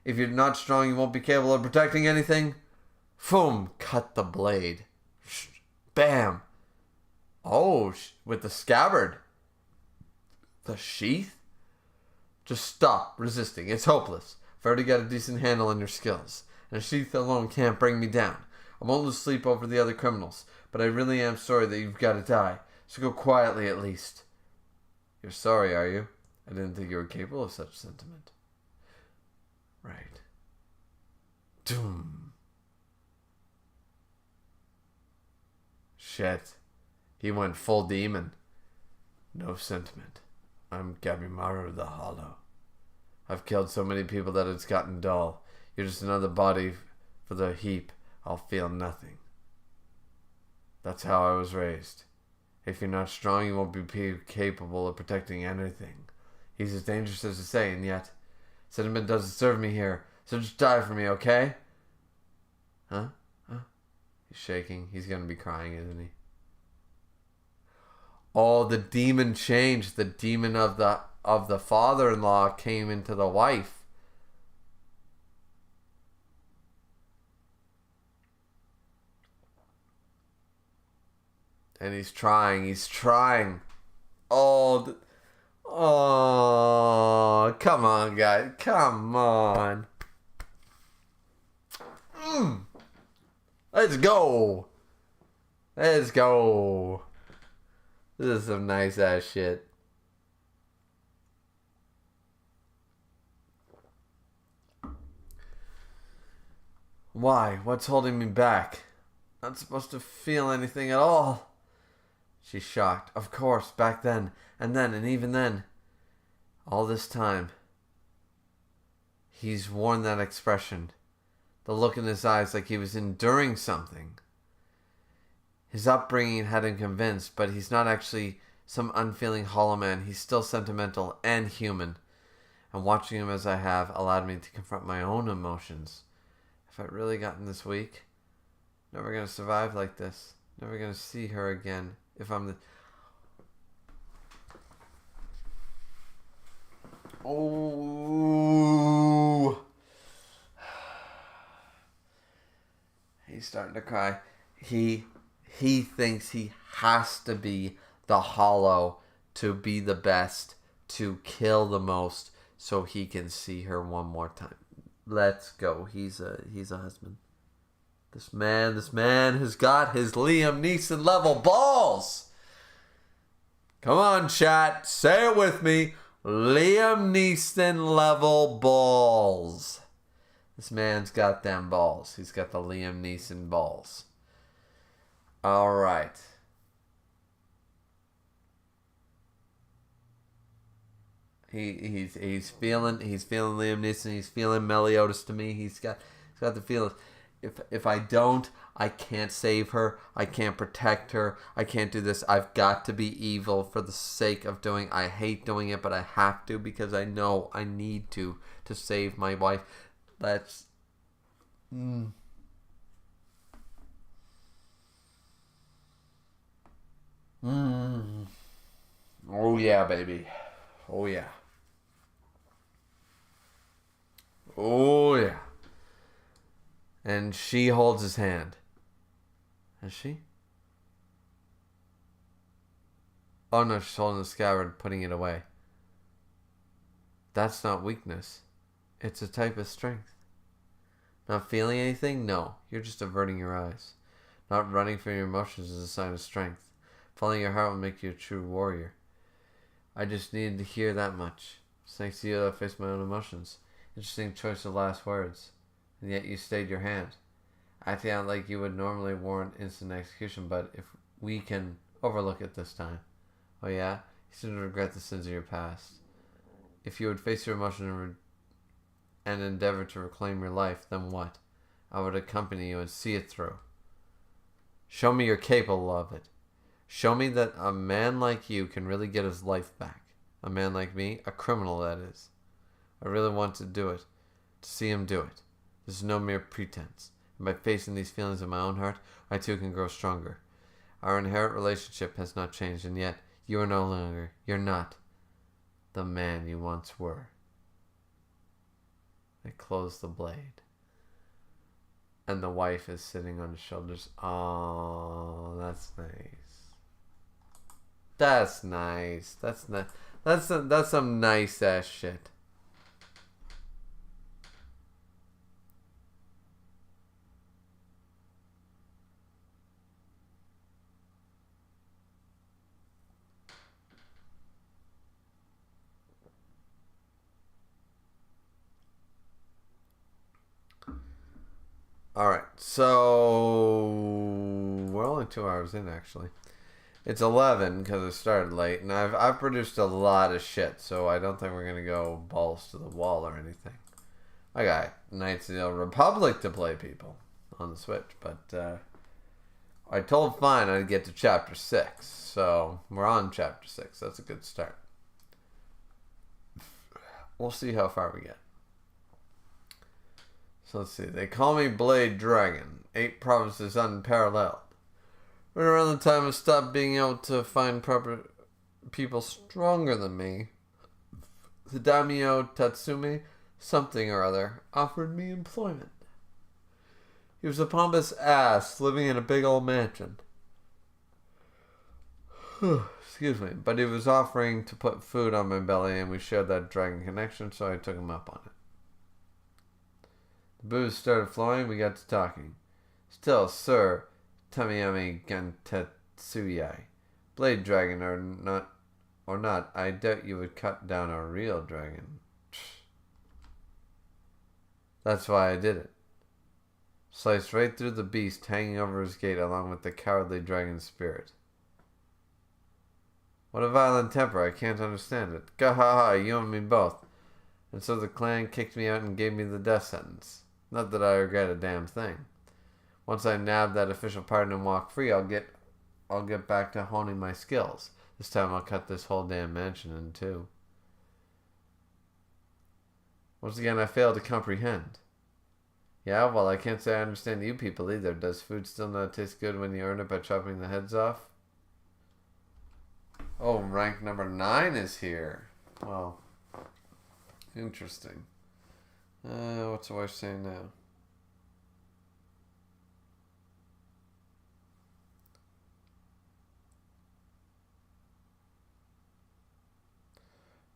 If you're not strong, you won't be capable of protecting anything. Boom. Cut the blade. Bam. Oh, with the scabbard. The sheath? Just stop resisting. It's hopeless. I've already got a decent handle on your skills. And a sheath alone can't bring me down. I won't lose sleep over the other criminals. But I really am sorry that you've got to die. So go quietly at least. You're sorry, are you? I didn't think you were capable of such sentiment. Right. Doom. Shit. He went full demon. No sentiment. I'm Gabimaru the Hollow. I've killed so many people that it's gotten dull. You're just another body for the heap. I'll feel nothing. That's how I was raised. If you're not strong, you won't be capable of protecting anything. He's as dangerous as they say, and yet sentiment doesn't serve me here. So just die for me, okay? Huh? He's shaking. He's gonna be crying, isn't he? Oh, the demon changed. The demon of the father-in-law came into the wife. And he's trying. Oh, come on, guys. Come on. Let's go. Let's go. This is some nice ass shit. Why? What's holding me back? Not supposed to feel anything at all. She's shocked. Of course, back then, and even then. All this time. He's worn that expression. The look in his eyes like he was enduring something. His upbringing had him convinced, but he's not actually some unfeeling hollow man. He's still sentimental and human. And watching him as I have allowed me to confront my own emotions. If I'd really gotten this weak, never gonna survive like this. Never gonna see her again. If I'm the... Oh... He's starting to cry. He thinks he has to be the hollow to be the best, to kill the most, so he can see her one more time. Let's go. He's a husband. This man has got his Liam Neeson level balls. Come on, chat. Say it with me. Liam Neeson level balls. This man's got them balls. He's got the Liam Neeson balls. All right. He's feeling Liam Neeson. He's feeling Meliodas to me. He's got the feelings. If I don't, I can't save her. I can't protect her. I can't do this. I've got to be evil for the sake of doing. I hate doing it, but I have to because I know I need to save my wife. That's Oh yeah, baby. Oh yeah. Oh yeah. And she holds his hand. Is she? Oh no, she's holding the scabbard, putting it away. That's not weakness. It's a type of strength. Not feeling anything? No. You're just averting your eyes. Not running from your emotions is a sign of strength. Following your heart will make you a true warrior. I just needed to hear that much. It's thanks to you that I faced my own emotions. Interesting choice of last words. And yet you stayed your hand. Acting out like you would normally warrant instant execution, but if we can overlook it this time. Oh yeah? You seem to regret the sins of your past. If you would face your emotions and endeavor to reclaim your life, then what? I would accompany you and see it through. Show me you're capable of it. Show me that a man like you can really get his life back. A man like me, a criminal that is. I really want to do it, to see him do it. This is no mere pretense. And by facing these feelings in my own heart, I too can grow stronger. Our inherent relationship has not changed, and yet you are no longer, you're not, the man you once were. I close the blade. And the wife is sitting on his shoulders. Oh, that's nice. That's nice. That's nice. That's some nice ass shit. Alright, so we're only 2 hours in actually. It's 11 because it started late, and I've produced a lot of shit, so I don't think we're gonna go balls to the wall or anything. I got Knights of the Old Republic to play, people, on the Switch, but I told Fine I'd get to Chapter 6, so we're on Chapter 6. That's a good start. We'll see how far we get. So let's see. They call me Blade Dragon. 8 provinces unparalleled. Right around the time I stopped being able to find proper people stronger than me, the daimyo Tatsumi, something or other, offered me employment. He was a pompous ass living in a big old mansion. Excuse me. But he was offering to put food on my belly, and we shared that dragon connection, so I took him up on it. The booze started flowing, we got to talking. Still, sir, Tamiyami Gentetsuya, Blade Dragon or not, I doubt you would cut down a real dragon. That's why I did it. Sliced right through the beast hanging over his gate along with the cowardly dragon spirit. What a violent temper, I can't understand it. Gahaha, you and me both. And so the clan kicked me out and gave me the death sentence. Not that I regret a damn thing. Once I nab that official pardon and walk free, I'll get back to honing my skills. This time I'll cut this whole damn mansion in two. Once again, I fail to comprehend. Yeah, well, I can't say I understand you people either. Does food still not taste good when you earn it by chopping the heads off? Oh, rank number 9 is here. Well, interesting. What's the wife saying now?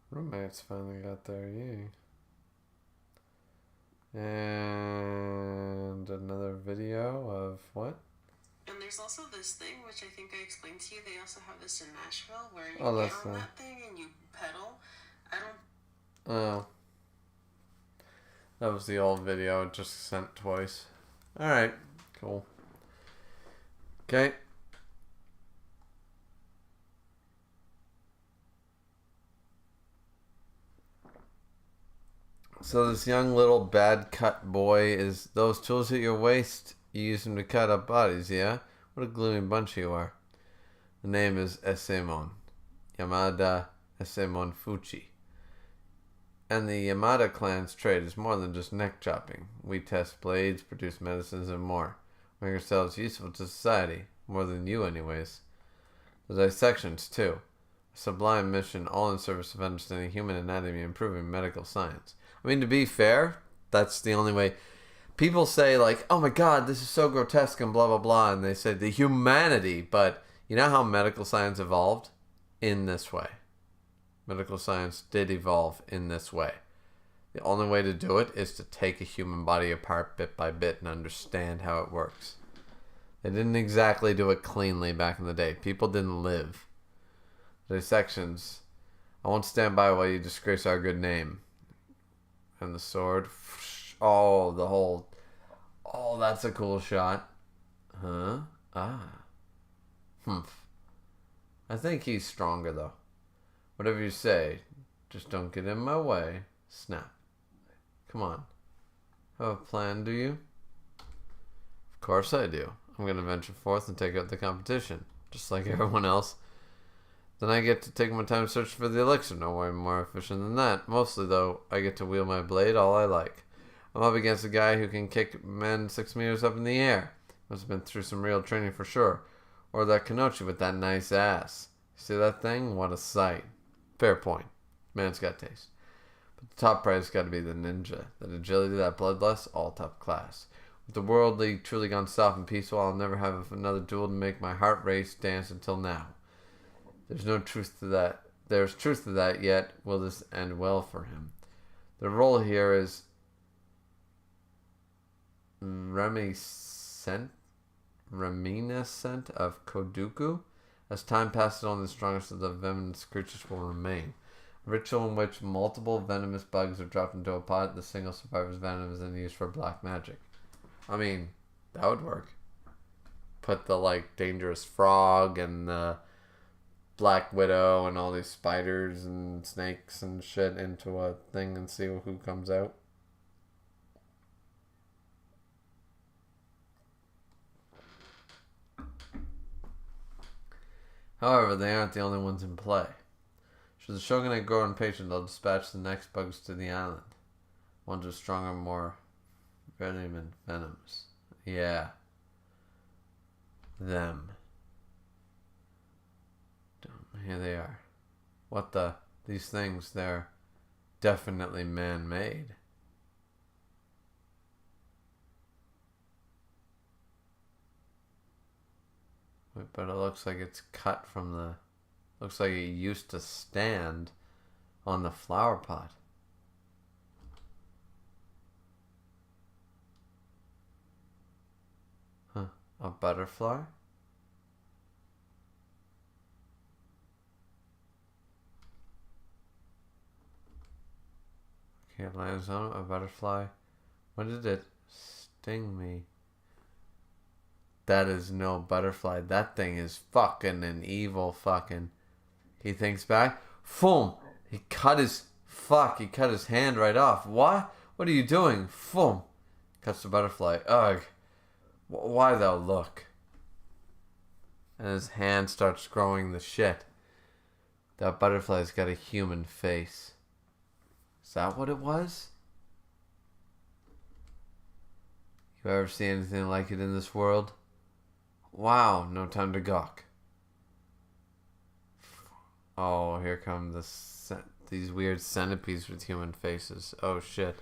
Roommates finally got there, yay. And another video of what? And there's also this thing, which I think I explained to you. They also have this in Nashville, where you get on that thing and you pedal. Oh. That was the old video, just sent twice. Alright, cool. Okay. So this young little bad cut boy is those tools at your waist. You use them to cut up bodies, yeah? What a gloomy bunch you are. The name is Esemon. Yamada Esemon Fuchi. And the Yamada clan's trade is more than just neck chopping. We test blades, produce medicines, and more. Make ourselves useful to society. More than you, anyways. The dissections, too. A sublime mission, all in service of understanding human anatomy and improving medical science. I mean, to be fair, that's the only way. People say, like, oh my god, this is so grotesque and blah, blah, blah. And they say the humanity. But you know how medical science evolved? In this way. Medical science did evolve in this way. The only way to do it is to take a human body apart bit by bit and understand how it works. They didn't exactly do it cleanly back in the day. People didn't live. The dissections. I won't stand by while you disgrace our good name. And the sword. Oh, the whole... Oh, that's a cool shot. Huh? Ah. Humph. I think he's stronger, though. Whatever you say, just don't get in my way. Snap. Come on. Have a plan, do you? Of course I do. I'm going to venture forth and take out the competition, just like everyone else. Then I get to take my time searching for the elixir. No way more efficient than that. Mostly, though, I get to wield my blade all I like. I'm up against a guy who can kick men 6 meters up in the air. Must have been through some real training for sure. Or that Kanochi with that nice ass. See that thing? What a sight. Fair point. Man's got taste. But the top prize got to be the ninja. That agility, that bloodlust, all top class. With the worldly truly gone soft and peaceful, I'll never have another duel to make my heart race dance until now. There's no truth to that. There's truth to that, yet will this end well for him? The role here is reminiscent of Koduku. As time passes on, the strongest of the venomous creatures will remain. A ritual in which multiple venomous bugs are dropped into a pot. The single survivor's venom is then used for black magic. I mean, that would work. Put the, like, dangerous frog and the black widow and all these spiders and snakes and shit into a thing and see who comes out. However, they aren't the only ones in play. Should the shogunate grow impatient, they'll dispatch the next bugs to the island. Ones with stronger, more Venom and Venoms. Yeah. Them. Here they are. What the? These things, they're definitely man-made. But it looks like it's cut from the... Looks like it used to stand on the flower pot. Huh. A butterfly? Okay, it lands on a butterfly. When did it sting me? That is no butterfly. That thing is fucking an evil fucking... He thinks back. Foom! He cut his... Fuck, he cut his hand right off. What? What are you doing? Foom! Cuts the butterfly. Ugh. Why though? Look. And his hand starts growing the shit. That butterfly's got a human face. Is that what it was? You ever see anything like it in this world? Wow, no time to gawk. Oh, here come these weird centipedes with human faces. Oh shit.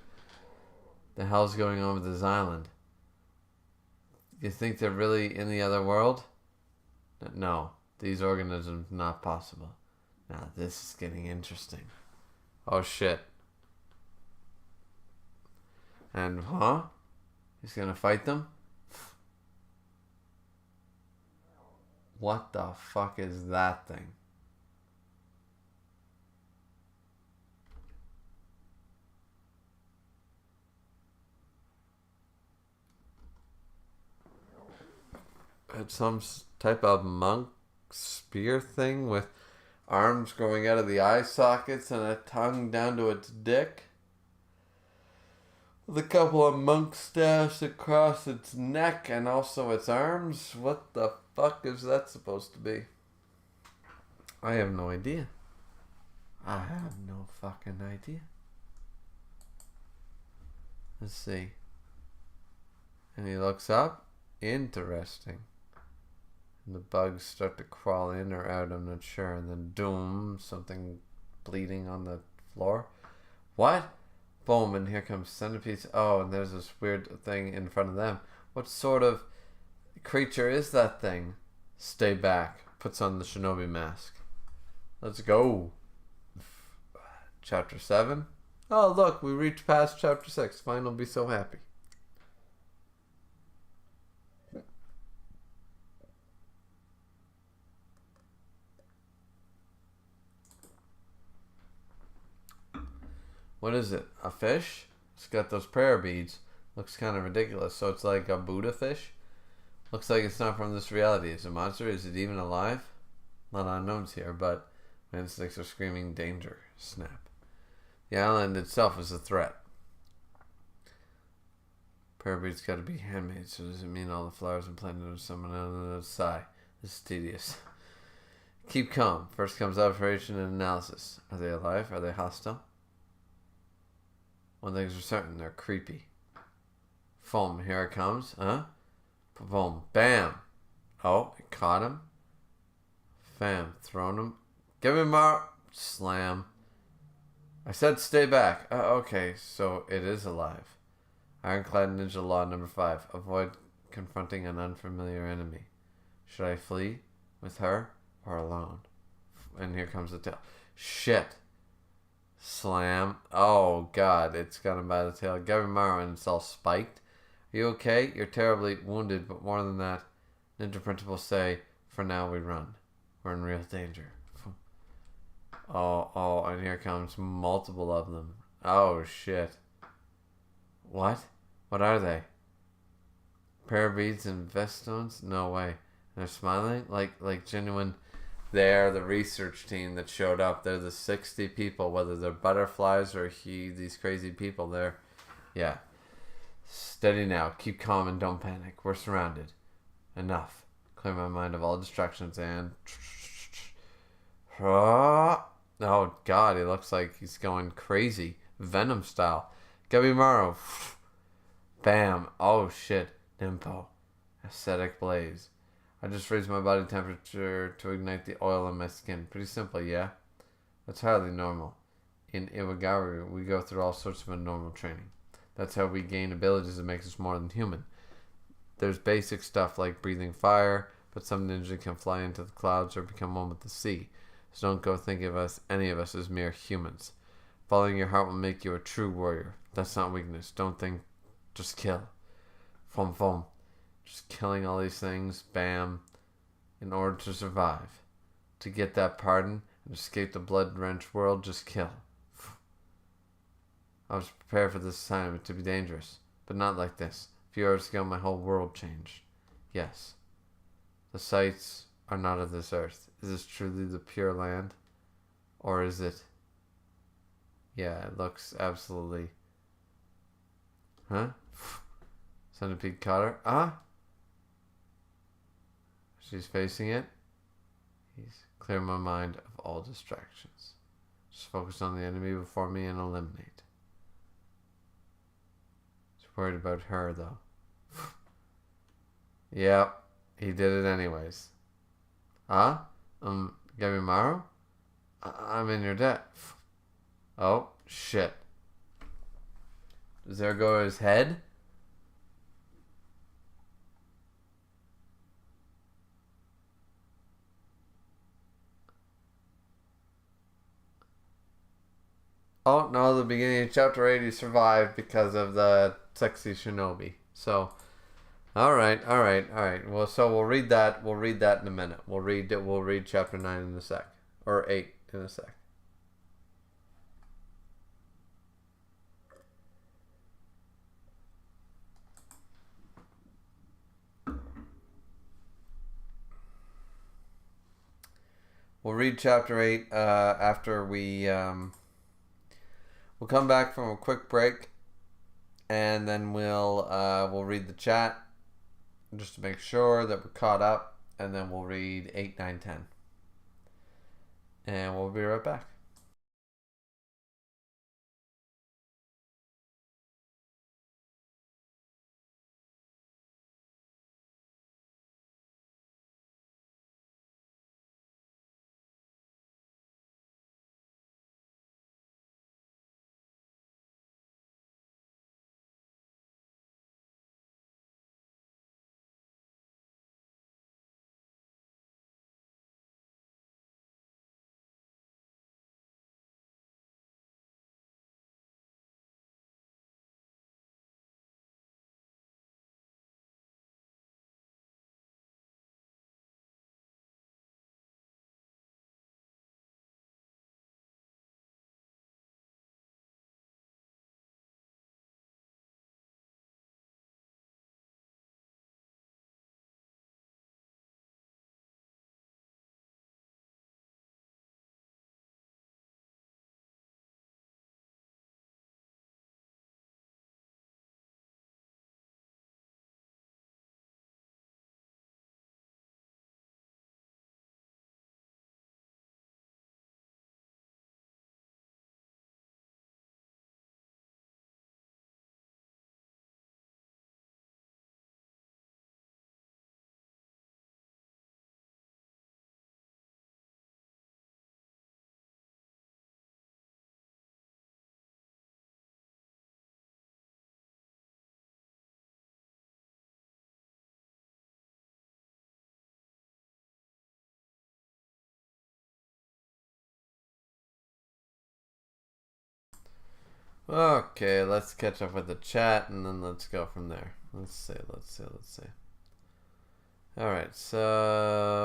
The hell's going on with this island? You think they're really in the other world? No, these organisms not possible. Now this is getting interesting. Oh shit. And he's gonna fight them? What the fuck is that thing? It's some type of monk spear thing with arms growing out of the eye sockets and a tongue down to its dick. With a couple of monk staffs across its neck and also its arms. What the fuck is that supposed to be? I have no idea. I have no fucking idea. Let's see. And he looks up. Interesting. And the bugs start to crawl in or out, I'm not sure. And then doom, something bleeding on the floor. What? Boom, and here comes centipedes. Oh, and there's this weird thing in front of them. What sort of creature is that thing? Stay back. Puts on the shinobi mask. Let's go. Chapter 7. Oh, look, we reached past chapter 6. Fine, I'll be so happy. What is it? A fish? It's got those prayer beads. Looks kind of ridiculous. So it's like a Buddha fish. Looks like it's not from this reality. Is it a monster? Is it even alive? A lot of unknowns here, but my instincts are screaming danger. Snap. The island itself is a threat. Prayer beads got to be handmade. So does it mean all the flowers and planted are someone else? Sigh. This is tedious. Keep calm. First comes observation and analysis. Are they alive? Are they hostile? One thing's for certain, they're creepy. Foam, here it comes. Boom, bam. Oh, it caught him. Fam, thrown him. Give him more. Slam. I said stay back. Okay, so it is alive. Ironclad Ninja Law number 5. Avoid confronting an unfamiliar enemy. Should I flee with her or alone? And here comes the tail. Shit. Slam. Oh god, it's got him by the tail. Gabimaru, and it's all spiked. Are you okay? You're terribly wounded, but more than that, ninja principles say, for now we run. We're in real danger. Oh, and here comes multiple of them. Oh shit. What? What are they? Prayer beads and vestones? No way. And they're smiling? Like genuine... They're the research team that showed up. They're the 60 people, whether they're butterflies or these crazy people. Yeah. Steady now. Keep calm and don't panic. We're surrounded. Enough. Clear my mind of all distractions and... Oh, God. He looks like he's going crazy. Venom style. Gabimaru. Bam. Oh shit. Nimpo. Aesthetic blaze. I just raised my body temperature to ignite the oil in my skin. Pretty simple, yeah? That's hardly normal. In Iwagari, we go through all sorts of abnormal training. That's how we gain abilities that makes us more than human. There's basic stuff like breathing fire, but some ninja can fly into the clouds or become one with the sea. So don't go think of any of us, as mere humans. Following your heart will make you a true warrior. That's not weakness. Don't think, just kill. Fum fum. Just killing all these things, bam, in order to survive. To get that pardon and escape the blood-drenched world, just kill. I was prepared for this assignment to be dangerous, but not like this. A few hours ago, my whole world changed. Yes. The sights are not of this earth. Is this truly the pure land? Or is it... Yeah, it looks absolutely... Huh? Centipede caught her. Ah? She's facing it. He's clear my mind of all distractions. Just focus on the enemy before me and eliminate. He's worried about her, though. Yep, he did it anyways. Huh? Gabimaru? I'm in your debt. Oh, shit. Does there go his head? Oh, no, the beginning of chapter 8 he survived because of the sexy shinobi. So, alright. Well, so we'll read that in a minute. We'll read chapter 9 in a sec. Or 8 in a sec. We'll read chapter 8 after we'll come back from a quick break, and then we'll read the chat just to make sure that we're caught up, and then we'll read 8, 9, 10. And we'll be right back. Okay, let's catch up with the chat, and then let's go from there. Let's see. Alright, so...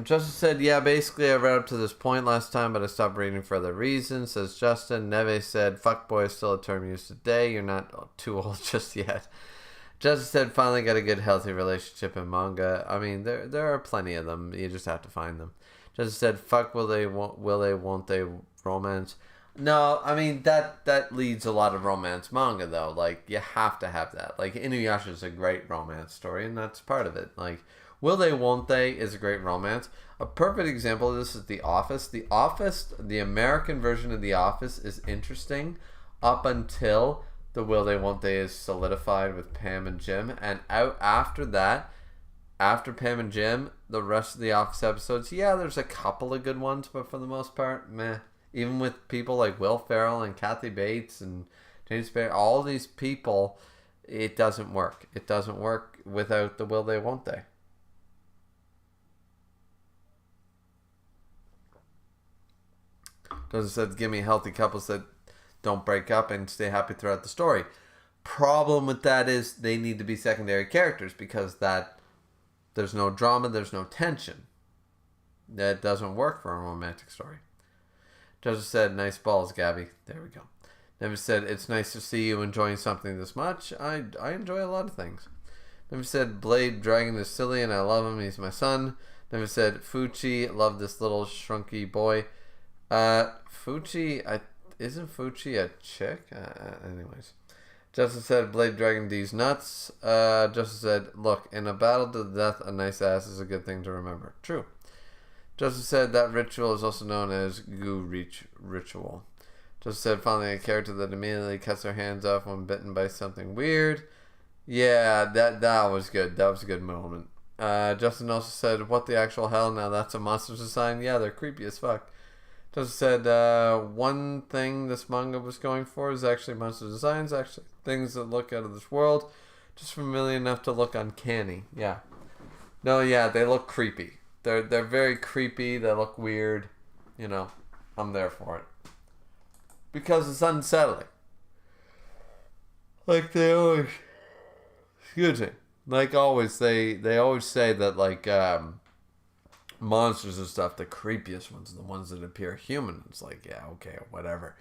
Justin said, yeah, basically I read up to this point last time, but I stopped reading for other reasons. Says Justin. Neve said, fuckboy is still a term used today. You're not too old just yet. Justin said, finally got a good, healthy relationship in manga. I mean, there are plenty of them. You just have to find them. Justin said, fuck, won't they romance? No, I mean, that leads a lot of romance manga, though. Like, you have to have that. Like, Inuyasha is a great romance story, and that's part of it. Like, Will They, Won't They is a great romance. A perfect example of this is The Office. The Office, the American version of The Office, is interesting up until the Will They, Won't They is solidified with Pam and Jim. And out after that, after Pam and Jim, the rest of the Office episodes, yeah, there's a couple of good ones, but for the most part, meh. Even with people like Will Ferrell and Kathy Bates and James Barry, all these people, it doesn't work. It doesn't work without the Will They, Won't They. Doesn't said give me healthy couples that don't break up and stay happy throughout the story. Problem with that is they need to be secondary characters because that there's no drama, there's no tension. That doesn't work for a romantic story. Joseph said, nice balls, Gabby. There we go. Never said, it's nice to see you enjoying something this much. I enjoy a lot of things. Never said, Blade Dragon is silly and I love him. He's my son. Never said, Fuchi, love this little shrunky boy. Fuchi, isn't Fuchi a chick? Anyways. Justin said, Blade Dragon D's nuts. Justin said, look, in a battle to the death, a nice ass is a good thing to remember. True. Justin said, that ritual is also known as goo reach ritual. Justin said, finally a character that immediately cuts their hands off when bitten by something weird. Yeah, that was good. That was a good moment. Justin also said, what the actual hell? Now that's a Monsters Design? Yeah, they're creepy as fuck. Justin said, one thing this manga was going for is actually Monster Designs, actually things that look out of this world, just familiar enough to look uncanny. Yeah. No, yeah, they look creepy. They're very creepy, they look weird. You know, I'm there for it. Because it's unsettling. Like they always, excuse me, like always, they always say that like, monsters and stuff, the creepiest ones are the ones that appear human. It's like, yeah, okay, whatever.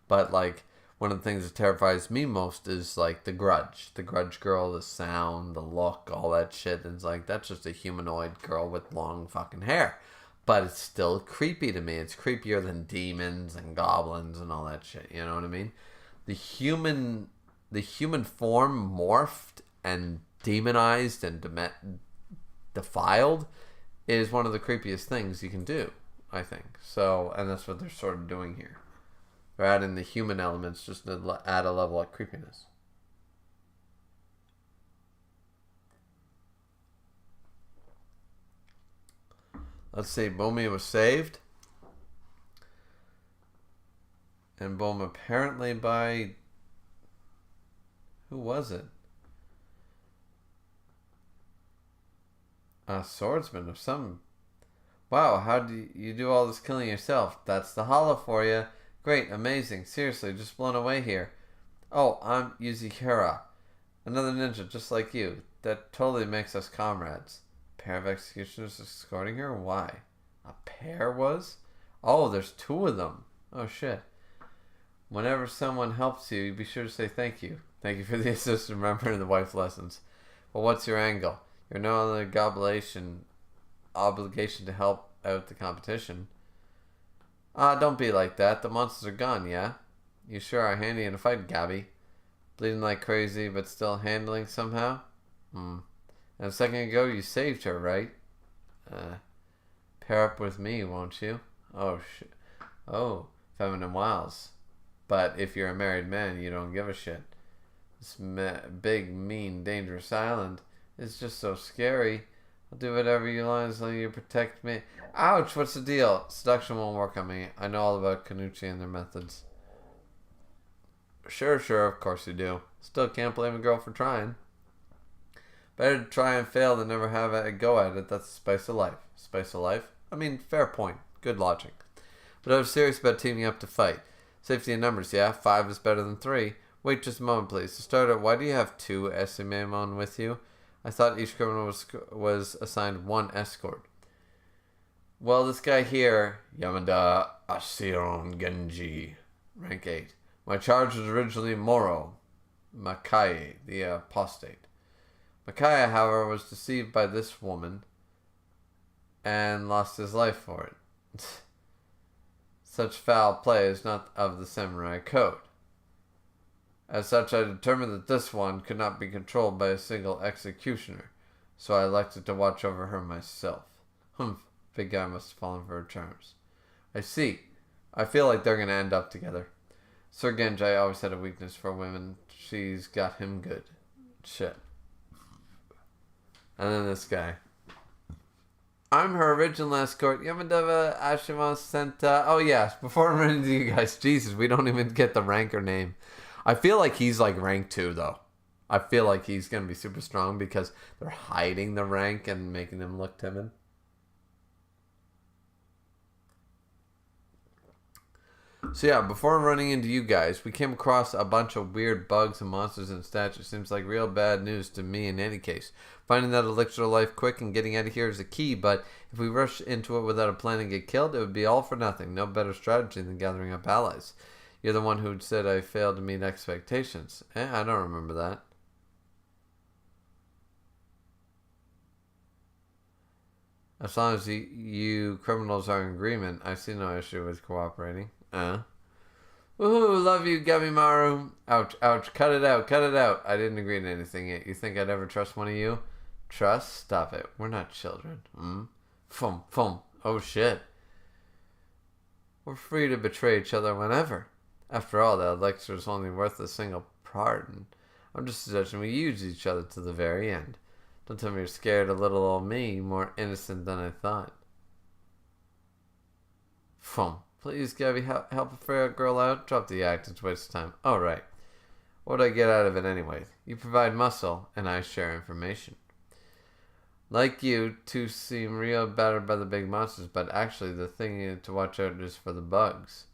But like, one of the things that terrifies me most is like the Grudge girl, the sound, the look, all that shit. And it's like, that's just a humanoid girl with long fucking hair, but it's still creepy to me. It's creepier than demons and goblins and all that shit. You know what I mean? The human form morphed and demonized and defiled is one of the creepiest things you can do, I think. So, and that's what they're sort of doing here. They're adding the human elements just to add a level of creepiness. Let's see, Bomi was saved. And Boom apparently by... Who was it? A swordsman of some... Wow, how do you do all this killing yourself? That's the hollow for you. Great, amazing, seriously, just blown away here. Oh, I'm Yuzihira. Another ninja just like you. That totally makes us comrades. A pair of executioners escorting her? Why? A pair was? Oh, there's two of them. Oh shit. Whenever someone helps you, be sure to say thank you. Thank you for the assist, remembering the wife lessons. Well, what's your angle? You're no other obligation to help out the competition. Don't be like that. The monsters are gone, yeah? You sure are handy in a fight, Gabby. Bleeding like crazy, but still handling somehow? And a second ago, you saved her, right? Pair up with me, won't you? Oh, shit. Oh, feminine wiles. But if you're a married man, you don't give a shit. This big, mean, dangerous island is just so scary. I'll do whatever you want as long as you protect me. Ouch, what's the deal? Seduction won't work on me. I know all about Kanuchi and their methods. Sure, of course you do. Still can't blame a girl for trying. Better to try and fail than never have a go at it. That's the spice of life. Spice of life? I mean, fair point. Good logic. But I was serious about teaming up to fight. Safety in numbers, yeah? 5 is better than 3. Wait just a moment, please. To start out, why do you have 2 Esimemon with you? I thought each criminal was assigned 1 escort. Well, this guy here, Yamada Ashiron Genji, rank 8. My charge was originally Moro Makaye, the apostate. Makaye, however, was deceived by this woman and lost his life for it. Such foul play is not of the samurai code. As such, I determined that this one could not be controlled by a single executioner. so I elected to watch over her myself. Humph, big guy must have fallen for her charms. I see. I feel like they're gonna end up together. Sir Genji always had a weakness for women. She's got him good. Shit. And then this guy. I'm her original escort, Yamadeva Ashima Senta. Oh, yes. Before I'm running to you guys, Jesus, we don't even get the rank or name. I feel like he's like rank 2, though. I feel like he's going to be super strong because they're hiding the rank and making him look timid. So yeah, before running into you guys, we came across a bunch of weird bugs and monsters and statues. Seems like real bad news to me in any case. Finding that elixir of life quick and getting out of here is the key, but if we rush into it without a plan and get killed, it would be all for nothing. No better strategy than gathering up allies. You're the one who said I failed to meet expectations. I don't remember that. As long as you criminals are in agreement, I see no issue with cooperating. Woohoo, love you, Gabimaru. Ouch, ouch, cut it out, cut it out. I didn't agree to anything yet. You think I'd ever trust one of you? Trust? Stop it. We're not children. Fum, fum. Oh, shit. We're free to betray each other whenever. After all, that elixir is only worth a single pardon. I'm just suggesting we use each other to the very end. Don't tell me you're scared of little old me, more innocent than I thought. Fum. Please, Gabby, help a frail girl out. Drop the act. It's a waste of time. Oh, right. What would I get out of it anyway? You provide muscle, and I share information. Like you, two seem real battered by the big monsters, but actually the thing to watch out is for the bugs.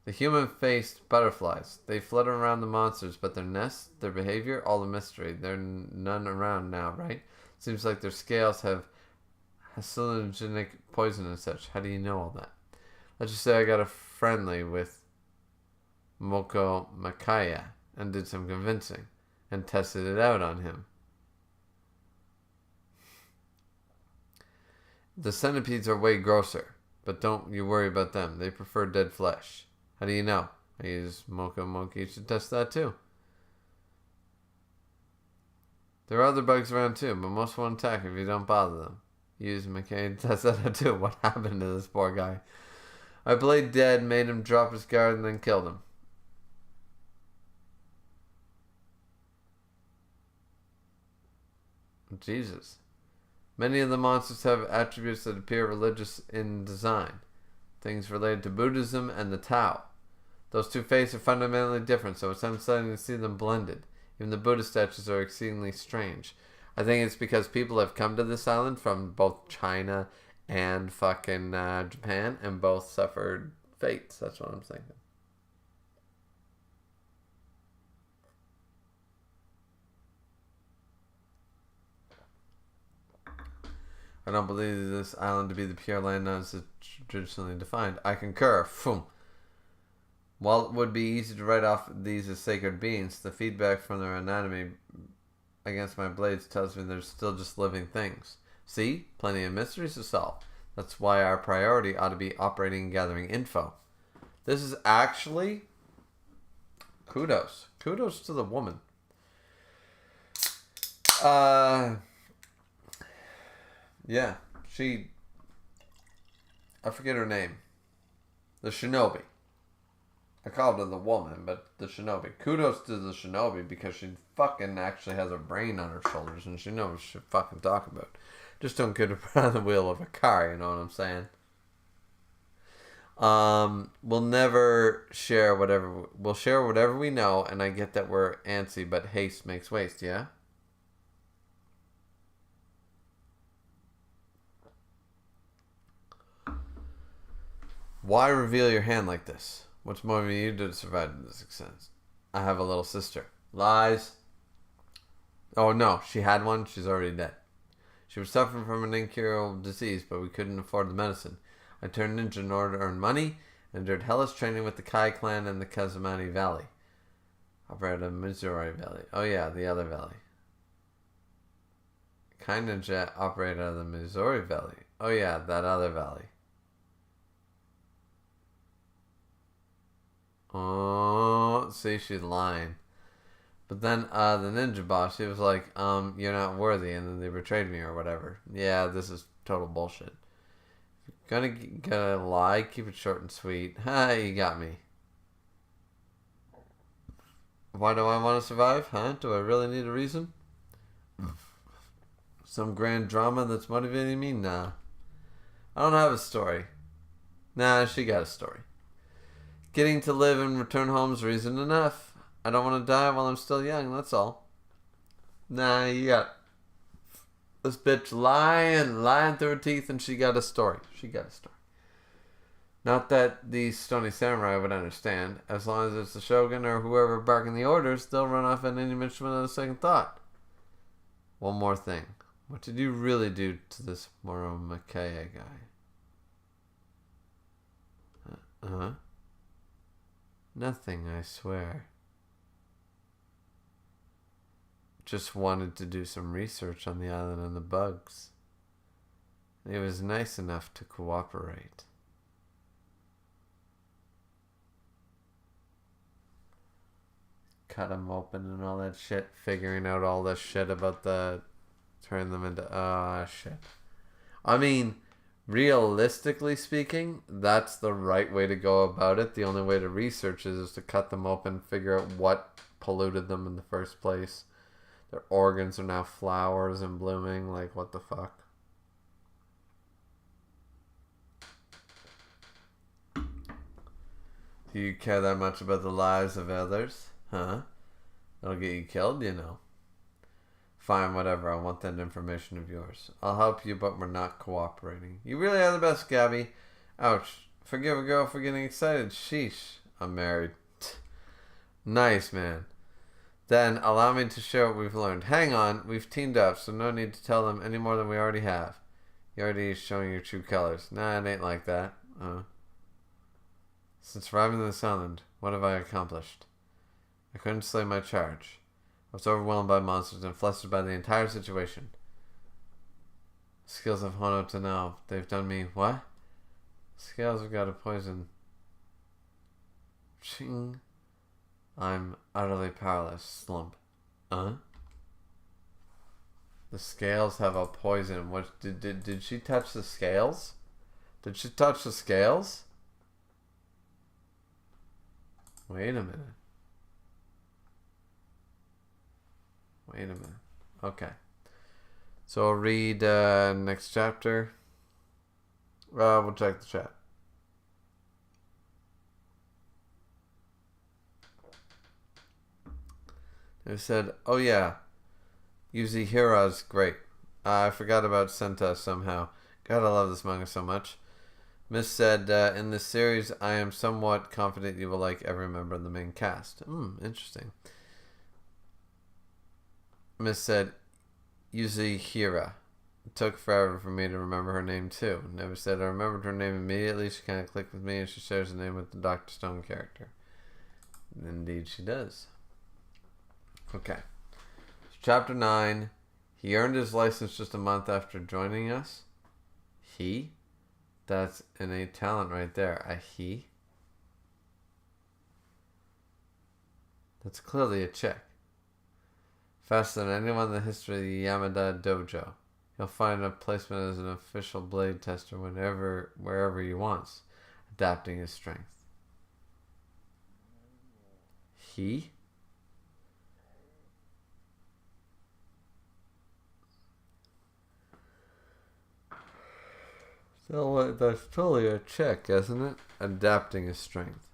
The human-faced butterflies. They flutter around the monsters, but their nests, their behavior, all a mystery. There are none around now, right? Seems like their scales have hallucinogenic poison and such. How do you know all that? Let's just say I got a friendly with Moko Makaya and did some convincing and tested it out on him. The centipedes are way grosser, but don't you worry about them. They prefer dead flesh. How do you know? I use Moko Monkey to test that too. There are other bugs around too, but most won't attack if you don't bother them. Use McCain to test that out too. What happened to this poor guy? I played dead, made him drop his guard, and then killed him. Jesus. Many of the monsters have attributes that appear religious in design. Things related to Buddhism and the Tao. Those two faiths are fundamentally different, so it's unsettling to see them blended. Even the Buddha statues are exceedingly strange. I think it's because people have come to this island from both China and fucking Japan, and both suffered fates. That's what I'm thinking. I don't believe this island to be the pure land as it's traditionally defined. I concur. Phoom. While it would be easy to write off these as sacred beings, the feedback from their anatomy against my blades tells me they're still just living things. See? Plenty of mysteries to solve. That's why our priority ought to be operating and gathering info. This is actually kudos. Kudos to the woman. Yeah, I forget her name. The shinobi. I called her the woman, but the shinobi. Kudos to the shinobi because she fucking actually has a brain on her shoulders and she knows what she's fucking talking about. Just don't get her on the wheel of a car, you know what I'm saying? We'll never share whatever... We'll share whatever we know, and I get that we're antsy, but haste makes waste, yeah? Why reveal your hand like this? What's more than you did to survive this extent? I have a little sister. Lies. Oh no, she had one. She's already dead. She was suffering from an incurable disease, but we couldn't afford the medicine. I turned ninja in order to earn money and endured hellish training with the Kai clan in the Kazumani Valley. Operated in Missouri Valley. Oh yeah, the other valley. Kai ninja operated out of the Missouri Valley. Oh yeah, that other valley. Oh, see, she's lying. But then the ninja boss, he was like, you're not worthy, and then they betrayed me or whatever. Yeah, this is total bullshit. Gonna lie, keep it short and sweet. Ha, you got me. Why do I want to survive? Huh? Do I really need a reason? Some grand drama that's motivating me? Nah. I don't have a story. Nah, she got a story. Getting to live and return home's reason enough. I don't want to die while I'm still young, that's all. Nah, you got this bitch lying through her teeth, and she got a story. Not that the stony samurai would understand. As long as it's the shogun or whoever barking the orders, they'll run off at any mention of a second thought. One more thing. What did you really do to this Moromakaya guy? Uh-huh. Nothing, I swear. Just wanted to do some research on the island and the bugs. He was nice enough to cooperate. Cut him open and all that shit. Figuring out all this shit about turn them into... shit. I mean, realistically speaking, that's the right way to go about it. The only way to research is to cut them open, figure out what polluted them in the first place. Their organs are now flowers and blooming. Like, what the fuck? Do you care that much about the lives of others? Huh? That'll get you killed, you know. Fine, whatever. I want that information of yours. I'll help you, but we're not cooperating. You really are the best, Gabby. Ouch. Forgive a girl for getting excited. Sheesh. I'm married. Nice, man. Then, allow me to share what we've learned. Hang on. We've teamed up, so no need to tell them any more than we already have. You're already showing your true colors. Nah, it ain't like that. Since arriving on this island, what have I accomplished? I couldn't slay my charge. I was overwhelmed by monsters and flustered by the entire situation. Skills of Hono to know. They've done me what? Scales have got a poison. Ching. I'm utterly powerless. Slump. The scales have a poison. What did she touch the scales? Did she touch the scales? Wait a minute. Okay. So I'll read next chapter. We'll check the chat. They said, oh yeah, Yuzihira's great. I forgot about Senta somehow. God, I love this manga so much. Miss said, in this series, I am somewhat confident you will like every member of the main cast. Interesting. Miss said, Yuzihira. It took forever for me to remember her name too. Never said I remembered her name immediately. She kind of clicked with me, and she shares the name with the Dr. Stone character. Indeed she does. Okay. So chapter 9. He earned his license just a month after joining us. He? That's innate talent right there. A he? That's clearly a chick. Faster than anyone in the history of the Yamada Dojo. He'll find a placement as an official blade tester wherever he wants, adapting his strength. He? So that's totally a check, isn't it? Adapting his strength.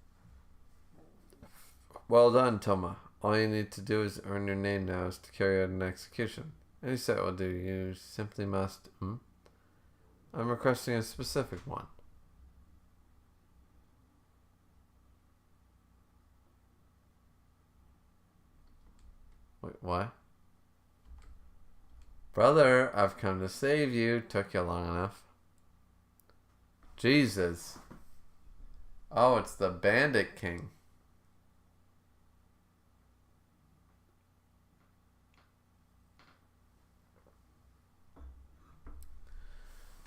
Well done, Toma. All you need to do is earn your name now is to carry out an execution. Any set will do. You simply must... I'm requesting a specific one. Wait, what? Brother, I've come to save you. Took you long enough. Jesus. Oh, it's the Bandit King.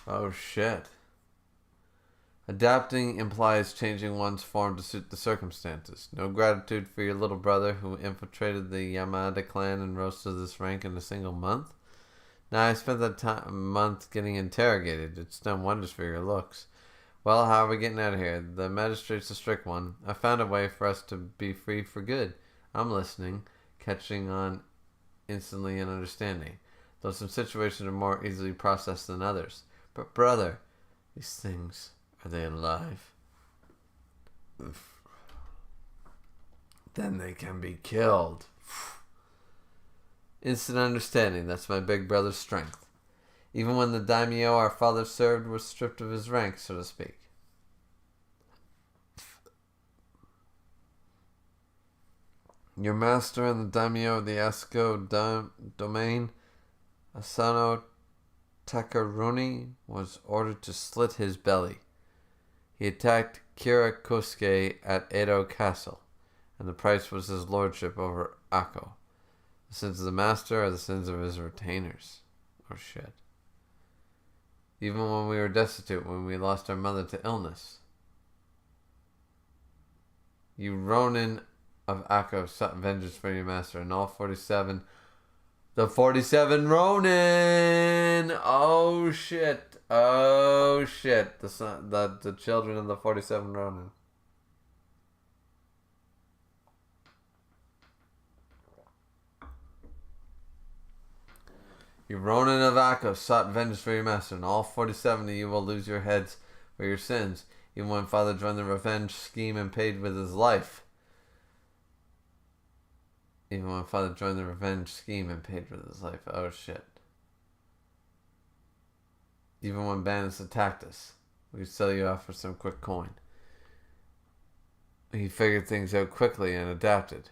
Oh, shit. Adapting implies changing one's form to suit the circumstances. No gratitude for your little brother who infiltrated the Yamada clan and rose to this rank in a single month. Now I spent that month getting interrogated. It's done wonders for your looks. Well, how are we getting out of here? The magistrate's a strict one. I found a way for us to be free for good. I'm listening, catching on instantly and understanding. Though some situations are more easily processed than others. But brother, these things... are they alive? Then they can be killed. Instant understanding, that's my big brother's strength. Even when the daimyo our father served was stripped of his rank, so to speak. Your master and the daimyo of the Asuko domain, Asano Takaruni, was ordered to slit his belly. He attacked Kirakosuke at Edo Castle, and the price was his lordship over Akko. The sins of the master are the sins of his retainers. Oh shit. Even when we were destitute, when we lost our mother to illness. You Ronin of Akko sought vengeance for your master, and all 47... The 47 Ronin! Oh shit. Oh shit. The children of the 47 Ronin. You Ronin of Akko sought vengeance for your master, and all 47 of you will lose your heads for your sins, even when father joined the revenge scheme and paid with his life. Even when father joined the revenge scheme and paid with his life. Oh shit. Even when bandits attacked us, we'd sell you off for some quick coin. He figured things out quickly and adapted,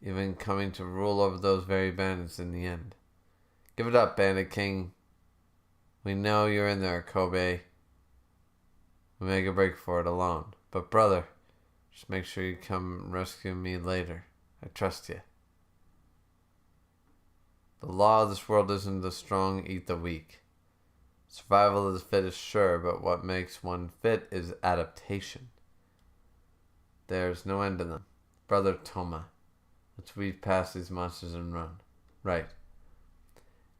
even coming to rule over those very bandits in the end. Give it up, Bandit King. We know you're in there, Kobe. We'll make a break for it alone. But brother, just make sure you come rescue me later. I trust you. The law of this world isn't the strong eat the weak. Survival of the fittest, sure, but what makes one fit is adaptation. There's no end to them. Brother Toma, let's weave past these monsters and run. Right.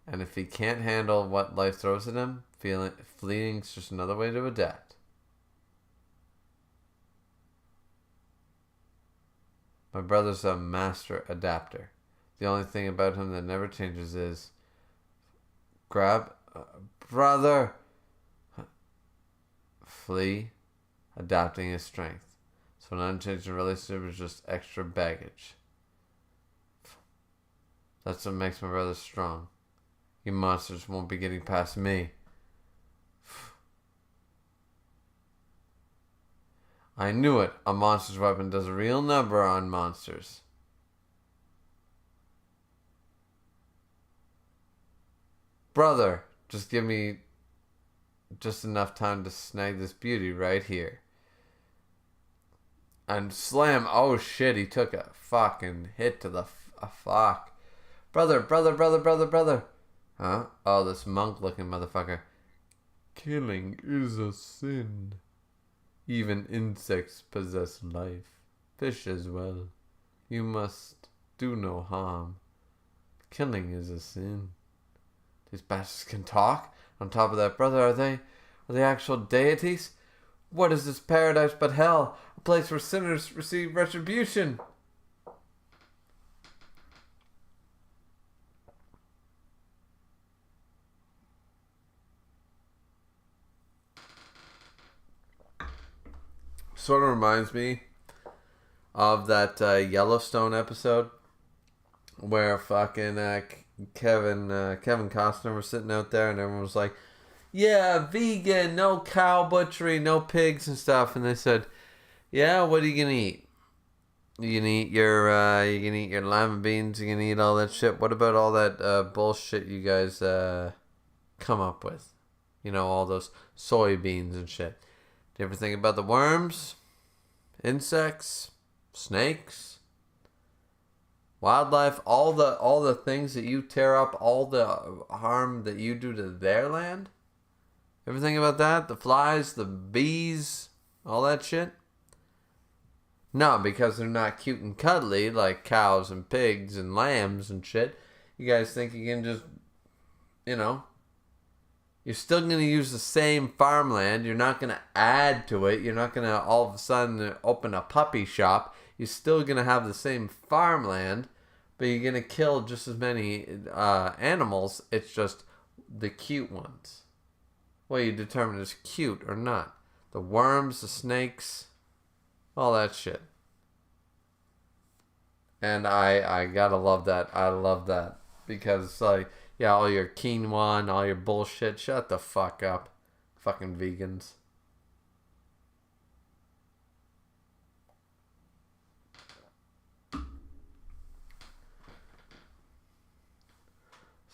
And if he can't handle what life throws at him, fleeing's just another way to adapt. My brother's a master adapter. The only thing about him that never changes is brother, flee, adapting his strength. So an unchanging relationship is just extra baggage. That's what makes my brother strong. You monsters won't be getting past me. I knew it. A monster's weapon does a real number on monsters. Brother, just give me just enough time to snag this beauty right here. And slam. Oh shit, he took a fucking hit to the fuck. Brother. Huh? Oh, this monk-looking motherfucker. Killing is a sin. Even insects possess life. Fish as well. You must do no harm. Killing is a sin. These bastards can talk. On top of that, brother, are they actual deities? What is this paradise but hell? A place where sinners receive retribution. Sort of reminds me of that Yellowstone episode where fucking Kevin Costner was sitting out there and everyone was like, yeah, vegan, no cow butchery, no pigs and stuff. And they said, yeah, what are you gonna eat? You gonna eat your lima beans? You gonna eat all that shit? What about all that bullshit you guys come up with? You know, all those soybeans and shit. Do you ever think about the worms, insects, snakes, wildlife, all the things that you tear up, all the harm that you do to their land? Ever think about that? The flies, the bees, all that shit? No, because they're not cute and cuddly like cows and pigs and lambs and shit. You guys think you can just, you're still going to use the same farmland. You're not going to add to it. You're not going to all of a sudden open a puppy shop. You're still going to have the same farmland, but you're going to kill just as many animals. It's just the cute ones. Well, you determine is cute or not. The worms, the snakes, all that shit. And I gotta love that. I love that. Because, all your quinoa and all your bullshit, shut the fuck up. Fucking vegans.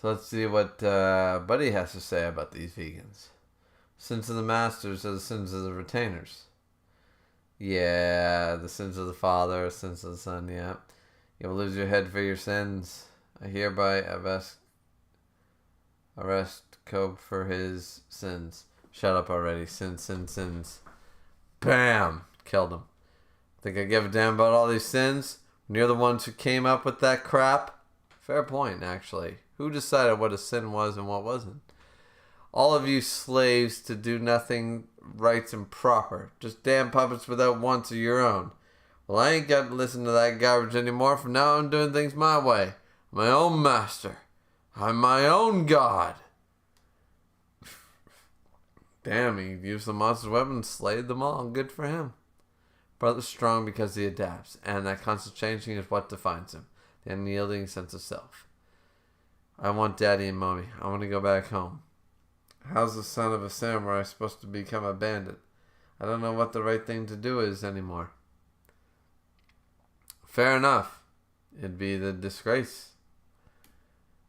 So let's see what Buddy has to say about these vegans. Sins of the masters are the sins of the retainers. Yeah, the sins of the father, sins of the son, yeah. You'll lose your head for your sins. I hereby arrest Cobb for his sins. Shut up already. Sins. Bam! Killed him. Think I give a damn about all these sins? When you're the ones who came up with that crap? Fair point, actually. Who decided what a sin was and what wasn't? All of you slaves to do nothing right and proper. Just damn puppets without wants of your own. Well, I ain't got to listen to that garbage anymore. From now on, I'm doing things my way. I'm my own master. I'm my own god. Damn, he used the monster's weapon and slayed them all. Good for him. Brother's strong because he adapts. And that constant changing is what defines him. The unyielding sense of self. I want daddy and mommy. I want to go back home. How's the son of a samurai supposed to become a bandit? I don't know what the right thing to do is anymore. Fair enough. It'd be the disgrace.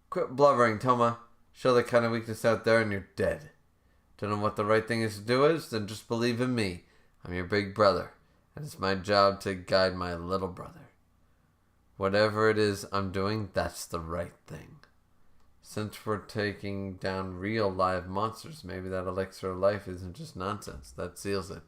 Quit blubbering, Toma. Show that kind of weakness out there and you're dead. Don't know what the right thing is to do is? Then just believe in me. I'm your big brother. And it's my job to guide my little brother. Whatever it is I'm doing, that's the right thing. Since we're taking down real live monsters, maybe that elixir of life isn't just nonsense. That seals it.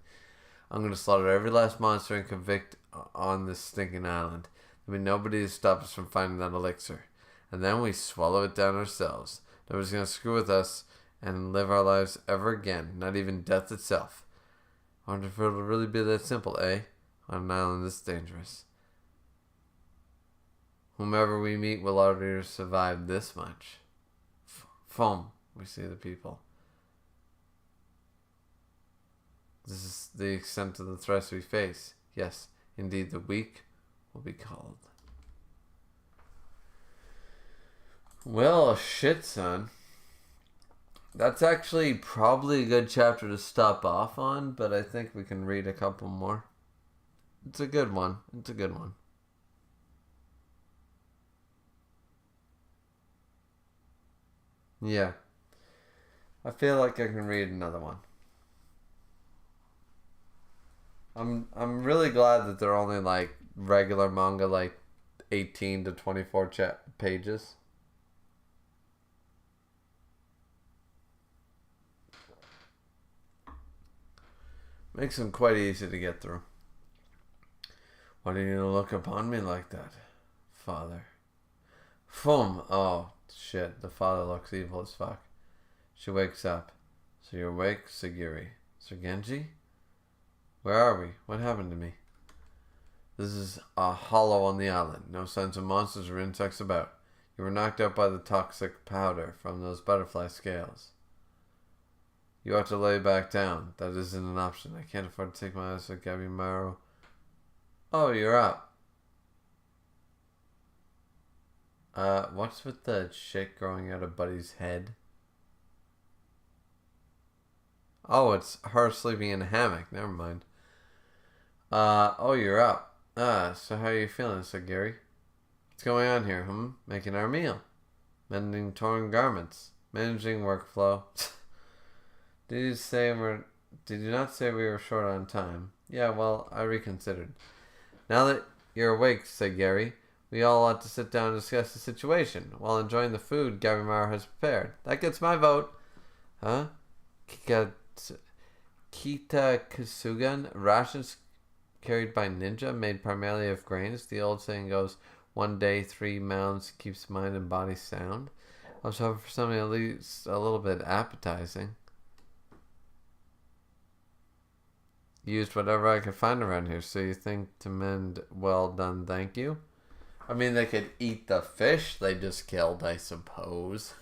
I'm going to slaughter every last monster and convict on this stinking island. There'll be nobody to stop us from finding that elixir. And then we swallow it down ourselves. Nobody's going to screw with us and live our lives ever again. Not even death itself. I wonder if it'll really be that simple, eh? On an island this dangerous. Whomever we meet will already survive this much. Foam, we see the people. This is the extent of the threats we face. Yes, indeed, the weak will be called. Well, shit, son. That's actually probably a good chapter to stop off on, but I think we can read a couple more. It's a good one. Yeah. I feel like I can read another one. I'm really glad that they're only like regular manga, like 18 to 24 pages. Makes them quite easy to get through. Why do you look upon me like that, father? Foom. Oh, shit. The father looks evil as fuck. She wakes up. So you're awake, Sagiri. Sir Genji? Where are we? What happened to me? This is a hollow on the island. No signs of monsters or insects about. You were knocked out by the toxic powder from those butterfly scales. You ought to lay back down. That isn't an option. I can't afford to take my eyes off Gabimaru. Oh, you're up. What's with the shit growing out of Buddy's head? Oh, it's her sleeping in a hammock. Never mind. Oh, you're up. So how are you feeling, said Gary. What's going on here, Making our meal. Mending torn garments. Managing workflow. Did you not say we were short on time? Yeah, well, I reconsidered. Now that you're awake, said Gary, we all ought to sit down and discuss the situation while enjoying the food Gabimaru has prepared. That gets my vote. Huh? Kita Kasugan, rations carried by ninja, made primarily of grains. The old saying goes, one day, 3 mouths keeps mind and body sound. I was hoping for something at least a little bit appetizing. Used whatever I could find around here, so you think to mend, well done, thank you. I mean, they could eat the fish they just killed, I suppose.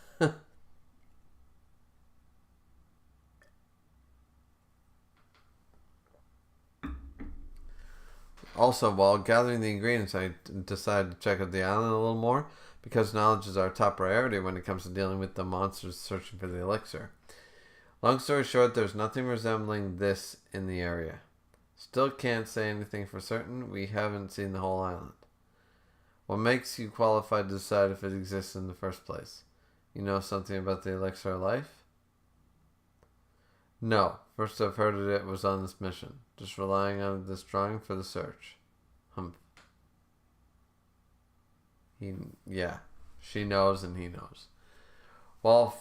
Also, while gathering the ingredients, I decided to check out the island a little more, because knowledge is our top priority when it comes to dealing with the monsters searching for the elixir. Long story short, there's nothing resembling this in the area. Still can't say anything for certain. We haven't seen the whole island. What makes you qualified to decide if it exists in the first place? You know something about the elixir of life? No. First I've heard it was on this mission. Just relying on this drawing for the search. She knows and he knows. While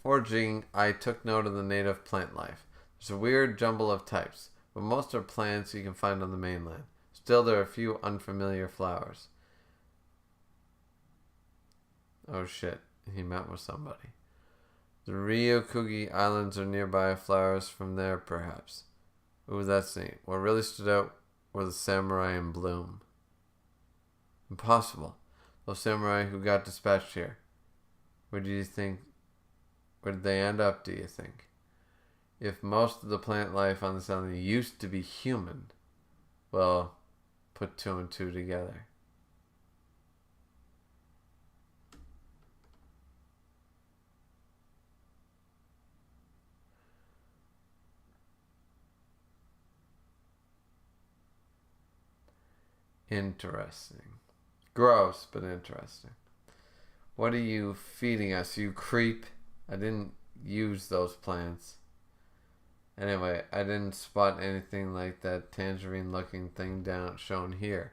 foraging, I took note of the native plant life. There's a weird jumble of types, but most are plants you can find on the mainland. Still, there are a few unfamiliar flowers. Oh shit, he met with somebody. The Ryokugi Islands are nearby, flowers from there perhaps. Ooh, that's neat. What really stood out were the samurai in bloom. Impossible. Those samurai who got dispatched here. Where did they end up, do you think? If most of the plant life on this island used to be human, well, put 2 and 2 together. Interesting. Gross, but interesting. What are you feeding us, you creep? I didn't use those plants. Anyway, I didn't spot anything like that tangerine-looking thing shown here.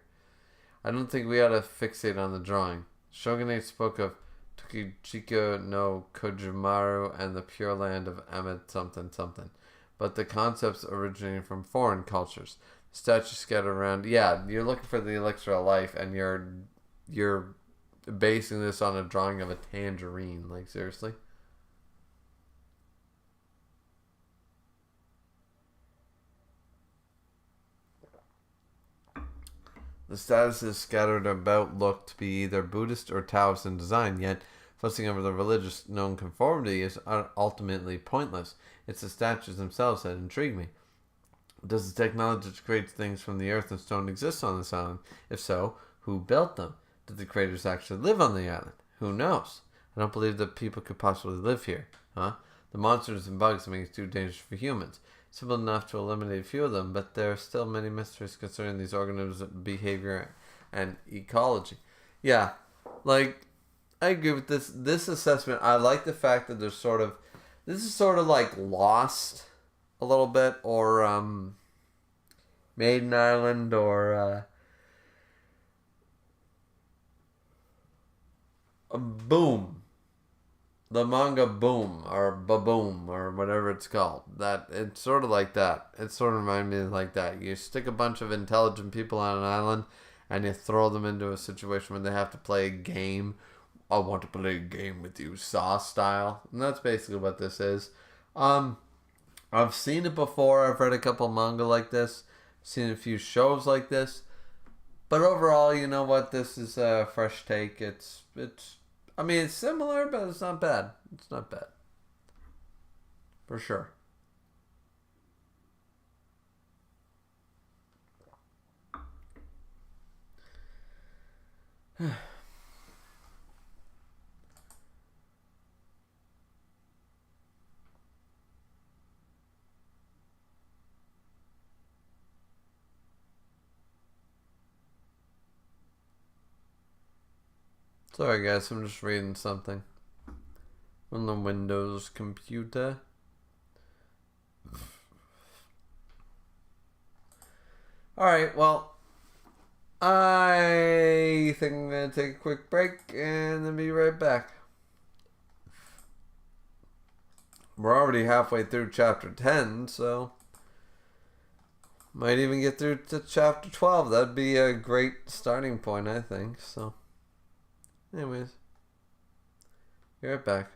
I don't think we ought to fixate on the drawing. Shogunate spoke of Tokichiko no Kojimaru and the Pure Land of Ahmed something something. But the concepts originating from foreign cultures. Statues scattered around. Yeah, you're looking for the elixir of life, and you're basing this on a drawing of a tangerine. Like, seriously? The statues scattered about look to be either Buddhist or Taoist in design, yet fussing over the religious nonconformity is ultimately pointless. It's the statues themselves that intrigue me. Does the technology that creates things from the earth and stone exist on this island? If so, who built them? Did the creators actually live on the island? Who knows? I don't believe that people could possibly live here. The monsters and bugs make it too dangerous for humans. Simple enough to eliminate a few of them, but there are still many mysteries concerning these organisms' behavior and ecology. Yeah, like, I agree with this assessment. I like the fact that this is sort of like Lost a little bit, or Maiden Island, or Boom. The manga Boom, or Ba-Boom, or whatever it's called. That it's sort of like that. It sort of reminds me of like that. You stick a bunch of intelligent people on an island, and you throw them into a situation where they have to play a game. I want to play a game with you, Saw style. And that's basically what this is. I've seen it before. I've read a couple manga like this. Seen a few shows like this. But overall, you know what? This is a fresh take. It's similar, but it's not bad. It's not bad. For sure. Sorry guys, I'm just reading something on the Windows computer. Alright, well, I think I'm going to take a quick break and then be right back. We're already halfway through chapter 10, so Might even get through to chapter 12. That'd be a great starting point, I think. So, anyways, be right back.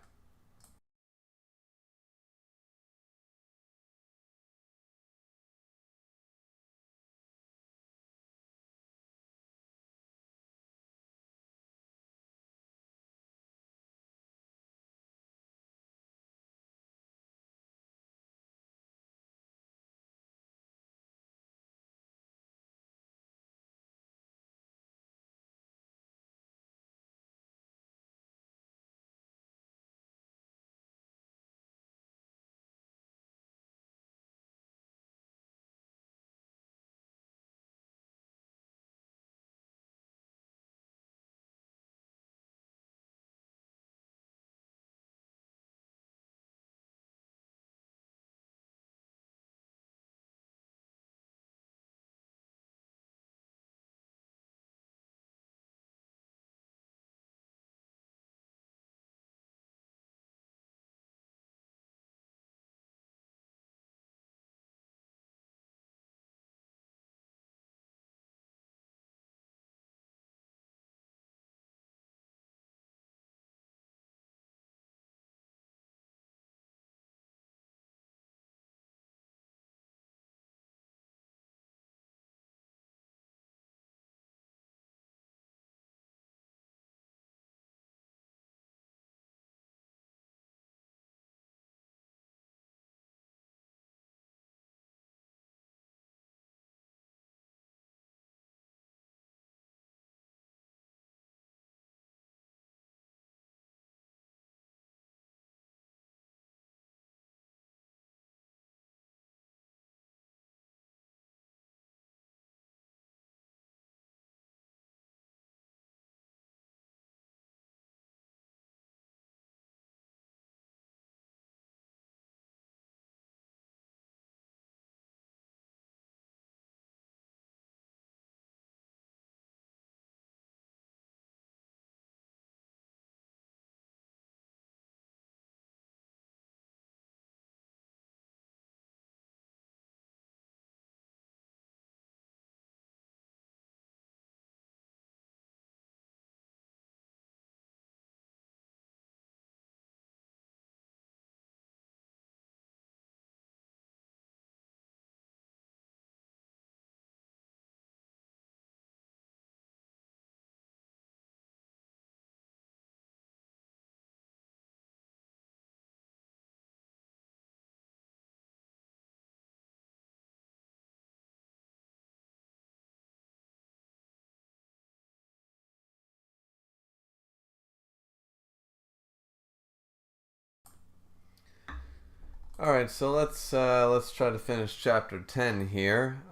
All right, so let's try to finish chapter 10 here.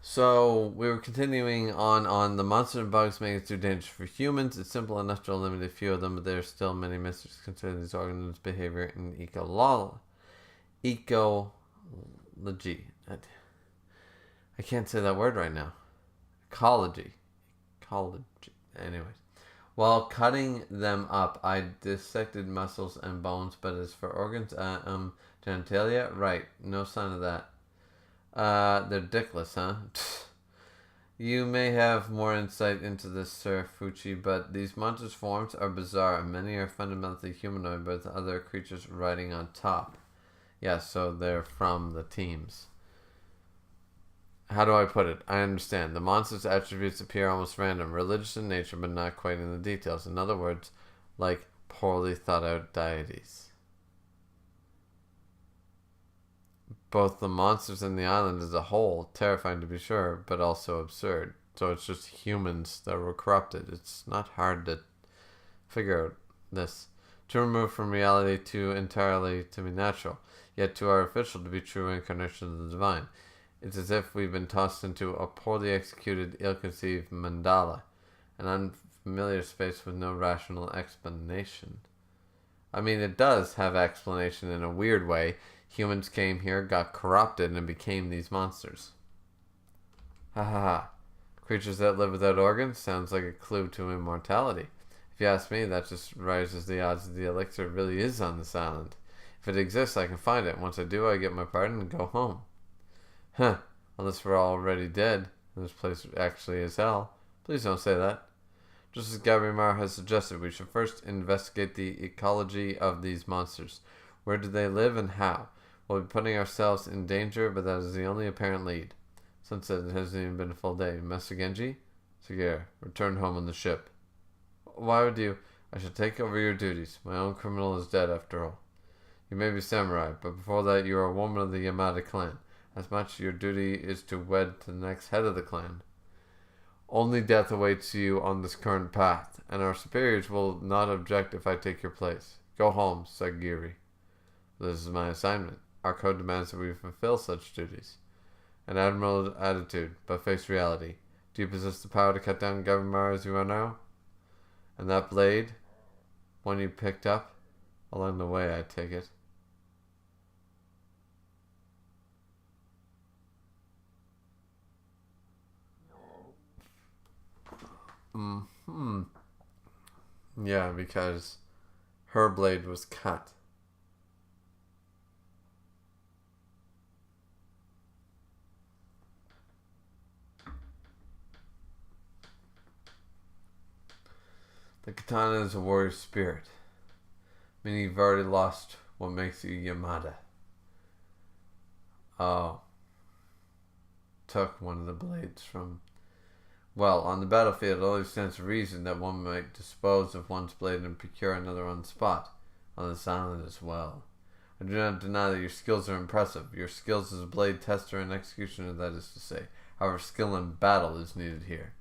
So we were continuing on the monsters and bugs making it too dangerous for humans. It's simple enough to eliminate a few of them, but there are still many mysteries concerning these organisms' behavior and ecology. I can't say that word right now. Ecology. Anyways. While cutting them up, I dissected muscles and bones, but as for organs, genitalia, right, no sign of that. They're dickless, huh? You may have more insight into this, Sir Fuchi, but these monsters' forms are bizarre, and many are fundamentally humanoid, with other creatures riding on top. Yeah, so they're from the teams. How do I put it? I understand. The monster's attributes appear almost random, religious in nature, but not quite in the details. In other words, like poorly thought out deities. Both the monsters and the island as a whole, terrifying to be sure, but also absurd. So it's just humans that were corrupted. It's not hard to figure out this. Too removed from reality, too entirely to be natural, yet too artificial to be true incarnation of the divine. It's as if we've been tossed into a poorly executed, ill-conceived mandala, an unfamiliar space with no rational explanation. I mean, it does have explanation in a weird way. Humans came here, got corrupted, and became these monsters. Ha ha ha. Creatures that live without organs sounds like a clue to immortality. If you ask me, that just raises the odds that the elixir really is on this island. If it exists, I can find it. Once I do, I get my pardon and go home. Huh. Unless we're already dead. And this place actually is hell. Please don't say that. Just as Gabriel has suggested, we should first investigate the ecology of these monsters. Where do they live and how? We'll be putting ourselves in danger, but that is the only apparent lead. Sunset, it hasn't even been a full day. Master Genji? Sagir, return home on the ship. Why would you? I should take over your duties. My own criminal is dead after all. You may be samurai, but before that you are a woman of the Yamada clan. As much your duty is to wed to the next head of the clan. Only death awaits you on this current path, and our superiors will not object if I take your place. Go home, Sagiri. This is my assignment. Our code demands that we fulfill such duties. An admirable attitude, but face reality. Do you possess the power to cut down Gavimara as you are now? And that blade, one you picked up along the way, I take it. Yeah, because her blade was cut. The katana is a warrior spirit, meaning you've already lost what makes you Yamada. Oh. Took one of the blades from... Well, on the battlefield, it only stands to reason that one might dispose of one's blade and procure another on the spot, on this island as well. I do not deny that your skills are impressive. Your skills as a blade tester and executioner, that is to say. However, skill in battle is needed here.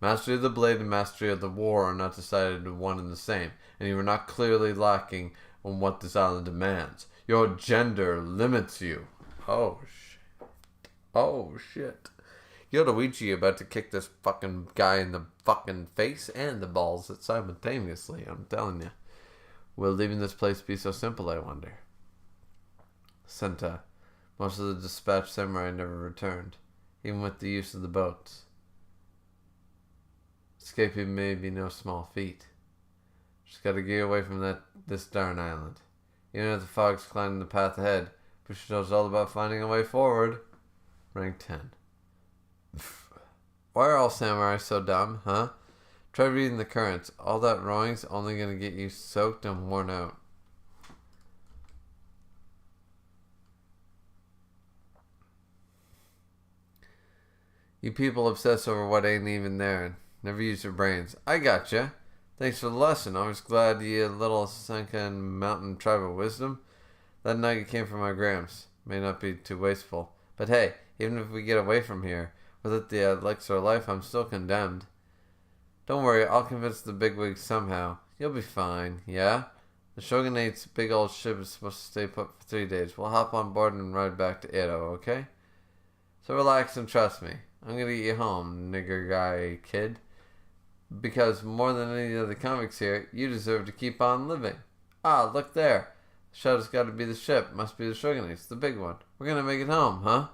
Mastery of the blade and mastery of the war are not decided to one and the same, and you are not clearly lacking on what this island demands. Your gender limits you. Oh, shit. Oh, shit. Yoruichi about to kick this fucking guy in the fucking face and the balls simultaneously, I'm telling you. Will leaving this place be so simple, I wonder? Senta. Most of the dispatched samurai never returned, even with the use of the boats. Escaping may be no small feat. Just gotta get away from this darn island. Even if the fog's climbing the path ahead, Bushido's all about finding a way forward. Rank 10. Why are all samurai so dumb, huh? Try reading the currents. All that rowing's only gonna get you soaked and worn out. You people obsess over what ain't even there. Never use your brains. I gotcha. Thanks for the lesson. I was glad you had a little Senkan mountain tribal wisdom. That nugget came from my Grams. May not be too wasteful. But hey, even if we get away from here, without the elixir of life, I'm still condemned. Don't worry, I'll convince the bigwigs somehow. You'll be fine, yeah? The Shogunate's big old ship is supposed to stay put for 3 days. We'll hop on board and ride back to Edo, okay? So relax and trust me. I'm gonna get you home, nigger guy kid. Because more than any of the convicts here, you deserve to keep on living. Ah, look there. The shutter's gotta be the ship. Must be the Shogunate's, the big one. We're gonna make it home, huh?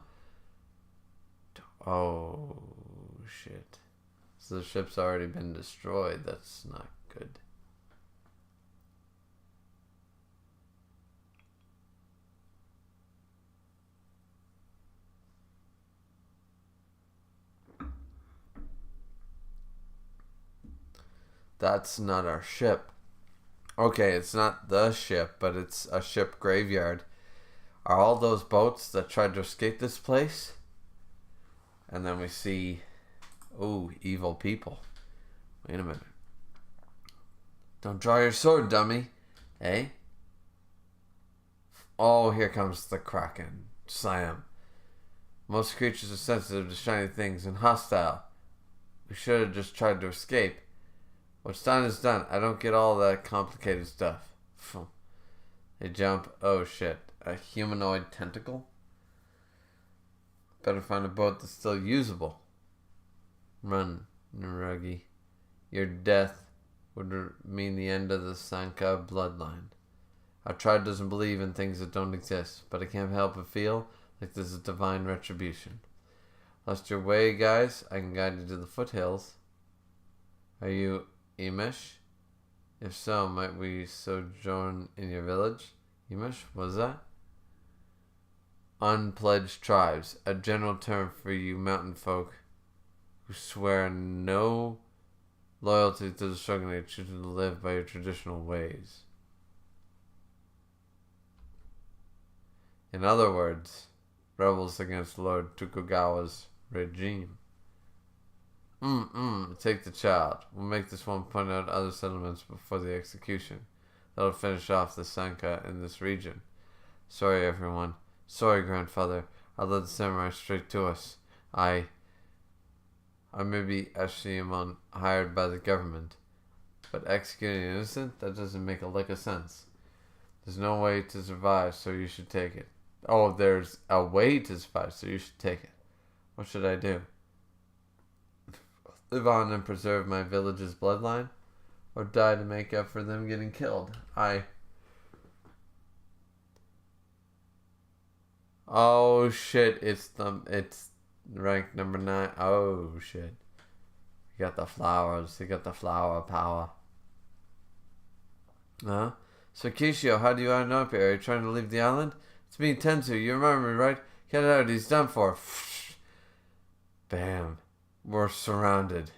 Oh, shit. So the ship's already been destroyed. That's not good. That's not our ship. Okay, it's not the ship, but it's a ship graveyard. Are all those boats that tried to escape this place? And then we see, oh, evil people. Wait a minute. Don't draw your sword, dummy. Eh? Oh, here comes the Kraken. Slam. Most creatures are sensitive to shiny things and hostile. We should have just tried to escape. What's done is done. I don't get all that complicated stuff. They jump. Oh shit. A humanoid tentacle? Better find a boat that's still usable. Run, Naragi. Your death would mean the end of the Sanka bloodline. Our tribe doesn't believe in things that don't exist, but I can't help but feel like this is divine retribution. Lost your way, guys? I can guide you to the foothills. Are you Emish? If so, might we sojourn in your village? Emish? What is that? unpledged tribes, a general term for you mountain folk who swear no loyalty to the struggle and choose to live by your traditional ways. In other words, rebels against Lord Tokugawa's regime. Take the child. We'll make this one point out other settlements before the execution. That'll finish off the Sanka in this region. Sorry, everyone. Sorry, grandfather. I led the samurai straight to us. I may be Ashimon hired by the government, but executing an innocent? That doesn't make a lick of sense. There's no way to survive, so you should take it. Oh, there's a way to survive, so you should take it. What should I do? Live on and preserve my village's bloodline? Or die to make up for them getting killed? Oh shit, it's rank number 9. Oh shit. You got the flowers. You got the flower power. Huh? So Kishio, how do you know up here? Are you trying to leave the island? It's me, Tensu. You remember me, right? Get out. He's done for. Bam. We're surrounded.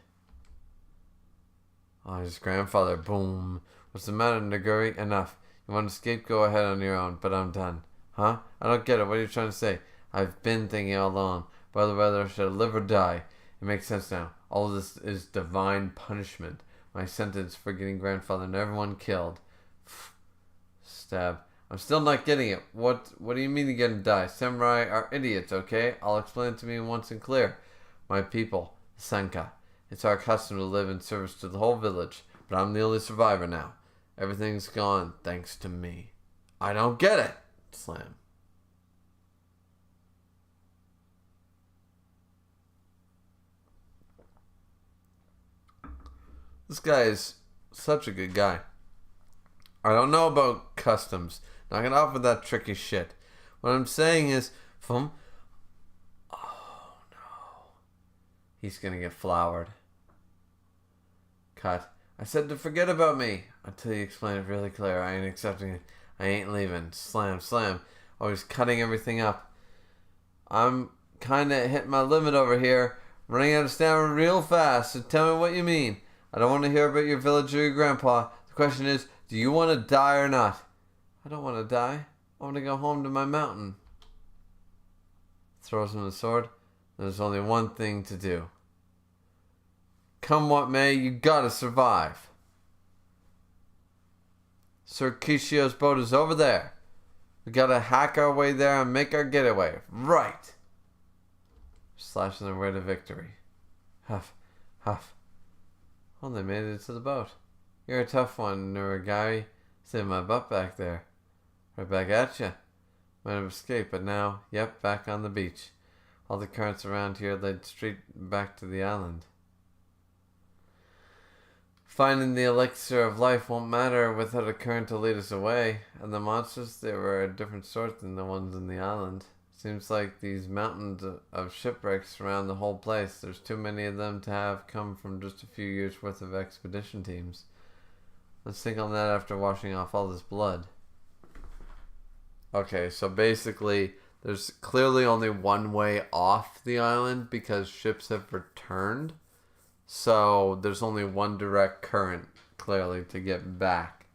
Oh, his grandfather. Boom. What's the matter, Naguri? Enough. You want to escape? Go ahead on your own, but I'm done. Huh? I don't get it. What are you trying to say? I've been thinking all along whether I should live or die. It makes sense now. All of this is divine punishment. My sentence for getting grandfather and everyone killed. Stab. I'm still not getting it. What do you mean you're gonna die? Samurai are idiots, okay? I'll explain it to me once and clear. My people, Sanka. It's our custom to live in service to the whole village, but I'm the only survivor now. Everything's gone thanks to me. I don't get it. Slam. This guy is such a good guy. I don't know about customs. Knock it off with that tricky shit. What I'm saying is, oh no. He's gonna get flowered. Cut. I said to forget about me. Until you explain it really clear. I ain't accepting it. I ain't leaving. Slam, slam. Always cutting everything up. I'm kinda hitting my limit over here. Running out of stamina real fast. So tell me what you mean. I don't want to hear about your village or your grandpa. The question is, do you want to die or not? I don't want to die. I want to go home to my mountain. Throws him the sword. There's only one thing to do. Come what may, you gotta survive. Sir Kishio's boat is over there. We gotta hack our way there and make our getaway. Right. Slashing their way to victory. Huff, huff. Oh, they made it to the boat. You're a tough one, Nuragari. Saved my butt back there. Right back at ya. Might have escaped, but now, yep, back on the beach. All the currents around here led straight back to the island. Finding the elixir of life won't matter without a current to lead us away. And the monsters, they were a different sort than the ones in the island. Seems like these mountains of shipwrecks surround the whole place. There's too many of them to have come from just a few years' worth of expedition teams. Let's think on that after washing off all this blood. Okay, so basically, there's clearly only one way off the island because ships have returned. So there's only one direct current, clearly, to get back.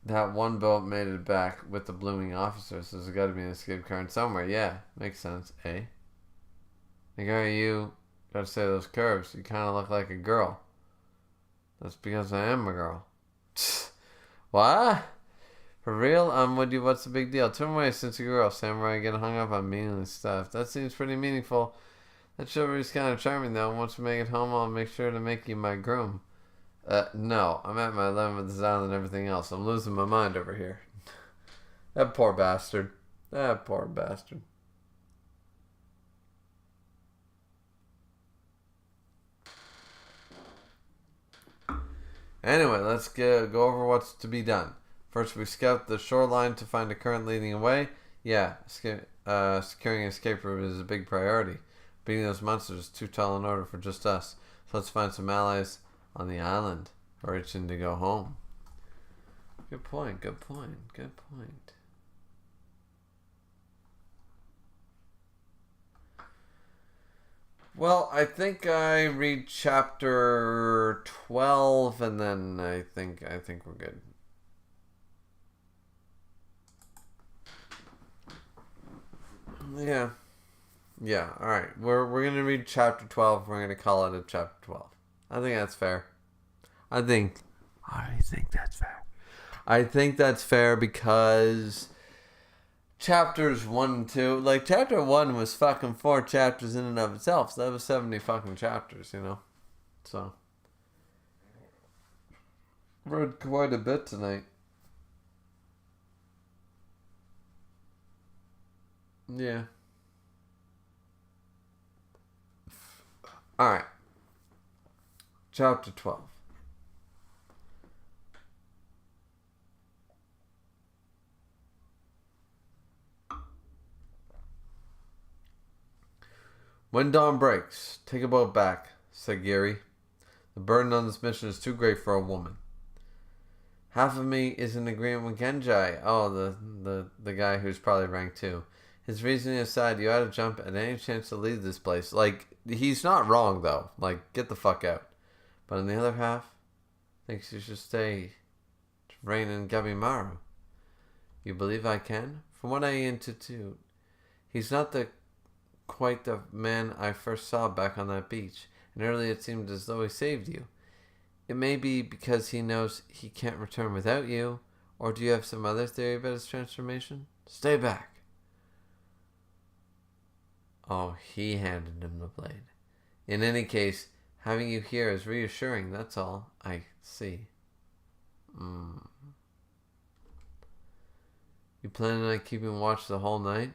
That one boat made it back with the blooming officers, so there's got to be an escape current somewhere. Yeah, makes sense, eh? Nagari, you gotta say those curves. You kind of look like a girl. That's because I am a girl. What? For real? I'm with you. What's the big deal? Turn away since you're a girl. Samurai get hung up on meaningless stuff. That seems pretty meaningful. That chivalry's kind of charming, though. Once we make it home, I'll make sure to make you my groom. No. I'm at my limit with this island and everything else. I'm losing my mind over here. That poor bastard. That poor bastard. Anyway, let's go over what's to be done. First, we scout the shoreline to find a current leading away. Yeah, securing an escape route is a big priority. Beating those monsters is too tall an order for just us. So let's find some allies on the island or itching to go home. Good point, good point, good point. Well, I think I read chapter 12 and then I think we're good. Yeah. Yeah, alright. We're gonna read chapter 12. We're gonna call it a chapter 12. I think that's fair. I think that's fair. I think that's fair because chapters 1 and 2, like chapter 1 was fucking 4 chapters in and of itself. So that was 70 fucking chapters, you know? So read quite a bit tonight. Yeah. Alright. Chapter 12. When dawn breaks, take a boat back, said Geary. The burden on this mission is too great for a woman. Half of me is in agreement with Genjai. Oh, the guy who's probably rank 2. His reasoning aside, you ought to jump at any chance to leave this place. Like, he's not wrong, though. Like, get the fuck out. But on the other half, thinks you should stay to reign in Gabimaru. You believe I can? From what I intuit, he's not quite the man I first saw back on that beach, and earlier it seemed as though he saved you. It may be because he knows he can't return without you, or do you have some other theory about his transformation? Stay back. Oh, he handed him the blade. In any case, having you here is reassuring, that's all. I see. You planning on keeping watch the whole night?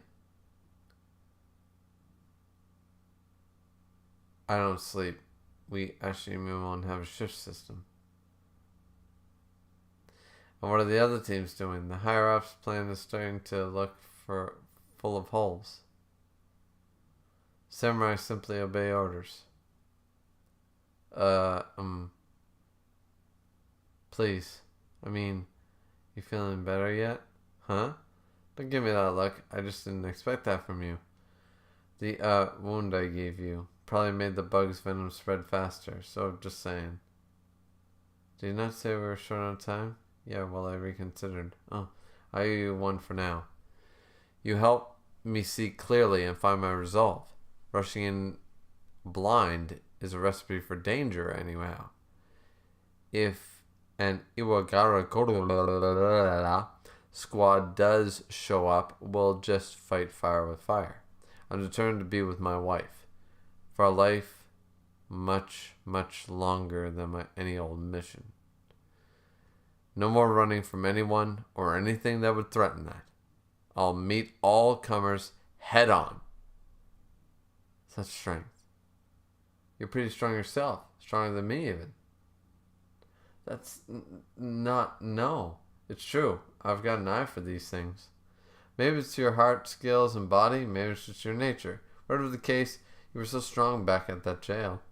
I don't sleep. We actually won't have a shift system. And what are the other teams doing? The higher-ups plan is starting to look for full of holes. Samurai simply obey orders. Please. I mean, you feeling better yet? Huh? Don't give me that look. I just didn't expect that from you. The, wound I gave you probably made the bug's venom spread faster, so just saying. Did you not say we were short on time? Yeah, well, I reconsidered. Oh, I owe you one for now. You help me see clearly and find my resolve. Rushing in blind is a recipe for danger, anyhow. If an Iwagara squad does show up, we'll just fight fire with fire. I'm determined to be with my wife. For a life much, much longer than any old mission. No more running from anyone or anything that would threaten that. I'll meet all comers head on. Such strength. You're pretty strong yourself. Stronger than me, even. That's not... No. It's true. I've got an eye for these things. Maybe it's your heart, skills, and body. Maybe it's just your nature. Whatever the case, you were so strong back at that jail.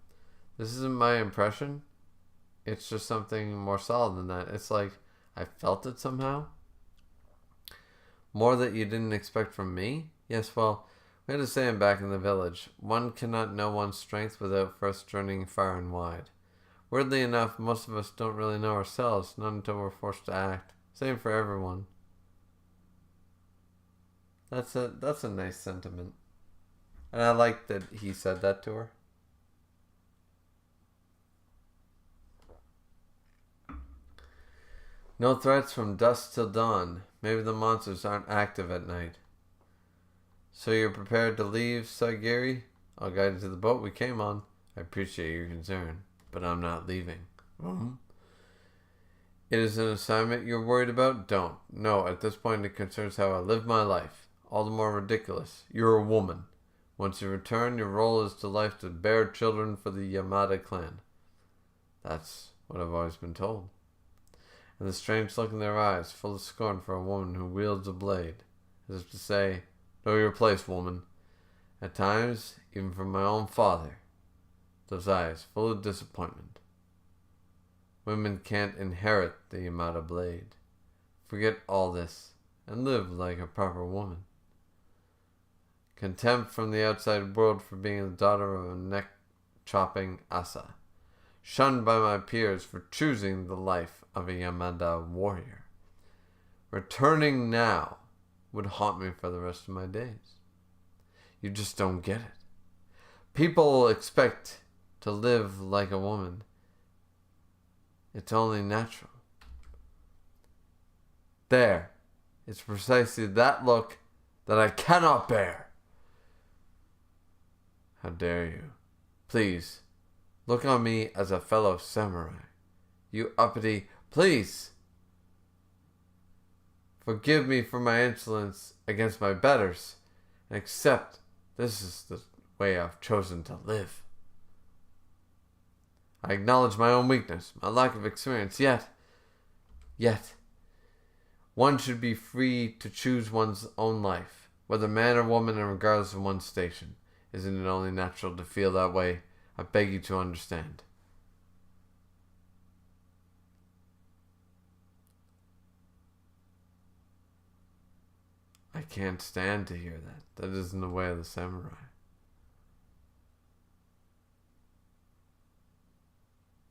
This isn't my impression. It's just something more solid than that. It's like I felt it somehow. More that you didn't expect from me? Yes, well, we had a saying back in the village. One cannot know one's strength without first journeying far and wide. Weirdly enough, most of us don't really know ourselves, not until we're forced to act. Same for everyone. That's a nice sentiment. And I like that he said that to her. No threats from dusk till dawn. Maybe the monsters aren't active at night. So you're prepared to leave, Saigiri? I'll guide you to the boat we came on. I appreciate your concern, but I'm not leaving. It is an assignment you're worried about? Don't. No, at this point it concerns how I live my life. All the more ridiculous. You're a woman. Once you return, your role is to bear children for the Yamada clan. That's what I've always been told. And the strange look in their eyes, full of scorn for a woman who wields a blade, as if to say, know your place, woman. At times, even from my own father. Those eyes, full of disappointment. Women can't inherit the Yamada blade. Forget all this, and live like a proper woman. contempt from the outside world for being the daughter of a neck-chopping Asa, shunned by my peers for choosing the life of a Yamada warrior. Returning now would haunt me for the rest of my days. You just don't get it. People expect to live like a woman. It's only natural. There. It's precisely that look that I cannot bear. How dare you? Please, look on me as a fellow samurai. You uppity, please. Forgive me for my insolence against my betters, and accept this is the way I've chosen to live. I acknowledge my own weakness, my lack of experience, yet, one should be free to choose one's own life, whether man or woman and regardless of one's station. Isn't it only natural to feel that way? I beg you to understand. I can't stand to hear that. That isn't the way of the samurai.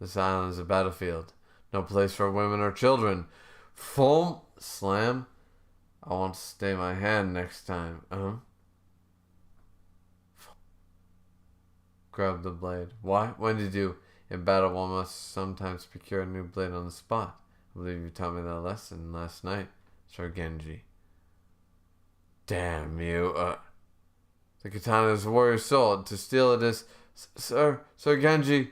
This island is a battlefield. No place for women or children. Foam, slam. I won't stay my hand next time. Grab the blade. Why? When did you? In battle, one must sometimes procure a new blade on the spot. I believe you taught me that lesson last night, Sir Genji. Damn you. The katana is a warrior's soul. To steal it is... Sir Genji.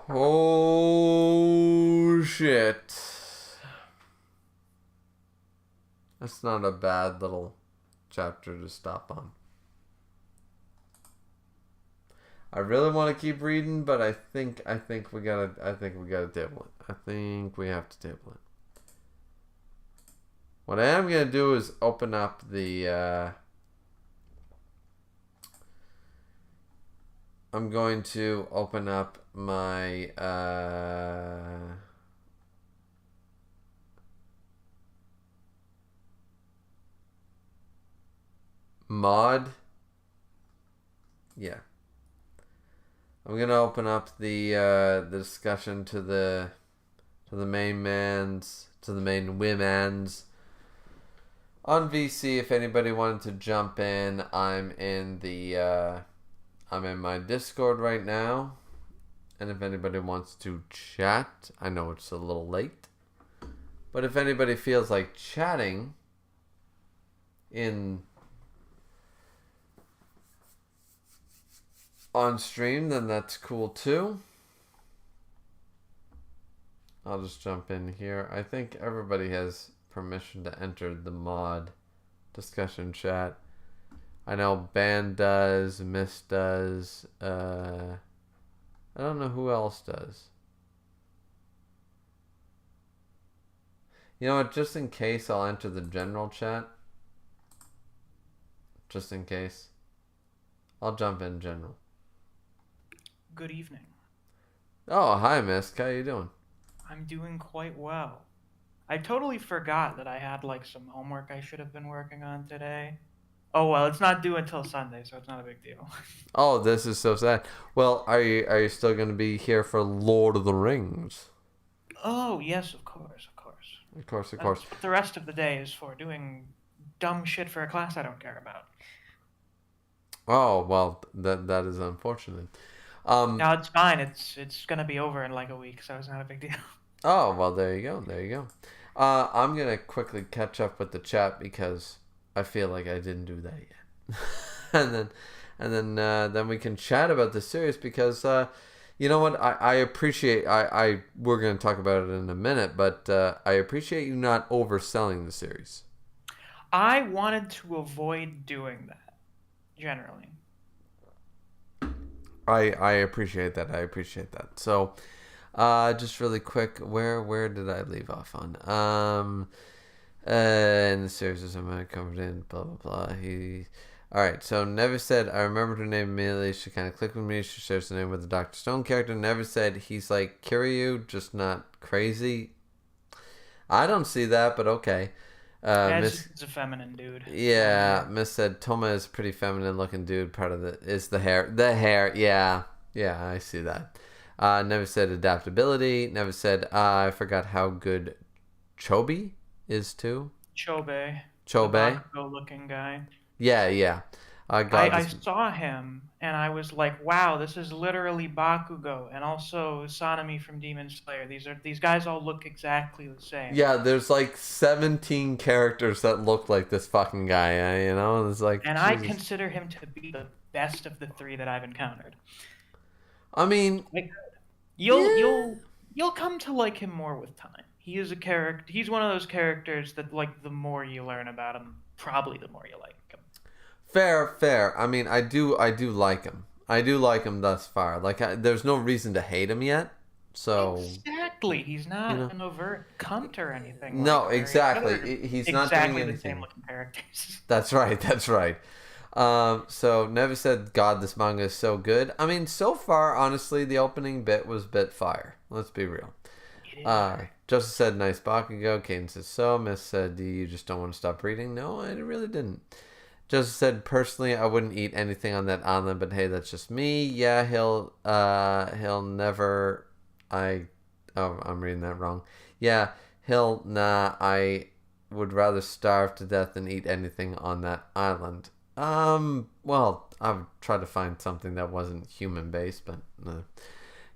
Oh, shit. That's not a bad little chapter to stop on. I really want to keep reading, but I think we gotta table it. I think we have to table it. What I am gonna do is open up the I'm going to open up my mod. Yeah. I'm gonna open up the discussion to the main women's on VC. If anybody wanted to jump in, I'm in my Discord right now, and if anybody wants to chat, I know it's a little late, but if anybody feels like chatting on stream, then that's cool too. I'll just jump in here. I think everybody has permission to enter the mod discussion chat. I know Ban does, Miss does, I don't know who else does. You know what, just in case, I'll enter the general chat. Just in case. I'll jump in general. Good evening. Oh, hi, Miss. How you doing? I'm doing quite well. I totally forgot that I had some homework I should have been working on today. Oh well, it's not due until Sunday, so it's not a big deal. Oh, this is so sad. Well, are you still going to be here for Lord of the Rings? Oh yes, of course. Of course. That's what the rest of the day is for, doing dumb shit for a class I don't care about. Oh well, that is unfortunate. No, it's fine. It's gonna be over in a week, so it's not a big deal. Oh well, there you go. I'm gonna quickly catch up with the chat because I feel like I didn't do that yet, and then we can chat about the series because you know what, I appreciate we're gonna talk about it in a minute, but I appreciate you not overselling the series. I wanted to avoid doing that generally. I appreciate that. So, just really quick, where did I leave off on? In the series is I'm covered in blah blah blah. Alright, so Never said I remembered her name immediately. She kind of clicked with me. She shares the name with the Dr. Stone character. Never said he's like Kiryu, just not crazy. I don't see that, but okay. As it's a feminine dude. Yeah, Miss said Toma is a pretty feminine looking dude. Part of it is the hair. The hair, yeah. Yeah, I see that. Never said adaptability. Never said, I forgot how good Chobi is too. Chobe. Chobe? The Bakugo looking guy. Yeah. I saw him and I was like, wow, this is literally Bakugo, and also Sanemi from Demon Slayer. These guys all look exactly the same. Yeah, there's like 17 characters that look like this fucking guy, you know? It's like, and Jesus. I consider him to be the best of the three that I've encountered. I mean, like, you'll come to like him more with time. He is a character. He's one of those characters that, like, the more you learn about him, probably the more you like him. Fair. I mean, I do like him. I do like him thus far. Like, there's no reason to hate him yet. So exactly, he's not an overt cunt or anything. No, exactly. He's not doing anything. The same looking characters. That's right. So Never said, God, this manga is so good. I mean, so far, honestly, the opening bit was a bit fire. Let's be real. Justice said, nice Bakugo. Caden says, so. Miss said, you just don't want to stop reading? No, I really didn't. Justice said, personally, I wouldn't eat anything on that island, but hey, that's just me. Yeah, he'll never... I'm reading that wrong. Yeah, I would rather starve to death than eat anything on that island. Well, I would try to find something that wasn't human-based, but no.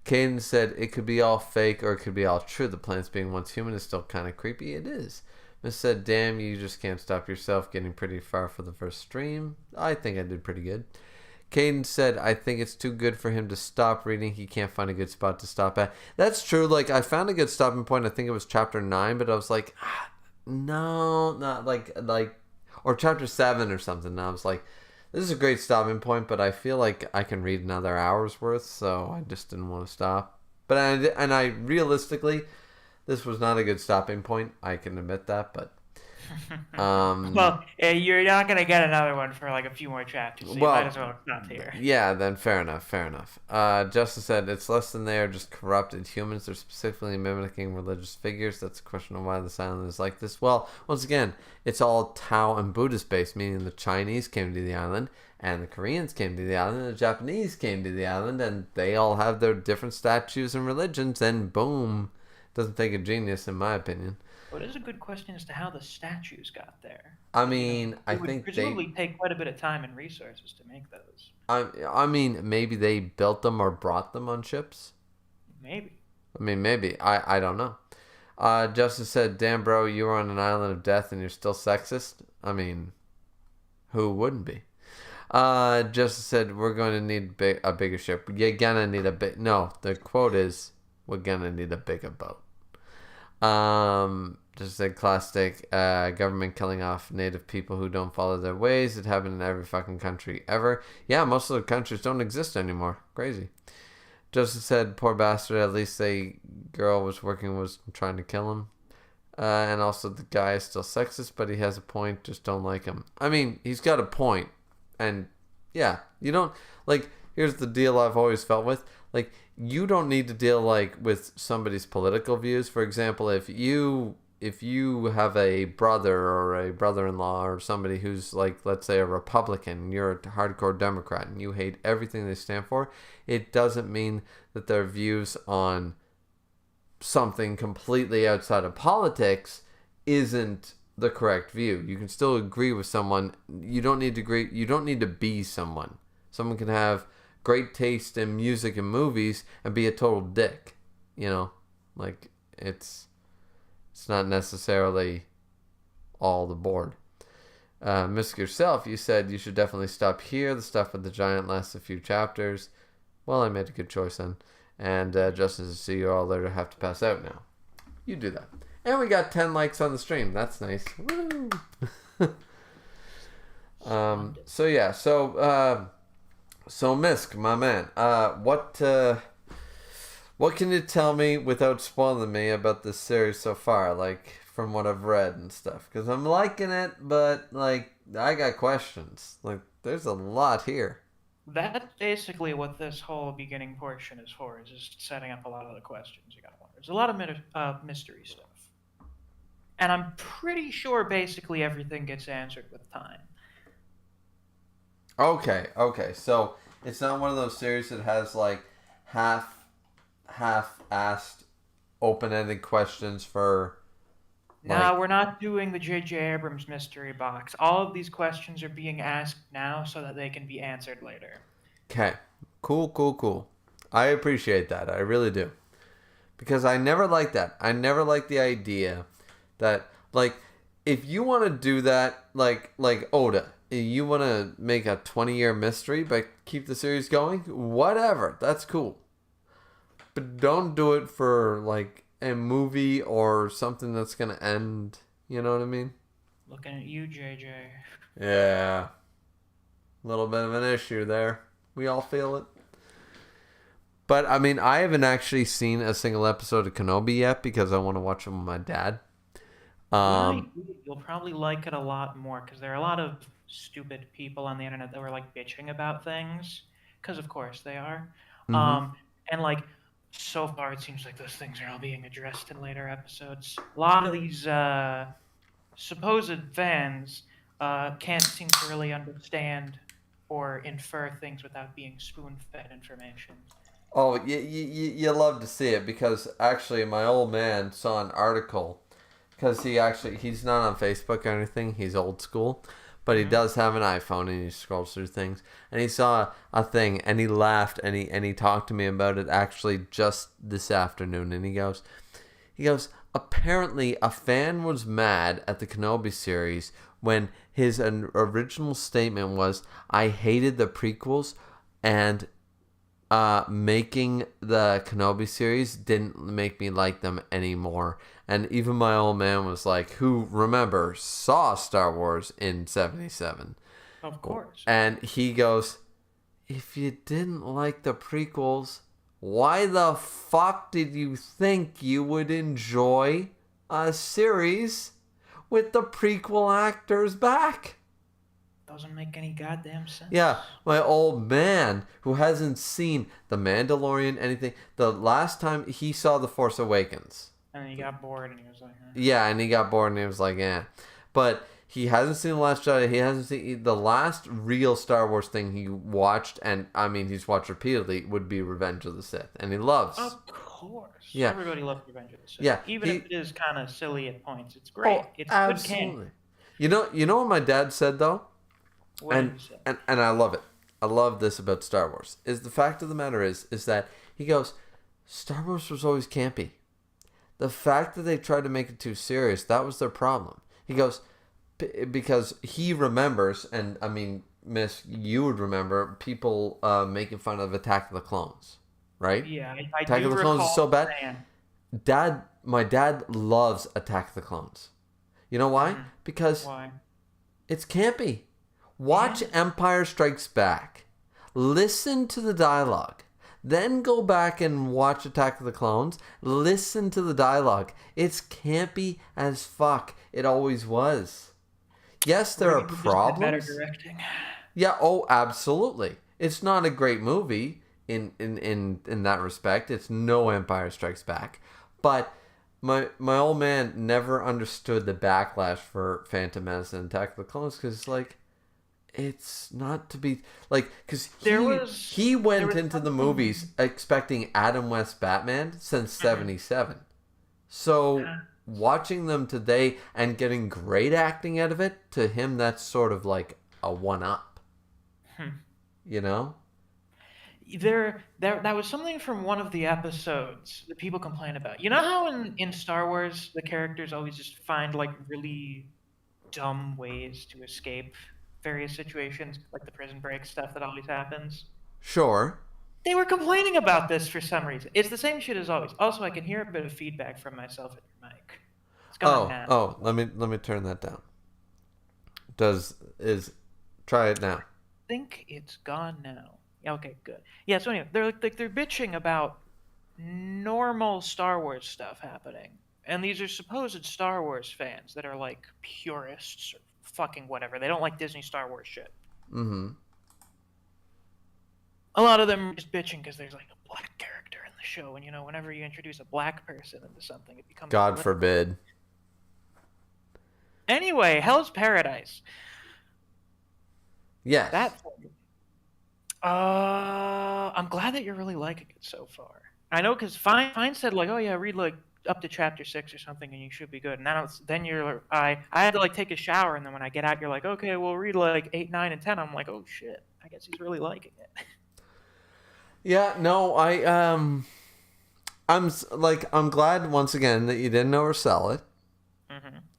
Caden said, it could be all fake or it could be all true. The plants being once human is still kind of creepy. It is. Miss said, damn, you just can't stop yourself, getting pretty far for the first stream. I think I did pretty good. Caden said, I think it's too good for him to stop reading. He can't find a good spot to stop at. That's true. Like, I found a good stopping point. I think it was chapter 9, but I was like, no, not like, or chapter 7 or something. And I was like, this is a great stopping point, but I feel like I can read another hour's worth, so I just didn't want to stop. But I realistically, this was not a good stopping point. I can admit that, but well, you're not gonna get another one for like a few more chapters, so you might as well stop here. Yeah, then fair enough. Justice said, it's less than they are just corrupted humans. They're specifically mimicking religious figures. That's a question of why this island is like this. Well, once again, it's all Tao and Buddhist based, meaning the Chinese came to the island, and the Koreans came to the island, and the Japanese came to the island, and they all have their different statues and religions, and boom. Doesn't take a genius, in my opinion. Well, it is a good question as to how the statues got there. I mean, I think presumably take quite a bit of time and resources to make those. I mean, maybe they built them or brought them on ships. Maybe. I mean, maybe. I don't know. Justice said, damn, bro, you were on an island of death and you're still sexist? I mean, who wouldn't be? Justice said, we're going to need a bigger ship. You're gonna need a big... No, the quote is, we're gonna need a bigger boat. Just a classic government killing off native people who don't follow their ways. It happened in every fucking country ever. Yeah, most of the countries don't exist anymore. Crazy. Joseph said, poor bastard, at least a girl was trying to kill him. And also the guy is still sexist, but he has a point, just don't like him. I mean, he's got a point. And yeah, you don't, like, here's the deal I've always felt with. Like, you don't need to deal, like, with somebody's political views. For example, if you have a brother or a brother-in-law or somebody who's, like, let's say a Republican, you're a hardcore Democrat, and you hate everything they stand for, it doesn't mean that their views on something completely outside of politics isn't the correct view. You can still agree with someone. You don't need to agree. You don't need to be someone. Someone can have great taste in music and movies and be a total dick. You know, like, it's not necessarily all the board. Misk yourself, you said you should definitely stop here. The stuff with the giant lasts a few chapters. Well, I made a good choice then. And just as I see you all later have to pass out now. You do that. And we got 10 likes on the stream. That's nice. Woo! So yeah, so Misk, my man, what can you tell me without spoiling me about this series so far, like from what I've read and stuff? Because I'm liking it, but like I got questions. Like there's a lot here. That's basically what this whole beginning portion is for, is just setting up a lot of the questions you gotta wonder. There's a lot of mystery stuff. And I'm pretty sure basically everything gets answered with time. Okay. So it's not one of those series that has like half-assed open-ended questions for. No, we're not doing the J.J. Abrams mystery box. All of these questions are being asked now so that they can be answered later. Okay. Cool. I appreciate that. I really do. Because I never liked that. I never liked the idea that, like, if you want to do that, like Oda, you want to make a 20-year mystery but keep the series going, whatever. That's cool. But don't do it for, like, a movie or something that's going to end. You know what I mean? Looking at you, JJ. Yeah. A little bit of an issue there. We all feel it. But, I mean, I haven't actually seen a single episode of Kenobi yet because I want to watch it with my dad. You'll probably like it a lot more because there are a lot of stupid people on the internet that were like bitching about things. Because, of course, they are. Mm-hmm. And, like, so far it seems like those things are all being addressed in later episodes. A lot of these supposed fans can't seem to really understand or infer things without being spoon-fed information. Oh, you love to see it because actually my old man saw an article because he's not on Facebook or anything. He's old school, but he does have an iPhone and he scrolls through things. And he saw a thing and he laughed and he talked to me about it actually just this afternoon. And he goes, apparently a fan was mad at the Kenobi series when his original statement was, "I hated the prequels and making the Kenobi series didn't make me like them anymore." And even my old man was like, who, remember, saw Star Wars in 77. Of course. And he goes, if you didn't like the prequels, why the fuck did you think you would enjoy a series with the prequel actors back? Doesn't make any goddamn sense. Yeah, my old man who hasn't seen The Mandalorian, anything. The last time he saw The Force Awakens. And then he got bored and he was like, eh. Yeah, and he got bored and he was like, eh. But he hasn't seen The Last Jedi. He hasn't seen the last real Star Wars thing he watched, and I mean he's watched repeatedly, would be Revenge of the Sith. And he loves. Of course. Yeah. Everybody loves Revenge of the Sith. Yeah. Even if it is kind of silly at points. It's great. Oh, it's absolutely. Good candy. You know what my dad said though? What did he say? And I love it. I love this about Star Wars. Is the fact of the matter is that he goes, Star Wars was always campy. The fact that they tried to make it too serious, that was their problem. He goes, because he remembers, and I mean, Miss, you would remember people making fun of Attack of the Clones, right? Yeah, I Attack do of the Clones is so bad. Saying. My dad loves Attack of the Clones. You know why? Mm-hmm. Because Why? it's campy. Watch Empire Strikes Back. Listen to the dialogue. Then go back and watch Attack of the Clones. Listen to the dialogue. It's campy as fuck. It always was. Yes, there are problems. Better directing. Yeah, oh, absolutely. It's not a great movie in that respect. It's no Empire Strikes Back. But my old man never understood the backlash for Phantom Menace and Attack of the Clones because, like, it's not to be like because he went into the movies expecting Adam West Batman since '77. So watching them today and getting great acting out of it, to him that's sort of like a one-up. You know? That was something from one of the episodes that people complain about. You know how in Star Wars the characters always just find like really dumb ways to escape various situations, like the prison break stuff that always happens? Sure. They were complaining about this for some reason. It's the same shit as always. Also, I can hear a bit of feedback from myself at your mic. It's gone now. Oh, let me turn that down. Try it now. I think it's gone now. Yeah, okay, good. Yeah, so anyway, they're bitching about normal Star Wars stuff happening. And these are supposed Star Wars fans that are like purists or fucking whatever. They don't like Disney Star Wars shit. Mm-hmm. A lot of them are just bitching because there's like a black character in the show, and you know, whenever you introduce a black person into something, it becomes God forbid. Anyway, Hell's Paradise. Yes. That. I'm glad that you're really liking it so far. I know, because Fine said like, oh yeah, read like up to chapter 6 or something, and you should be good. And then you're I had to like take a shower, and then when I get out, you're like, okay, we'll read like 8, 9, and 10. I'm like, oh shit, I guess he's really liking it. Yeah. No. I'm glad once again that you didn't oversell it,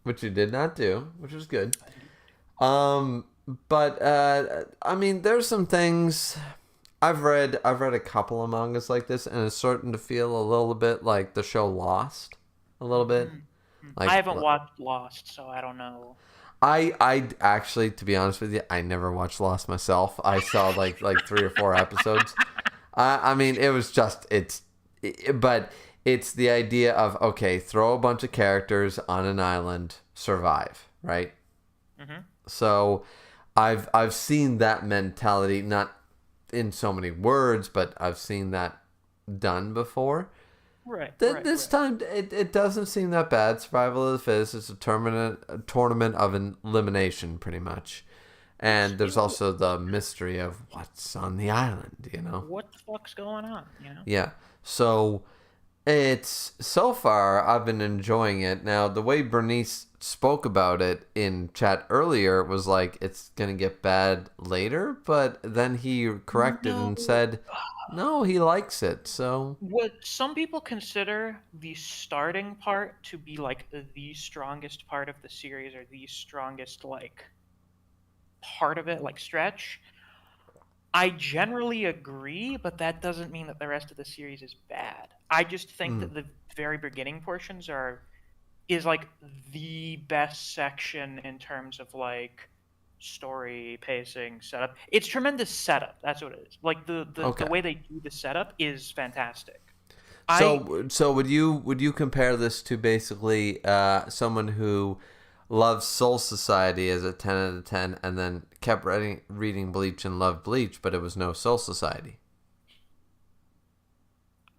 which you did not do, which was good. But I mean, there's some things. I've read a couple of mangas like this, and it's starting to feel a little bit like the show Lost, a little bit. Like, I haven't watched Lost, so I don't know. I actually, to be honest with you, I never watched Lost myself. I saw like 3 or 4 episodes. I mean, it was just but it's the idea of, okay, throw a bunch of characters on an island, survive, right? So I've seen that mentality, not in so many words, but I've seen that done before. Right. This time, it doesn't seem that bad. Survival of the fittest. It's a tournament of elimination, pretty much. And there's also the mystery of what's on the island, you know? What the fuck's going on, you know? Yeah. So so far, I've been enjoying it. Now, the way Bernice spoke about it in chat earlier was like, it's going to get bad later, but then he corrected and said, no, he likes it. So what some people consider the starting part to be like the strongest part of the series, or the strongest like part of it, like stretch, I generally agree, but that doesn't mean that the rest of the series is bad. I just think that the very beginning portions is like the best section in terms of like story, pacing, setup. It's tremendous setup. That's what it is. Like the way they do the setup is fantastic. So would you compare this to basically someone who loves Soul Society as a 10 out of 10, and then kept reading Bleach and loved Bleach, but it was no Soul Society?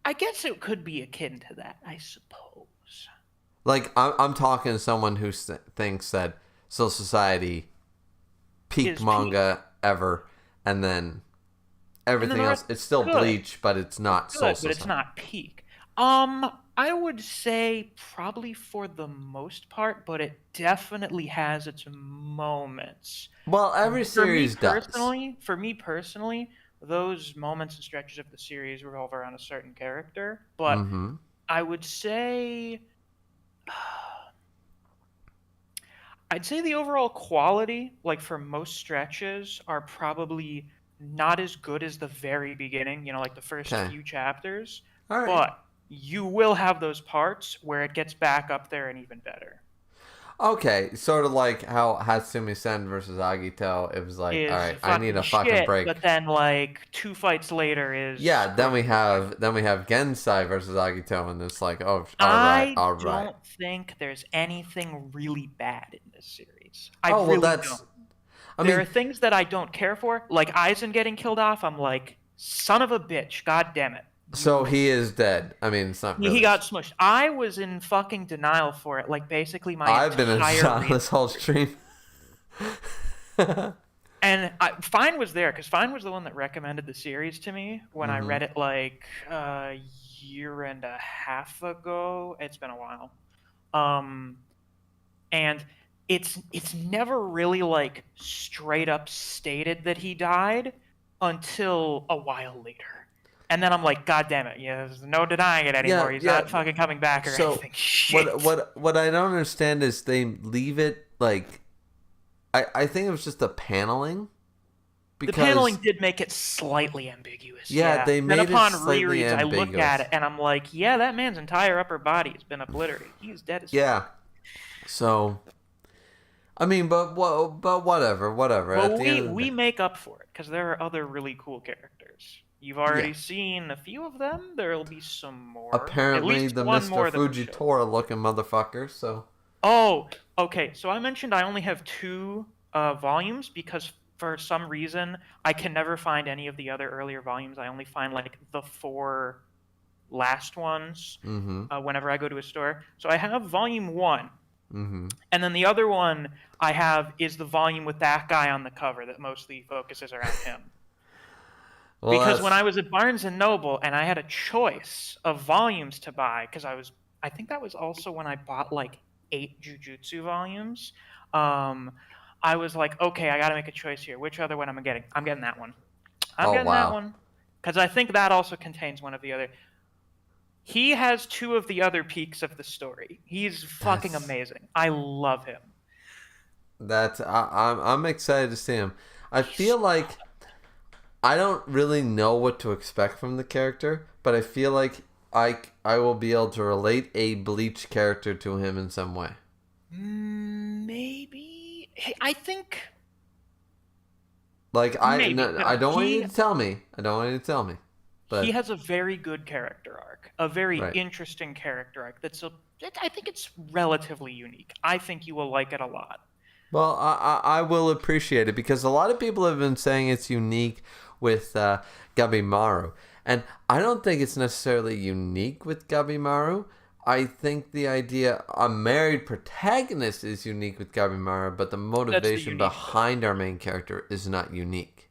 I guess it could be akin to that, I suppose. Like, I'm talking to someone who thinks that Soul Society peak manga ever, and then everything else, it's still good. Bleach, but it's not Soul Society. But it's not peak. I would say probably for the most part, but it definitely has its moments. Well, every series does. For me personally, those moments and stretches of the series revolve around a certain character. But I would say, I'd say the overall quality, like for most stretches, are probably not as good as the very beginning. You know, like the first few chapters. All right. But you will have those parts where it gets back up there and even better. Okay, sort of like how Hatsumi Sen versus Agito, it was like, all right, I need a fucking break. But then, like 2 fights later is then we have Gensai versus Agito, and it's like, oh, all right. I don't think there's anything really bad in this series. I really don't. There are things that I don't care for, like Aizen getting killed off. I'm like, son of a bitch, god damn it. So he is dead. I mean, it's not really... He got smushed. I was in fucking denial for it. Like, basically I've been in denial this whole stream. And Fine was there, because Fine was the one that recommended the series to me when I read it, like, a year and a half ago. It's been a while. And it's never really, like, straight up stated that he died until a while later. And then I'm like, God damn it! There's no denying it anymore. He's not fucking coming back or anything. Shit. What I don't understand is they leave it like, I think it was just the paneling. The paneling did make it slightly ambiguous. Yeah, they made it slightly ambiguous. And upon rereads, I look at it and I'm like, yeah, that man's entire upper body has been obliterated. He's dead as fuck. Yeah. So, I mean, but whatever. Well, we make up for it because there are other really cool characters. You've already seen a few of them. There'll be some more. Apparently, the Mr. Fujitora looking motherfucker. So. Oh, okay. So I mentioned I only have 2 volumes because for some reason I can never find any of the other earlier volumes. I only find like the 4 last ones whenever I go to a store. So I have volume 1, Mm-hmm. And then the other one I have is the volume with that guy on the cover that mostly focuses around him. Well, Because when I was at Barnes and Noble and I had a choice of volumes to buy, because I think that was also when I bought like 8 Jujutsu volumes. I was like, okay, I got to make a choice here. Which other one am I getting? I'm getting that one. I'm getting that one. Because I think that also contains one of the other. He has 2 of the other peaks of the story. He's fucking amazing. I love him. I'm excited to see him. I feel like I don't really know what to expect from the character, but I feel like I will be able to relate a Bleach character to him in some way. Maybe. I think. Like Maybe. I don't want you to tell me. I don't want you to tell me. But he has a very good character arc, a very interesting character arc. I think it's relatively unique. I think you will like it a lot. Well, I will appreciate it because a lot of people have been saying it's unique with Gabimaru. And I don't think it's necessarily unique with Gabimaru. I think the idea a married protagonist is unique with Gabimaru, but the motivation behind our main character is not unique.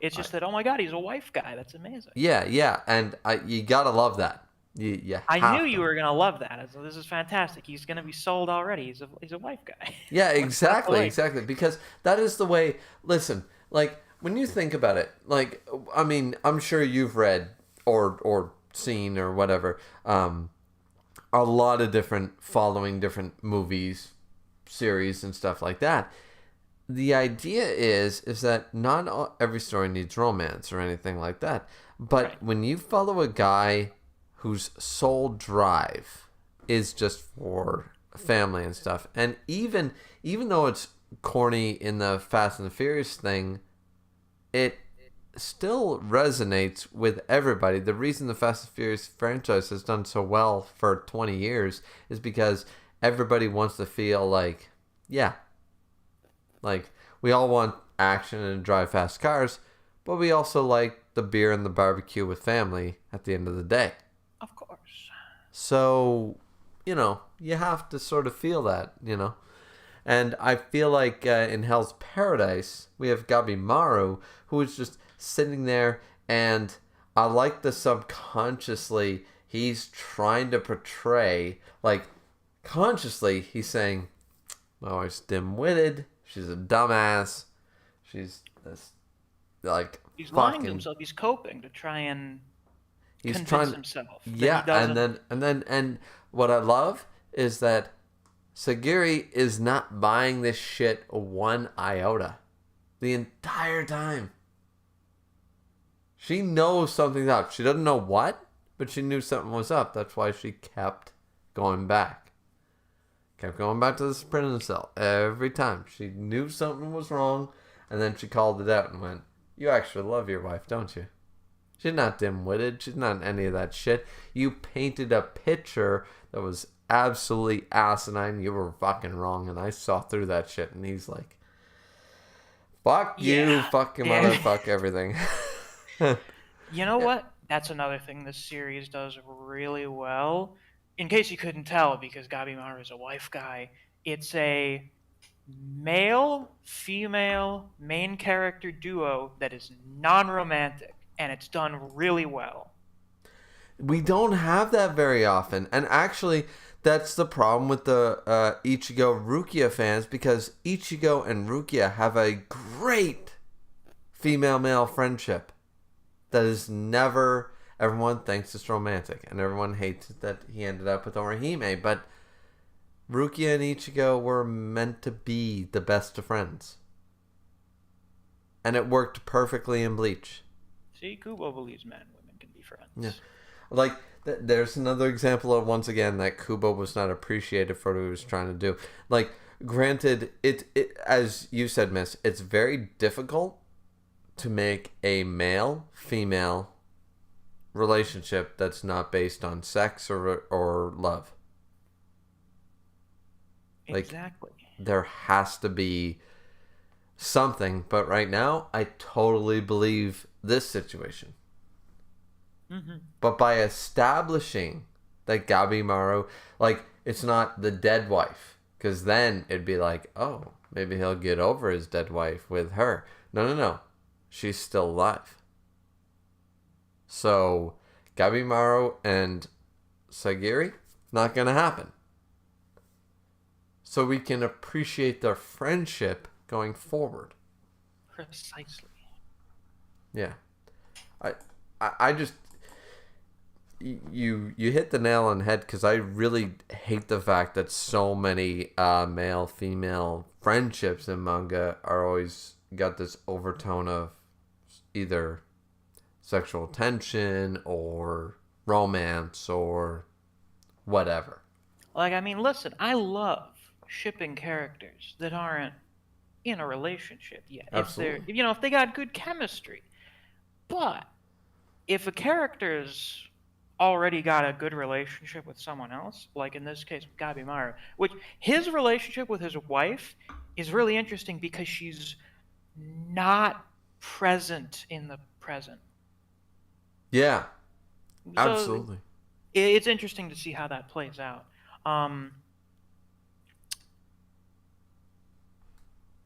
It's just that, oh my god, he's a wife guy. That's amazing. Yeah. And you gotta love that. I knew you were gonna love that. So this is fantastic. He's gonna be sold already. He's a wife guy. Yeah, exactly. Because that is the way. Listen, like when you think about it, like I mean, I'm sure you've read or seen or whatever, a lot of different different movies, series, and stuff like that. The idea is that not every story needs romance or anything like that, but when you follow a guy whose sole drive is just for family and stuff. And even though it's corny in the Fast and the Furious thing, it still resonates with everybody. The reason the Fast and Furious franchise has done so well for 20 years is because everybody wants to feel like, yeah, like we all want action and drive fast cars, but we also like the beer and the barbecue with family at the end of the day. Of course. So, you have to sort of feel that, And I feel like in Hell's Paradise, we have Gabimaru, who is just sitting there, and I like the subconsciously, he's trying to portray, like, consciously, he's saying, oh, she's dim-witted, she's a dumbass, she's this, like, he's lying to himself, he's coping to try and convince himself. Yeah, and what I love is that Sagiri is not buying this shit one iota the entire time. She knows something's up. She doesn't know what, but she knew something was up. That's why she kept going back. Kept going back to the prison cell every time. She knew something was wrong, and then she called it out and went, "You actually love your wife, don't you? She's not dim-witted. She's not any of that shit. You painted a picture that was absolutely asinine. You were fucking wrong, and I saw through that shit." And he's like, "Fuck you, fuck your mother, fuck everything." You know what? That's another thing this series does really well. In case you couldn't tell, because Gabimaru is a wife guy, it's a male-female main character duo that is non-romantic. And it's done really well. We don't have that very often. And actually, that's the problem with the Ichigo Rukia fans, because Ichigo and Rukia have a great female-male friendship that is never... Everyone thinks it's romantic, and everyone hates that he ended up with Orihime, but Rukia and Ichigo were meant to be the best of friends. And it worked perfectly in Bleach. See, Kubo believes men and women can be friends. Yeah. Like, there's another example of, once again, that Kubo was not appreciated for what he was trying to do. Like, granted, it as you said, Miss, it's very difficult to make a male-female relationship that's not based on sex or love. Like, exactly. There has to be something, but right now, I totally believe this situation. Mm-hmm. But by establishing that Gabimaru, like, it's not the dead wife. Because then it'd be like, oh, maybe he'll get over his dead wife with her. No. She's still alive. So, Gabimaru and Sagiri, not going to happen. So we can appreciate their friendship going forward. Precisely. Yeah. I just... You hit the nail on the head, because I really hate the fact that so many male-female friendships in manga are always got this overtone of either sexual tension or romance or whatever. Like, I mean, listen, I love shipping characters that aren't in a relationship yet. Absolutely. If they got good chemistry. But if a character's already got a good relationship with someone else, like in this case with Gabimaru, which his relationship with his wife is really interesting because she's not present in the present. Yeah, So absolutely. it's interesting to see how that plays out.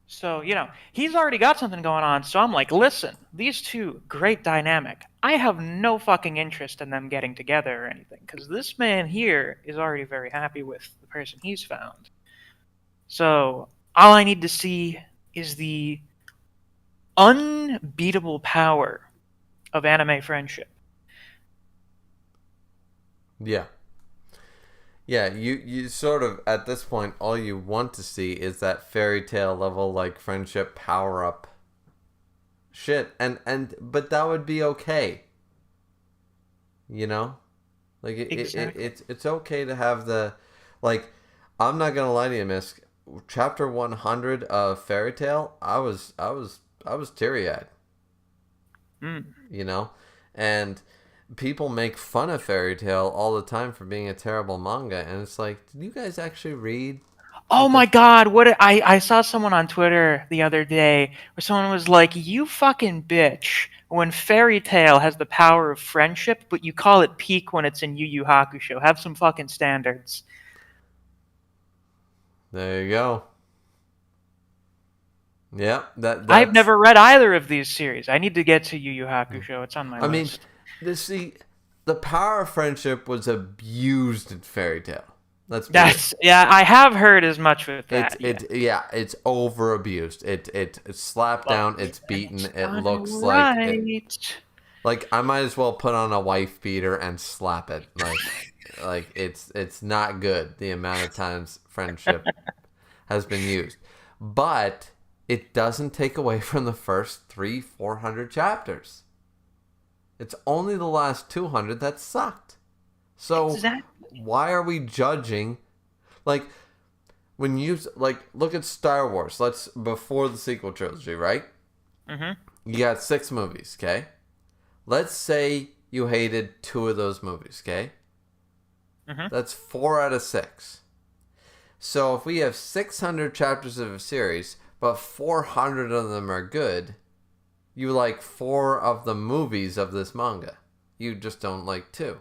So, he's already got something going on, so I'm like, listen, these two, great dynamic. I have no fucking interest in them getting together or anything, because this man here is already very happy with the person he's found. So, all I need to see is the unbeatable power of anime friendship. Yeah. Yeah, you sort of, at this point, all you want to see is that fairy tale level, like, friendship power-up shit. But that would be okay. You know? Like, Exactly. it's okay to have the, like, I'm not gonna lie to you, Miss. Chapter 100 of Fairy Tale, I was teary-eyed. You know? And people make fun of Fairy Tale all the time for being a terrible manga, and it's like, did you guys actually read? Oh my god, I saw someone on Twitter the other day where someone was like, "You fucking bitch when Fairy Tale has the power of friendship, but you call it peak when it's in Yu Yu Hakusho. Have some fucking standards." There you go. Yeah, that's. I've never read either of these series. I need to get to Yu Yu Hakusho. It's on my list. The power of friendship was abused in Fairy Tale. Yeah, I have heard as much with that. It's over abused. It's slapped down. It's beaten. It looks like I might as well put on a wife beater and slap it. Like it's not good. The amount of times friendship has been used, but it doesn't take away from the first 300-400 chapters. It's only the last 200 that sucked. So why are we judging? Like, when you look at Star Wars. Before the sequel trilogy, right? Mm-hmm. You got 6 movies, okay? Let's say you hated 2 of those movies, okay? Mm-hmm. That's 4 out of 6. So if we have 600 chapters of a series, but 400 of them are good, you like 4 of the movies of this manga. You just don't like 2.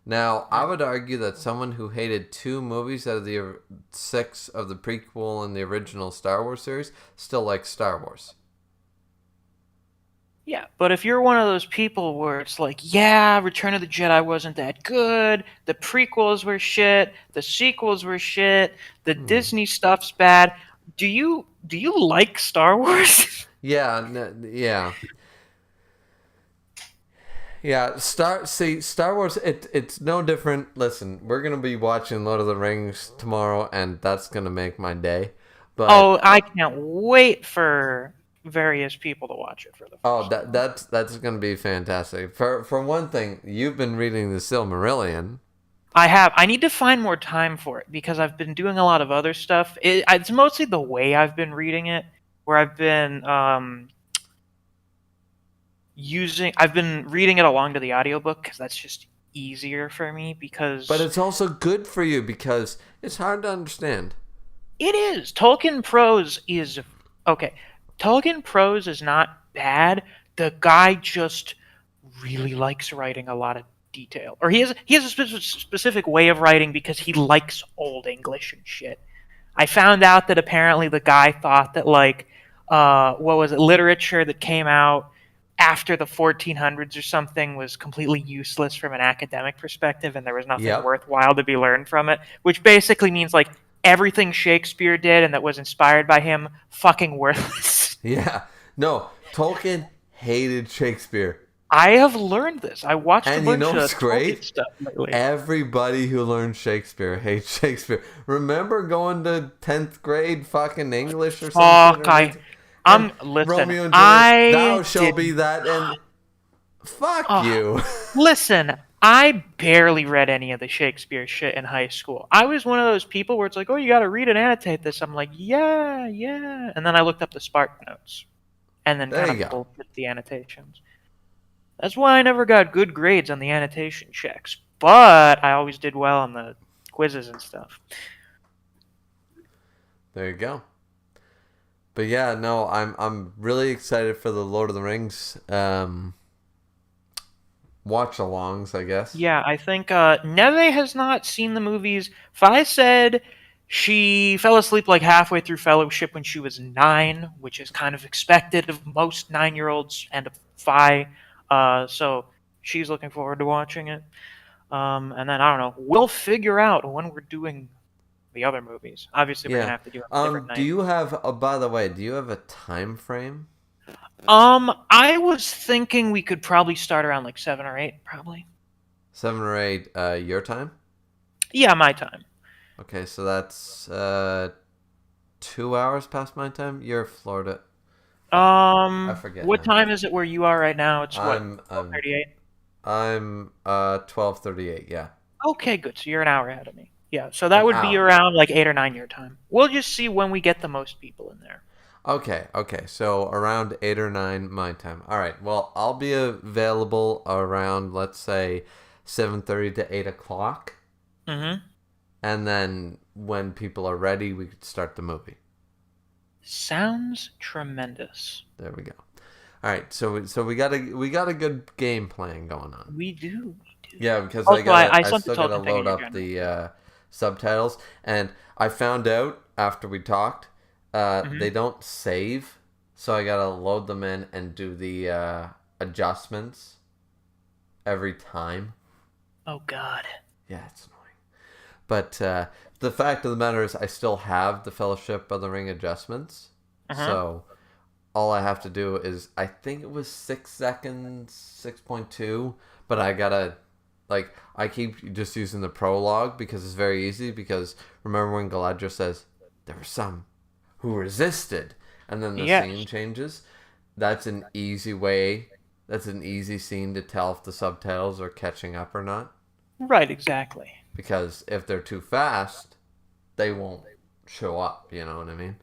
Now, I would argue that someone who hated 2 movies out of the 6 of the prequel and the original Star Wars series still likes Star Wars. Yeah, but if you're one of those people where it's like, yeah, Return of the Jedi wasn't that good, the prequels were shit, the sequels were shit, the Disney stuff's bad, do you like Star Wars? Yeah. Yeah, Star Wars, it's no different. Listen, we're going to be watching Lord of the Rings tomorrow, and that's going to make my day. But I can't wait for various people to watch it for the first time. That's going to be fantastic. For one thing, you've been reading the Silmarillion. I have. I need to find more time for it because I've been doing a lot of other stuff. It's mostly the way I've been reading it, where I've been reading it along to the audiobook because that's just easier for me But it's also good for you because it's hard to understand. It is. Tolkien prose is okay. Tolkien prose is not bad. The guy just really likes writing a lot of detail, or he has a specific way of writing because he likes Old English and shit. I found out that apparently the guy thought that like what was it, literature that came out after the 1400s or something was completely useless from an academic perspective, and there was nothing Yep. worthwhile to be learned from it, which basically means like everything Shakespeare did and that was inspired by him, fucking worthless. Yeah. No, Tolkien hated Shakespeare. I have learned this. I watched a And you bunch know of what's Tolkien great? stuff lately. Everybody who learns Shakespeare hates Shakespeare. Remember going to 10th grade fucking English or some shit? Fuck, Or and listen, Romeo and Juliet, thou I shall did be that, and fuck Oh, you. listen, I barely read any of the Shakespeare shit in high school. I was one of those people where it's like, oh, you got to read and annotate this. I'm like, yeah, yeah. And then I looked up the Spark Notes and then There kind you of go. bullshit the annotations. That's why I never got good grades on the annotation checks, but I always did well on the quizzes and stuff. There you go. But yeah, no, I'm really excited for the Lord of the Rings watch alongs, I guess. Yeah, I think Neve has not seen the movies. Fi said she fell asleep like halfway through Fellowship when she was 9, which is kind of expected of most 9-year-olds and of Fi. So she's looking forward to watching it. And then I don't know. We'll figure out when we're doing the other movies. Obviously, we're gonna Yeah. have to do them a different Do night. you have? Oh, by the way, do you have a time frame? I was thinking we could probably start around like 7 or 8, probably. 7 or 8. Your time? Yeah, my time. Okay, so that's 2 hours past my time. You're Florida. Fuck. I forget What now. time is it where you are right now? It's what, I'm I'm 12:38? I'm 12:38. Yeah, Okay, good. So you're an hour ahead of me. Yeah, so that an would be hour. around like 8 or 9 your time. We'll just see when we get the most people in there. Okay, okay. So around 8 or 9 my time. All right. Well, I'll be available around, let's say, 7:30 to 8 o'clock, Mm-hmm. and then when people are ready, we could start the movie. Sounds tremendous. There we go. All right. So we got a good game plan going on. We do. We do. Yeah, because Also, I I sent the still gotta token thing in load your up general. the subtitles, and I found out after we talked, Mm-hmm. they don't save, so I gotta load them in and do the adjustments every time. Oh, God. Yeah, it's annoying. But the fact of the matter is, I still have the Fellowship of the Ring adjustments, Uh-huh. so all I have to do is, I think it was 6 seconds, 6.2, but I gotta, like, I keep just using the prologue because it's very easy. Because remember when Galadriel says, there were some who resisted, and then the scene Yes. changes? That's an easy way, that's an easy scene to tell if the subtitles are catching up or not. Right, exactly. Because if they're too fast, they won't show up, you know what I mean?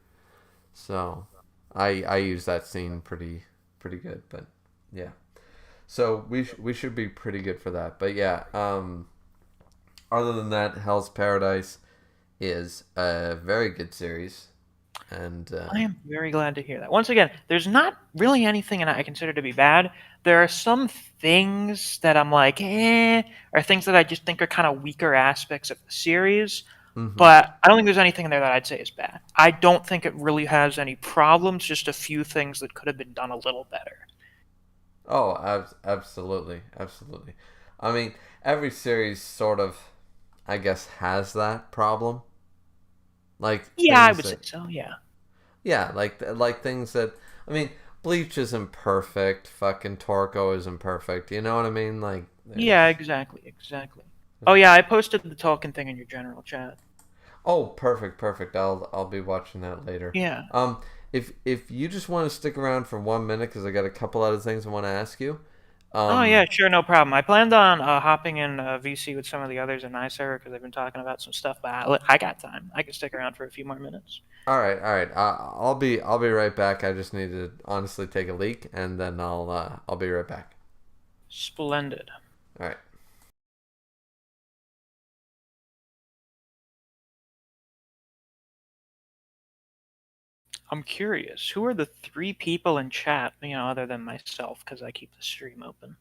So I use that scene pretty good, but yeah. So we should be pretty good for that. But yeah, other than that, Hell's Paradise is a very good series, and I am very glad to hear that. Once again, there's not really anything I consider to be bad. There are some things that I'm like, or things that I just think are kind of weaker aspects of the series. mhm. But I don't think there's anything in there that I'd say is bad. I don't think it really has any problems, just a few things that could have been done a little better. Oh, absolutely, absolutely. I mean, every series sort of, I guess, has that problem. Like Yeah, I things would say that, so, yeah. yeah, like things that, I mean, Bleach isn't perfect. Fucking Torko isn't perfect. You know what I mean? Like, Yeah, exactly, exactly. Oh yeah, I posted the talking thing in your general chat. oh, perfect, perfect. I'll be watching that later. Yeah. Um, if you just want to stick around for 1 minute, because I got a couple other things I want to ask you. Oh yeah, Um, sure, no problem. I planned on hopping in VC with some of the others in iServer because they've been talking about some stuff, but I got time. I can stick around for a few more minutes. all right. I'll be right back. I just need to honestly take a leak, and then I'll be right back. Splendid. All right. I'm curious, who are the 3 people in chat, other than myself, because I keep the stream open?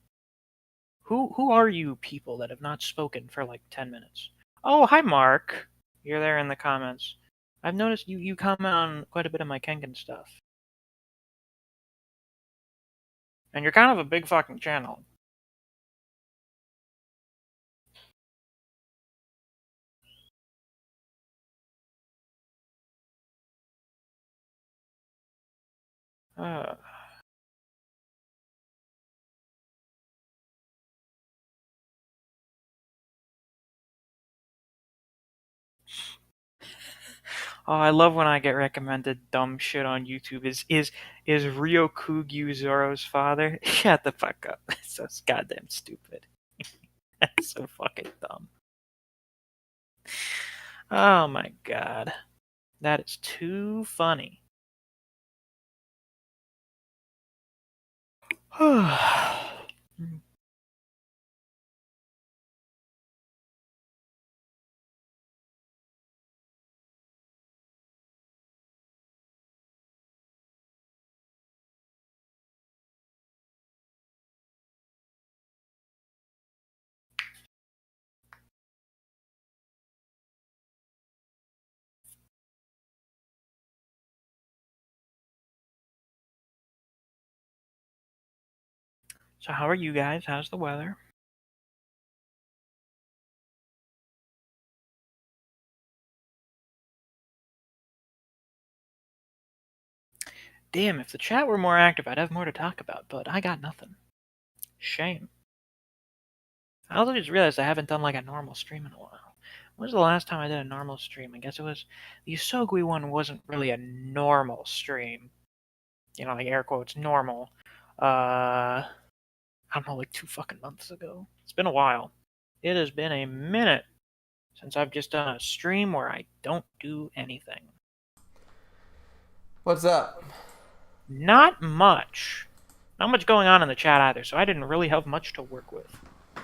Who are you people that have not spoken for like 10 minutes? Oh, hi Mark. You're there in the comments. I've noticed you comment on quite a bit of my Kengan stuff. And you're kind of a big fucking channel. Oh, I love when I get recommended dumb shit on YouTube. Is Ryokugyu Zoro's father? Shut the fuck up. That's so goddamn stupid. That's so fucking dumb. Oh my god. That is too funny. So how are you guys? How's the weather? Damn, if the chat were more active, I'd have more to talk about, but I got nothing. Shame. I also just realized I haven't done like a normal stream in a while. When was the last time I did a normal stream? I guess it was the Usogui one. Wasn't really a normal stream. You know, like air quotes normal. I don't know, like 2 fucking months ago. It's been a while. It has been a minute since I've just done a stream where I don't do anything. What's up? Not much. Not much going on in the chat either, so I didn't really have much to work with.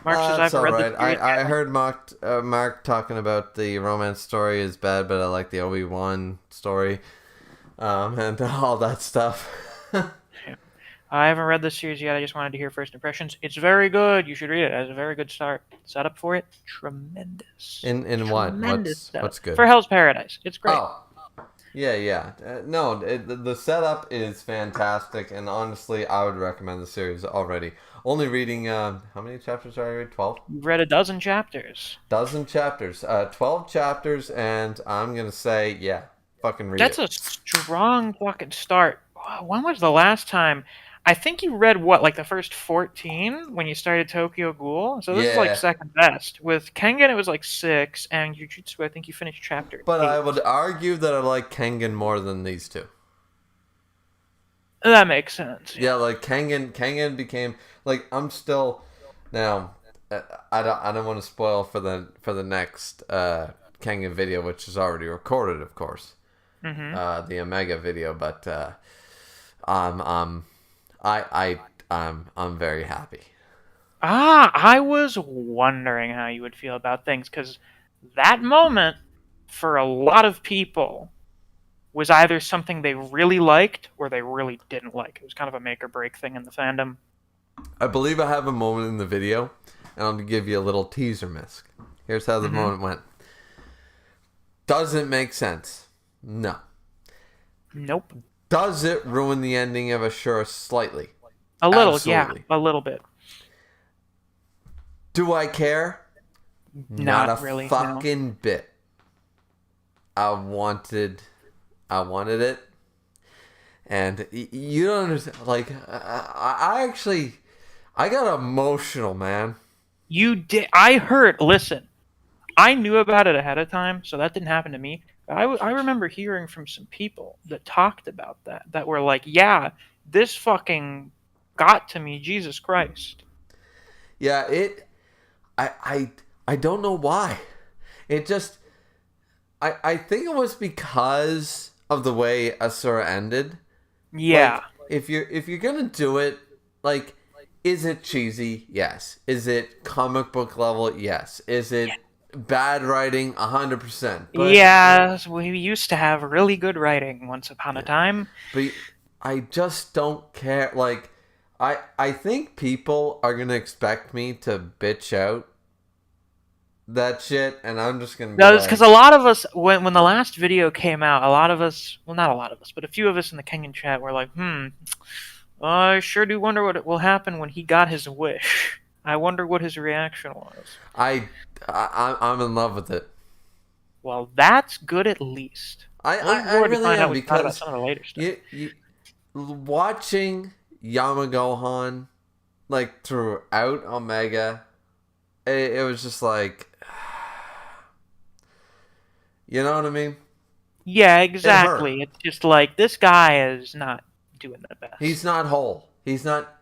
Mark says I've read the series. I heard Mark talking about the romance story is bad, but I like the Obi-Wan story, and all that stuff. I haven't read this series yet. I just wanted to hear first impressions. It's very good. You should read it. It has a very good start. Setup for it, tremendous. In what? What's good? For Hell's Paradise. It's great. Oh. Yeah. The setup is fantastic, and honestly, I would recommend the series already. Only reading, how many chapters are I read? 12? You've read a dozen chapters. 12 chapters, and I'm gonna say, yeah, fucking read That's it. That's a strong fucking start. When was the last time? I think you read, what, like the first 14 when you started Tokyo Ghoul? So this is like second best. With Kengan, it was like 6, and Jujutsu, I think you finished chapter 8. I would argue that I like Kengan more than these two. That makes sense. Yeah, like Kengan became, like, I'm still, now, I don't want to spoil for the next Kengan video, which is already recorded, of course. Mm-hmm. The Omega video, but I'm very happy. I was wondering how you would feel about things, because that moment, for a lot of people, was either something they really liked or they really didn't like. It was kind of a make or break thing in the fandom. I believe I have a moment in the video, and I'll give you a little teaser, Misk. Here's how the moment went. Does it make sense? No. Nope. Does it ruin the ending of Ashura slightly? A little, Absolutely. yeah. A little bit. Do I care? Not really. Fucking bit. I wanted it. And you don't understand. Like, I got emotional, man. You did. I heard. Listen, I knew about it ahead of time, so that didn't happen to me. I remember hearing from some people that talked about that were like, yeah, this fucking got to me, Jesus Christ. Yeah, I don't know why. It just, I think it was because of the way Asura ended. Yeah. Like, if you're gonna do it, like, is it cheesy? Yes. Is it comic book level? Yes. Is it bad writing? 100%. Yes, we used to have really good writing once upon a time. But I just don't care. Like, I think people are gonna expect me to bitch out that shit, and I'm just gonna be No, like, because a lot of us, when the last video came out, a lot of us, well, not a lot of us, but a few of us in the Kenyan chat were like, I sure do wonder what will happen when he got his wish. I wonder what his reaction was. I'm in love with it. Well, that's good at least. Looking I forward to really find out am what you thought about because some of the later stuff. watching Yamagohan like throughout Omega, it was just like, you know what I mean? Yeah, exactly. It's just like, this guy is not doing the best. He's not whole. He's not.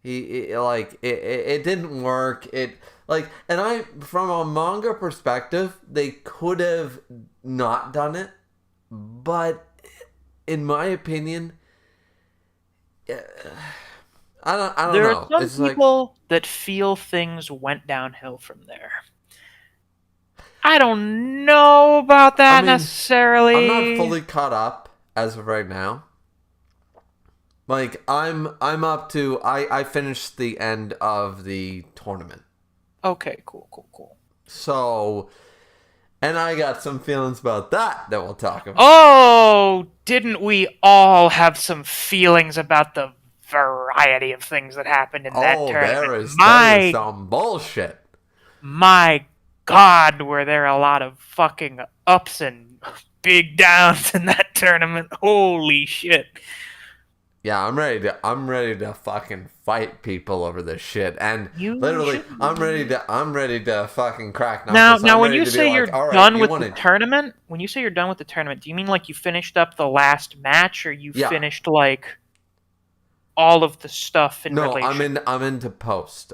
It didn't work. It like, and from a manga perspective, they could have not done it, but in my opinion, I don't know. There are some It's people that feel things went downhill from there. I don't know about that necessarily. I'm not fully caught up as of right now. Like, I'm up to, I finished the end of the tournament. Okay, cool. So, and I got some feelings about that we'll talk about. Oh, didn't we all have some feelings about the variety of things that happened in that tournament? There is some bullshit. My God, were there a lot of fucking ups and big downs in that tournament. Holy shit. Yeah, I'm ready to fucking fight people over this shit. And literally, I'm ready to fucking crack knuckles. Now when you say you're done with the tournament, do you mean like you finished up the last match, or you finished like all of the stuff in relation? No, I'm into post.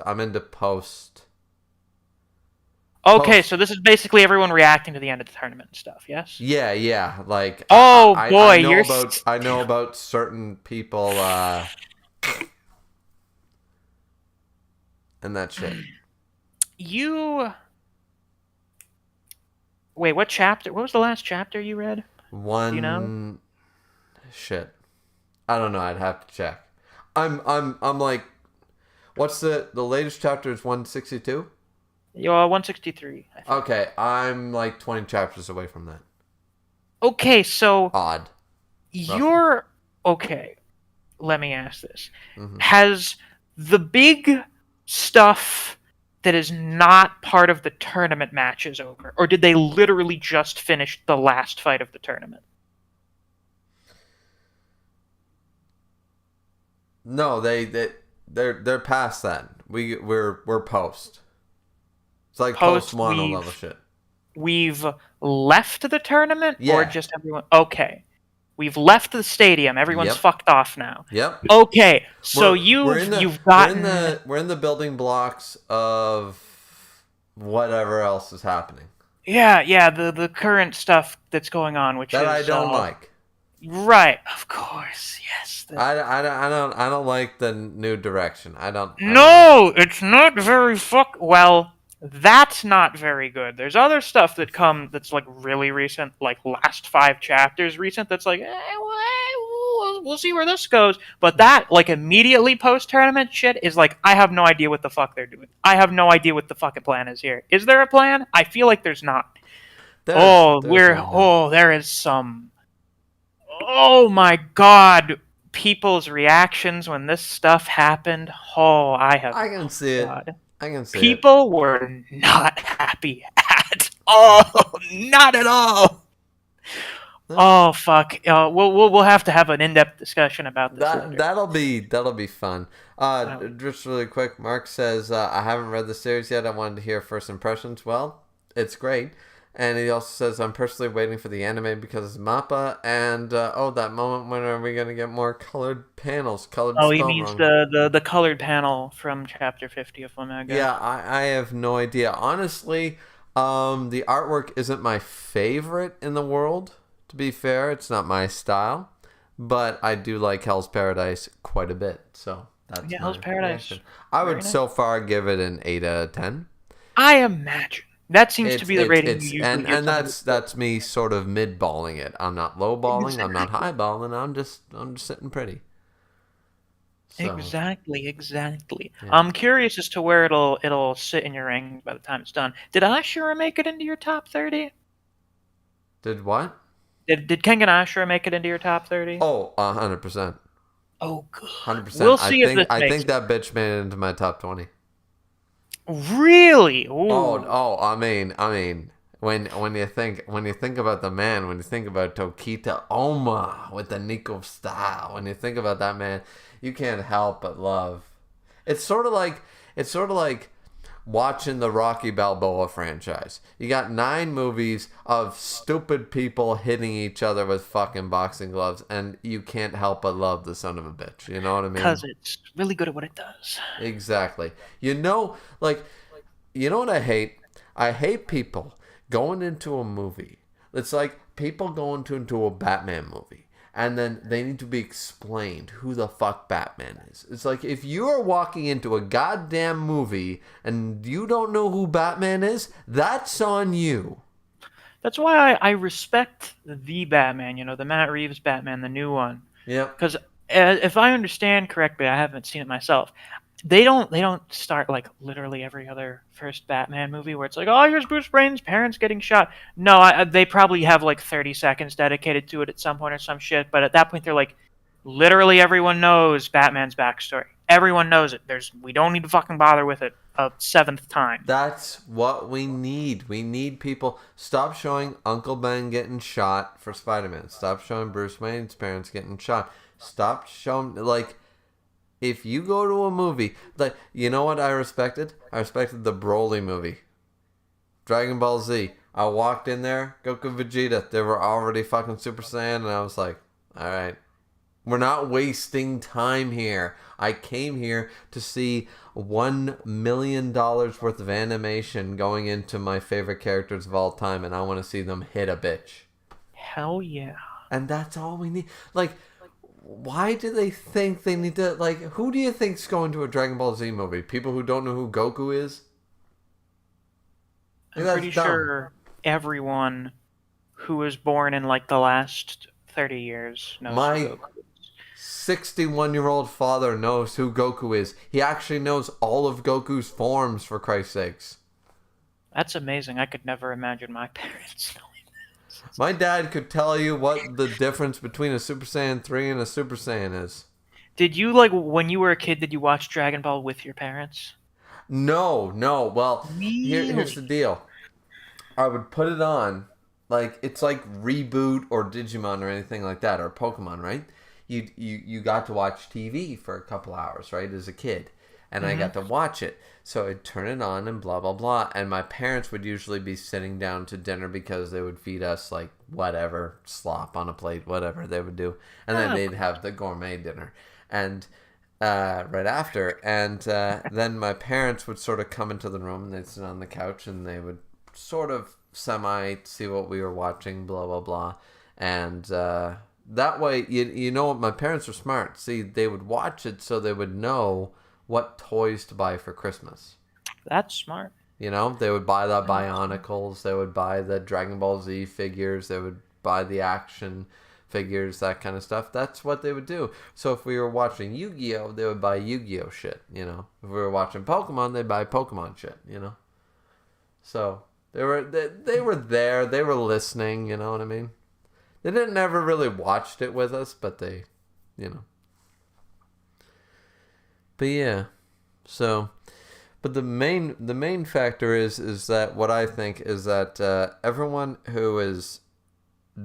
Okay, so this is basically everyone reacting to the end of the tournament and stuff, yes? Yeah. Like, I know about certain people, and that shit. Wait, what chapter? What was the last chapter you read? Do you know? Shit. I don't know. I'd have to check. I'm like, what's the latest chapter is 162? Yeah, 163. I think. Okay, I'm like 20 chapters away from that. Okay, so odd. You're okay. Let me ask this: Has the big stuff that is not part of the tournament matches over, or did they literally just finish the last fight of the tournament? No, they're past that. We're post. It's like post mono level shit. We've left the tournament, or just everyone? Okay, we've left the stadium. Everyone's fucked off now. Yep. Okay, so we're in the building blocks of whatever else is happening. Yeah. The current stuff that's going on, which that I don't like. Right, of course, yes. I don't like the new direction. It's not very well. That's not very good. There's other stuff that's like really recent, like last 5 chapters recent. That's like, we'll see where this goes. But that like immediately post tournament shit is like, I have no idea what the fuck they're doing. I have no idea what the fucking plan is here. Is there a plan? I feel like there's not. There is some. Oh my God. People's reactions when this stuff happened. I can see it. People were not happy at all. Not at all. Oh fuck! We'll have to have an in-depth discussion about this. That'll be fun. Just really quick, Mark says I haven't read the series yet. I wanted to hear first impressions. Well, it's great. And he also says, I'm personally waiting for the anime because it's MAPPA. And, that moment, when are we going to get more colored panels? He means the colored panel from Chapter 50 of Omega. Yeah, I have no idea. Honestly, the artwork isn't my favorite in the world. To be fair, it's not my style. But I do like Hell's Paradise quite a bit. So, that's Hell's Paradise. I would so far give it an 8 out of 10. I imagine. That seems to be the rating you usually give. And that's me sort of mid-balling it. I'm not low-balling. I'm not high-balling. I'm just sitting pretty. So Exactly. yeah. I'm curious as to where it'll sit in your rankings by the time it's done. Did Ashura make it into your top 30? Did what? Did Kengan Ashura make it into your top 30? Oh, 100%. Oh, good. 100%. We'll see if this I makes think it. that bitch made it into my top 20. Really? Oh, Ooh. oh, I mean, when you think about the man, when you think about Tokita Oma with the Nico style, when you think about that man, you can't help but love. It's sort of like watching the Rocky Balboa franchise. You got 9 movies of stupid people hitting each other with fucking boxing gloves, and you can't help but love the son of a bitch. You know what I mean? Because it's really good at what it does. Exactly. Like, you know what I hate? I hate people going into a movie. It's like people going into a Batman movie. And then they need to be explained who the fuck Batman is. It's like if you're walking into a goddamn movie and you don't know who Batman is, that's on you. That's why I respect the Batman, the Matt Reeves Batman, the new one. Yep. Because if I understand correctly, I haven't seen it myself. They don't start like literally every other first Batman movie where it's like, oh, here's Bruce Wayne's parents getting shot. No, they probably have like 30 seconds dedicated to it at some point or some shit. But at that point, they're like, literally everyone knows Batman's backstory. Everyone knows it. We don't need to fucking bother with it a 7th time. That's what we need. We need people. Stop showing Uncle Ben getting shot for Spider-Man. Stop showing Bruce Wayne's parents getting shot. Stop showing, like, if you go to a movie, like, you know what I respected? I respected the Broly movie. Dragon Ball Z. I walked in there, Goku, Vegeta. They were already fucking Super Saiyan, and I was like, alright. We're not wasting time here. I came here to see $1 million worth of animation going into my favorite characters of all time, and I want to see them hit a bitch. Hell yeah. And that's all we need. Like, why do they think they need to, like, who do you think's going to a Dragon Ball Z movie? People who don't know who Goku is? I'm pretty sure everyone who was born in like the last 30 years knows who My Goku is. 61-year-old father knows who Goku is. He actually knows all of Goku's forms, for Christ's sakes. That's amazing. I could never imagine my parents knowing this. My dad could tell you what the difference between a Super Saiyan 3 and a Super Saiyan is. Did you, like, when you were a kid, did you watch Dragon Ball with your parents? No. Well, Really? here's the deal. I would put it on, like, it's like Reboot or Digimon or anything like that, or Pokemon, right? You got to watch TV for a couple hours, right, as a kid. And I got to watch it. So I'd turn it on and blah, blah, blah. And my parents would usually be sitting down to dinner because they would feed us, like, whatever, slop on a plate, whatever they would do. And then they'd have the gourmet dinner. And right after. And then my parents would sort of come into the room and they'd sit on the couch and they would sort of see what we were watching, blah, blah, blah. And that way, you know what, my parents were smart. See, they would watch it so they would know what toys to buy for Christmas. That's smart. You know, they would buy the Bionicles, they would buy the Dragon Ball Z figures, they would buy the action figures, that kind of stuff. That's what they would do. So if we were watching Yu-Gi-Oh, they would buy Yu-Gi-Oh shit, you know. If we were watching Pokemon, they'd buy Pokemon shit, you know. So they were there, they were listening, you know what I mean? They didn't never really watched it with us, but they, you know. But yeah, so, but the main factor is that what I think is that everyone who is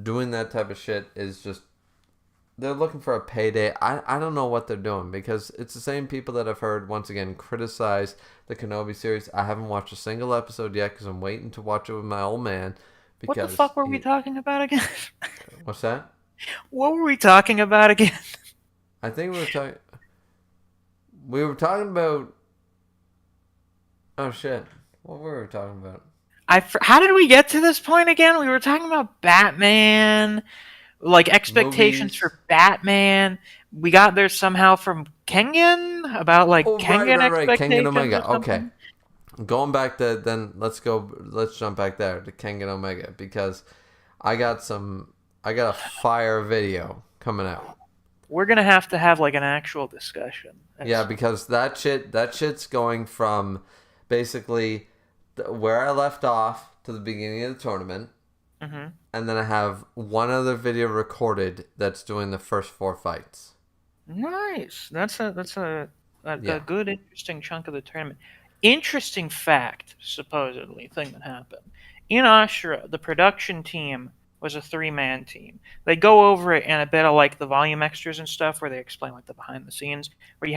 doing that type of shit is just, they're looking for a payday. I don't know what they're doing, because it's the same people that I've heard once again criticize the Kenobi series. I haven't watched a single episode yet because I'm waiting to watch it with my old man. What the fuck were we talking about again? What's that? What were we talking about again? I think we were talking about, oh shit, what were we talking about? How did we get to this point again? We were talking about Batman, like expectations Movies. for Batman. We got there somehow from Kengan about like Kengan expectations. Kengan Omega. Or something. Okay. Going back to, then let's jump back there to Kengan Omega, because I got a fire video coming out. We're gonna have to have like an actual discussion. Yeah, because that shit's going from basically where I left off to the beginning of the tournament, Mm-hmm. and then I have one other video recorded that's doing the first 4 fights. Nice. That's a Yeah. good, interesting chunk of the tournament. Interesting fact, supposedly, thing that happened. In Ashura, the production team was a 3-man team. They go over it in a bit of like the volume extras and stuff, where they explain like the behind the scenes, where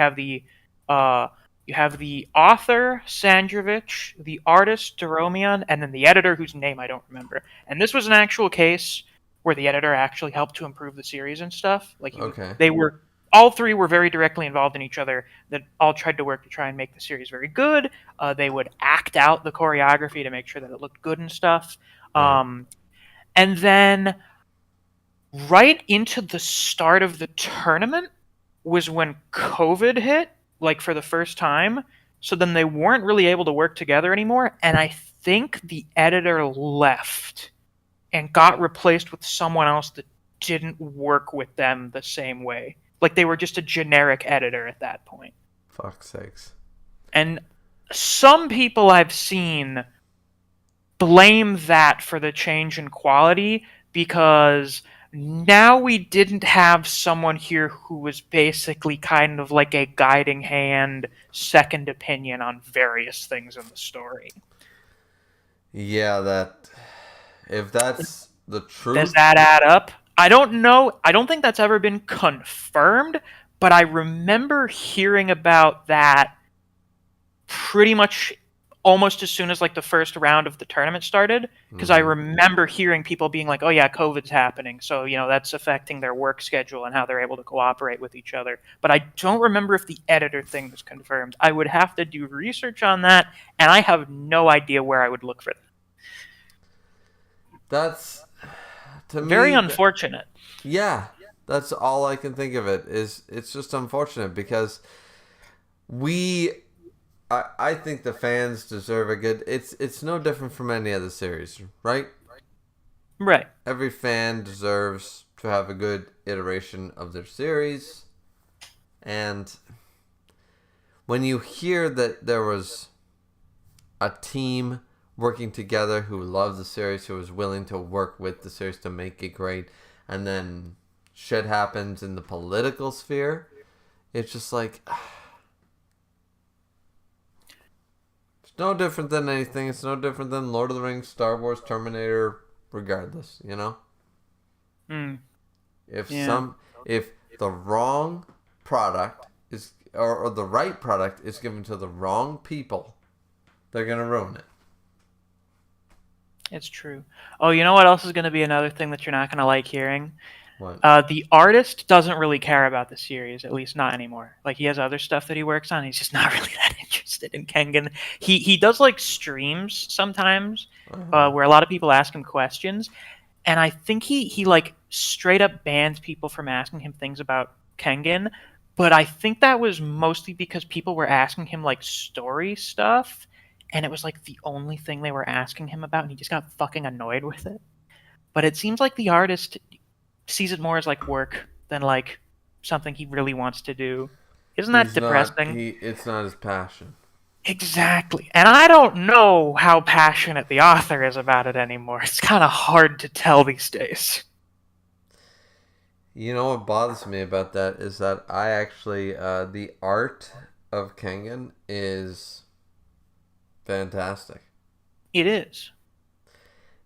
uh, you have the author Sandrovich, the artist Deromian, and then the editor whose name I don't remember. And this was an actual case where the editor actually helped to improve the series and stuff. Like Okay. they were all three were very directly involved in each other. That all tried to work to try and make the series very good. They would act out the choreography to make sure that it looked good and stuff. Right. And then right into the start of the tournament was when COVID hit, like for the first time. So then they weren't really able to work together anymore. And I think the editor left and got replaced with someone else that didn't work with them the same way. Like they were just a generic editor at that point. Fuck's sakes. And some people I've seen blame that for the change in quality because now we didn't have someone here who was basically kind of like a guiding hand, second opinion on various things in the story. Yeah, if that's the truth. Does that add up? I don't know. I don't think that's ever been confirmed, but I remember hearing about that pretty much almost as soon as like the first round of the tournament started, because I remember hearing people being like, "Oh yeah, COVID's happening, so that's affecting their work schedule and how they're able to cooperate with each other." But I don't remember if the editor thing was confirmed. I would have to do research on that, and I have no idea where I would look for that. That's to me very unfortunate. Yeah, that's all I can think of. It's just unfortunate because I think the fans deserve a good. It's no different from any other series, right? Right. Every fan deserves to have a good iteration of their series, and when you hear that there was a team working together who loved the series, who was willing to work with the series to make it great, and then shit happens in the political sphere, it's just like it's no different than anything. It's no different than Lord of the Rings, Star Wars, Terminator, regardless, If the wrong product is or the right product is given to the wrong people, they're gonna ruin it. It's true. Oh, you know what else is going to be another thing that you're not going to like hearing? What? The artist doesn't really care about the series, at least not anymore. Like, he has other stuff that he works on. He's just not really that interested in Kengan. He does, like, streams sometimes where a lot of people ask him questions. And I think he like, straight up bans people from asking him things about Kengan. But I think that was mostly because people were asking him, like, story stuff. And it was like the only thing they were asking him about, and he just got fucking annoyed with it. But it seems like the artist sees it more as like work than like something he really wants to do. Isn't that depressing? It's not his passion. Exactly. And I don't know how passionate the author is about it anymore. It's kind of hard to tell these days. You know what bothers me about that is that I actually the art of Kengan is fantastic. It is.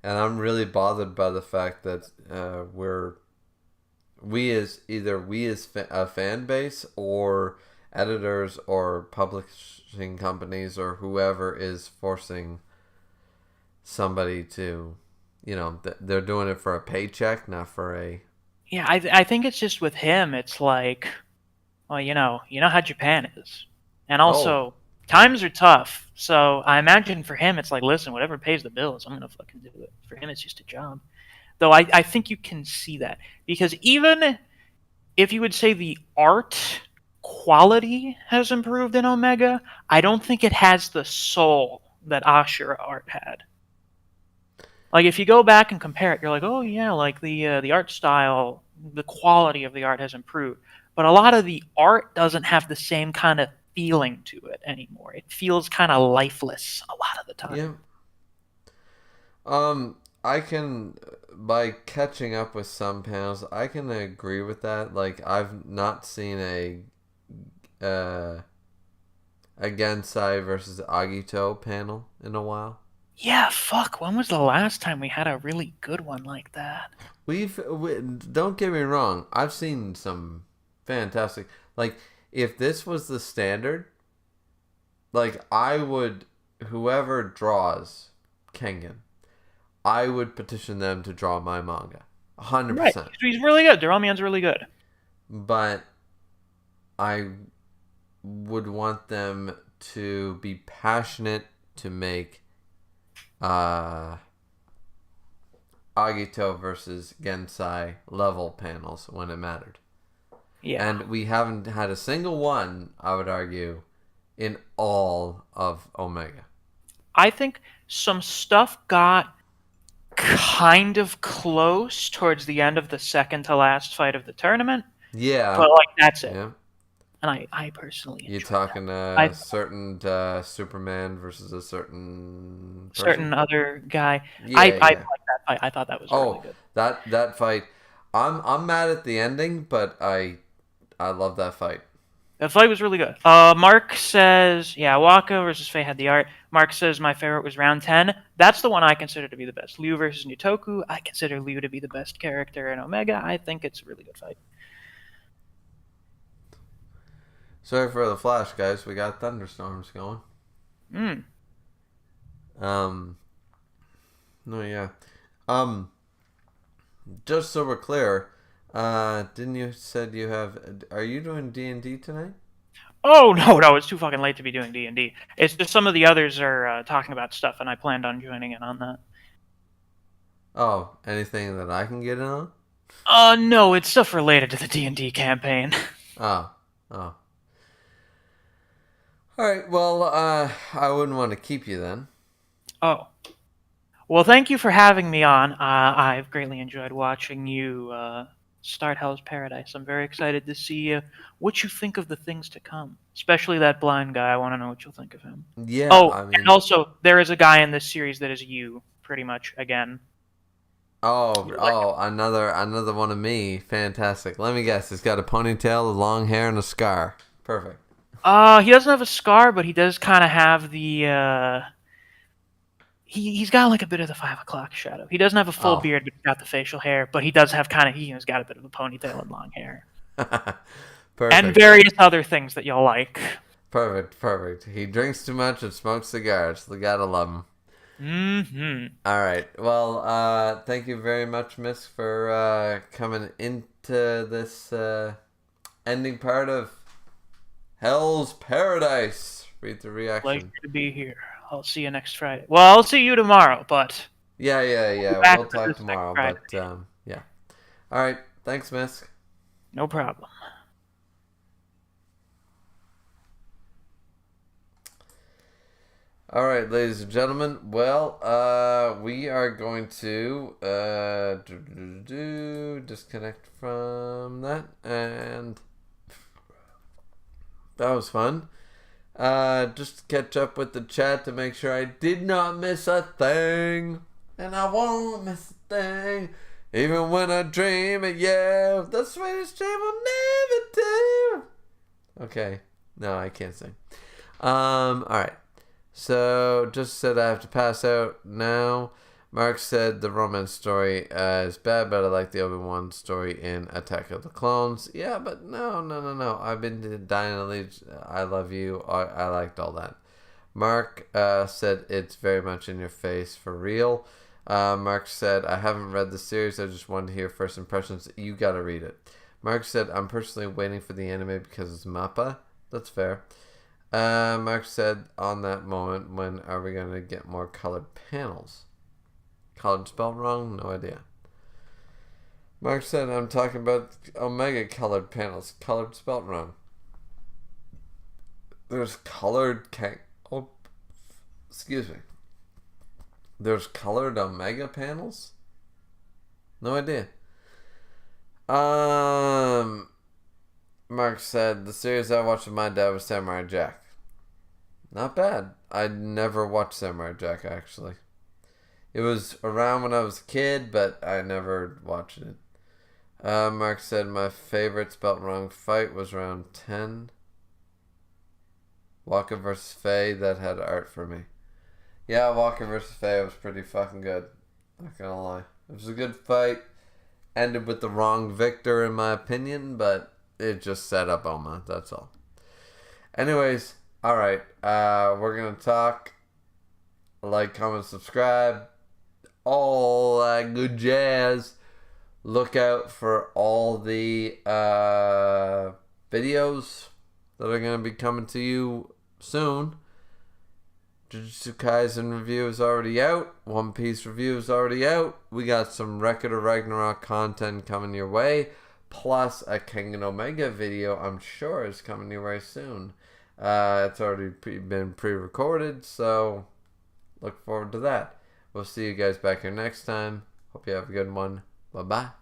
And I'm really bothered by the fact that we as a fan base or editors or publishing companies or whoever is forcing somebody to, they're doing it for a paycheck, not for a... Yeah, I think it's just with him, it's like, well, you know how Japan is. And also... times are tough, so I imagine for him it's like, listen, whatever pays the bills, I'm gonna fucking do it. For him, it's just a job. Though I think you can see that, because even if you would say the art quality has improved in Omega, I don't think it has the soul that Ashura art had. Like, if you go back and compare it, you're like, oh yeah, like the art style the quality of the art has improved, but a lot of the art doesn't have the same kind of feeling to it anymore. It feels kind of lifeless a lot of the time. Yeah. I can, by catching up with some panels, I can agree with that. Like, I've not seen a Gensai versus Agito panel in a while. Yeah, fuck. When was the last time we had a really good one like that? Don't get me wrong. I've seen some fantastic. Like, if this was the standard, like I would, whoever draws Kengan, I would petition them to draw my manga, Right. 100%. He's really good. Duramian's really good. But I would want them to be passionate to make Agito versus Gensai level panels when it mattered. Yeah. And we haven't had a single one, I would argue, in all of Omega. I think some stuff got kind of close towards the end of the second to last fight of the tournament. Yeah. But, like, that's it. Yeah. And I personally You enjoyed talking that. certain Superman versus a certain person? Certain other guy. Yeah, I yeah. liked that fight. I thought that was really good. that fight. I'm mad at the ending, but I love that fight. That fight was really good. Mark says, yeah, Waka versus Faye had the art. Mark says my favorite was round 10. That's the one I consider to be the best. Liu versus Nutoku. I consider Liu to be the best character in Omega. I think it's a really good fight. Sorry for the flash, guys. We got thunderstorms going. No, yeah. Just so we're clear, didn't you said you have? Are you doing D&D tonight? Oh no, it's too fucking late to be doing D&D. It's just some of the others are talking about stuff, and I planned on joining in on that. Oh, anything that I can get in on? No, it's stuff related to the D&D campaign. Oh. All right. Well, I wouldn't want to keep you then. Oh. Well, thank you for having me on. I've greatly enjoyed watching you start Hell's Paradise. I'm very excited to see what you think of the things to come, especially that blind guy. I want to know what you'll think of him. Yeah. Oh, I mean, and also there is a guy in this series that is you, pretty much again. Another one of me. Fantastic. Let me guess. He's got a ponytail, a long hair, and a scar. Perfect. He doesn't have a scar, but he does kind of have the. He's got like a bit of the 5 o'clock shadow. He doesn't have a full beard, but he's got the facial hair. But he does have he's got a bit of a ponytail and long hair. Perfect. And various other things that you'll like. Perfect. He drinks too much and smokes cigars. We gotta love him. Mm-hmm. All right. Well, thank you very much, Miss, for coming into this ending part of Hell's Paradise. Read the reaction. Pleasure to be here. I'll see you next Friday. Well, I'll see you tomorrow, but... Yeah. We'll talk tomorrow, but yeah. All right. Thanks, Miss. No problem. All right, ladies and gentlemen. Well, we are going to disconnect from that, and that was fun. Just catch up with the chat to make sure I did not miss a thing, and I won't miss a thing, even when I dream it. Yeah, the sweetest dream will never do. Okay, no, I can't sing. All right. So, just said I have to pass out now. Mark said the romance story is bad, but I like the Obi-Wan story in Attack of the Clones. Yeah, but no. I've been to Dying to Leave. I love you. I liked all that. Mark said it's very much in your face for real. Mark said, I haven't read the series. I just wanted to hear first impressions. You gotta read it. Mark said, I'm personally waiting for the anime because it's Mappa. That's fair. Mark said, on that moment, when are we going to get more colored panels? Colored spelled wrong? No idea. Mark said, I'm talking about Omega colored panels. Colored spelled wrong. There's colored... excuse me. There's colored Omega panels? No idea. Mark said, the series I watched with my dad was Samurai Jack. Not bad. I never watched Samurai Jack, actually. It was around when I was a kid, but I never watched it. Mark said, my favorite spelt wrong fight was round 10. Walker vs. Faye, that had art for me. Yeah, Walker vs. Faye was pretty fucking good. Not gonna lie. It was a good fight. Ended with the wrong victor, in my opinion, but it just set up Oma. That's all. Anyways, alright. We're gonna talk. Like, comment, subscribe. All that good jazz. Look out for all the videos that are going to be coming to you soon. Jujutsu Kaisen review is already out. One Piece review is already out. We got some Record of Ragnarok content coming your way. Plus a King and Omega video I'm sure is coming your way soon. It's already been pre-recorded, so look forward to that. We'll see you guys back here next time. Hope you have a good one. Bye-bye.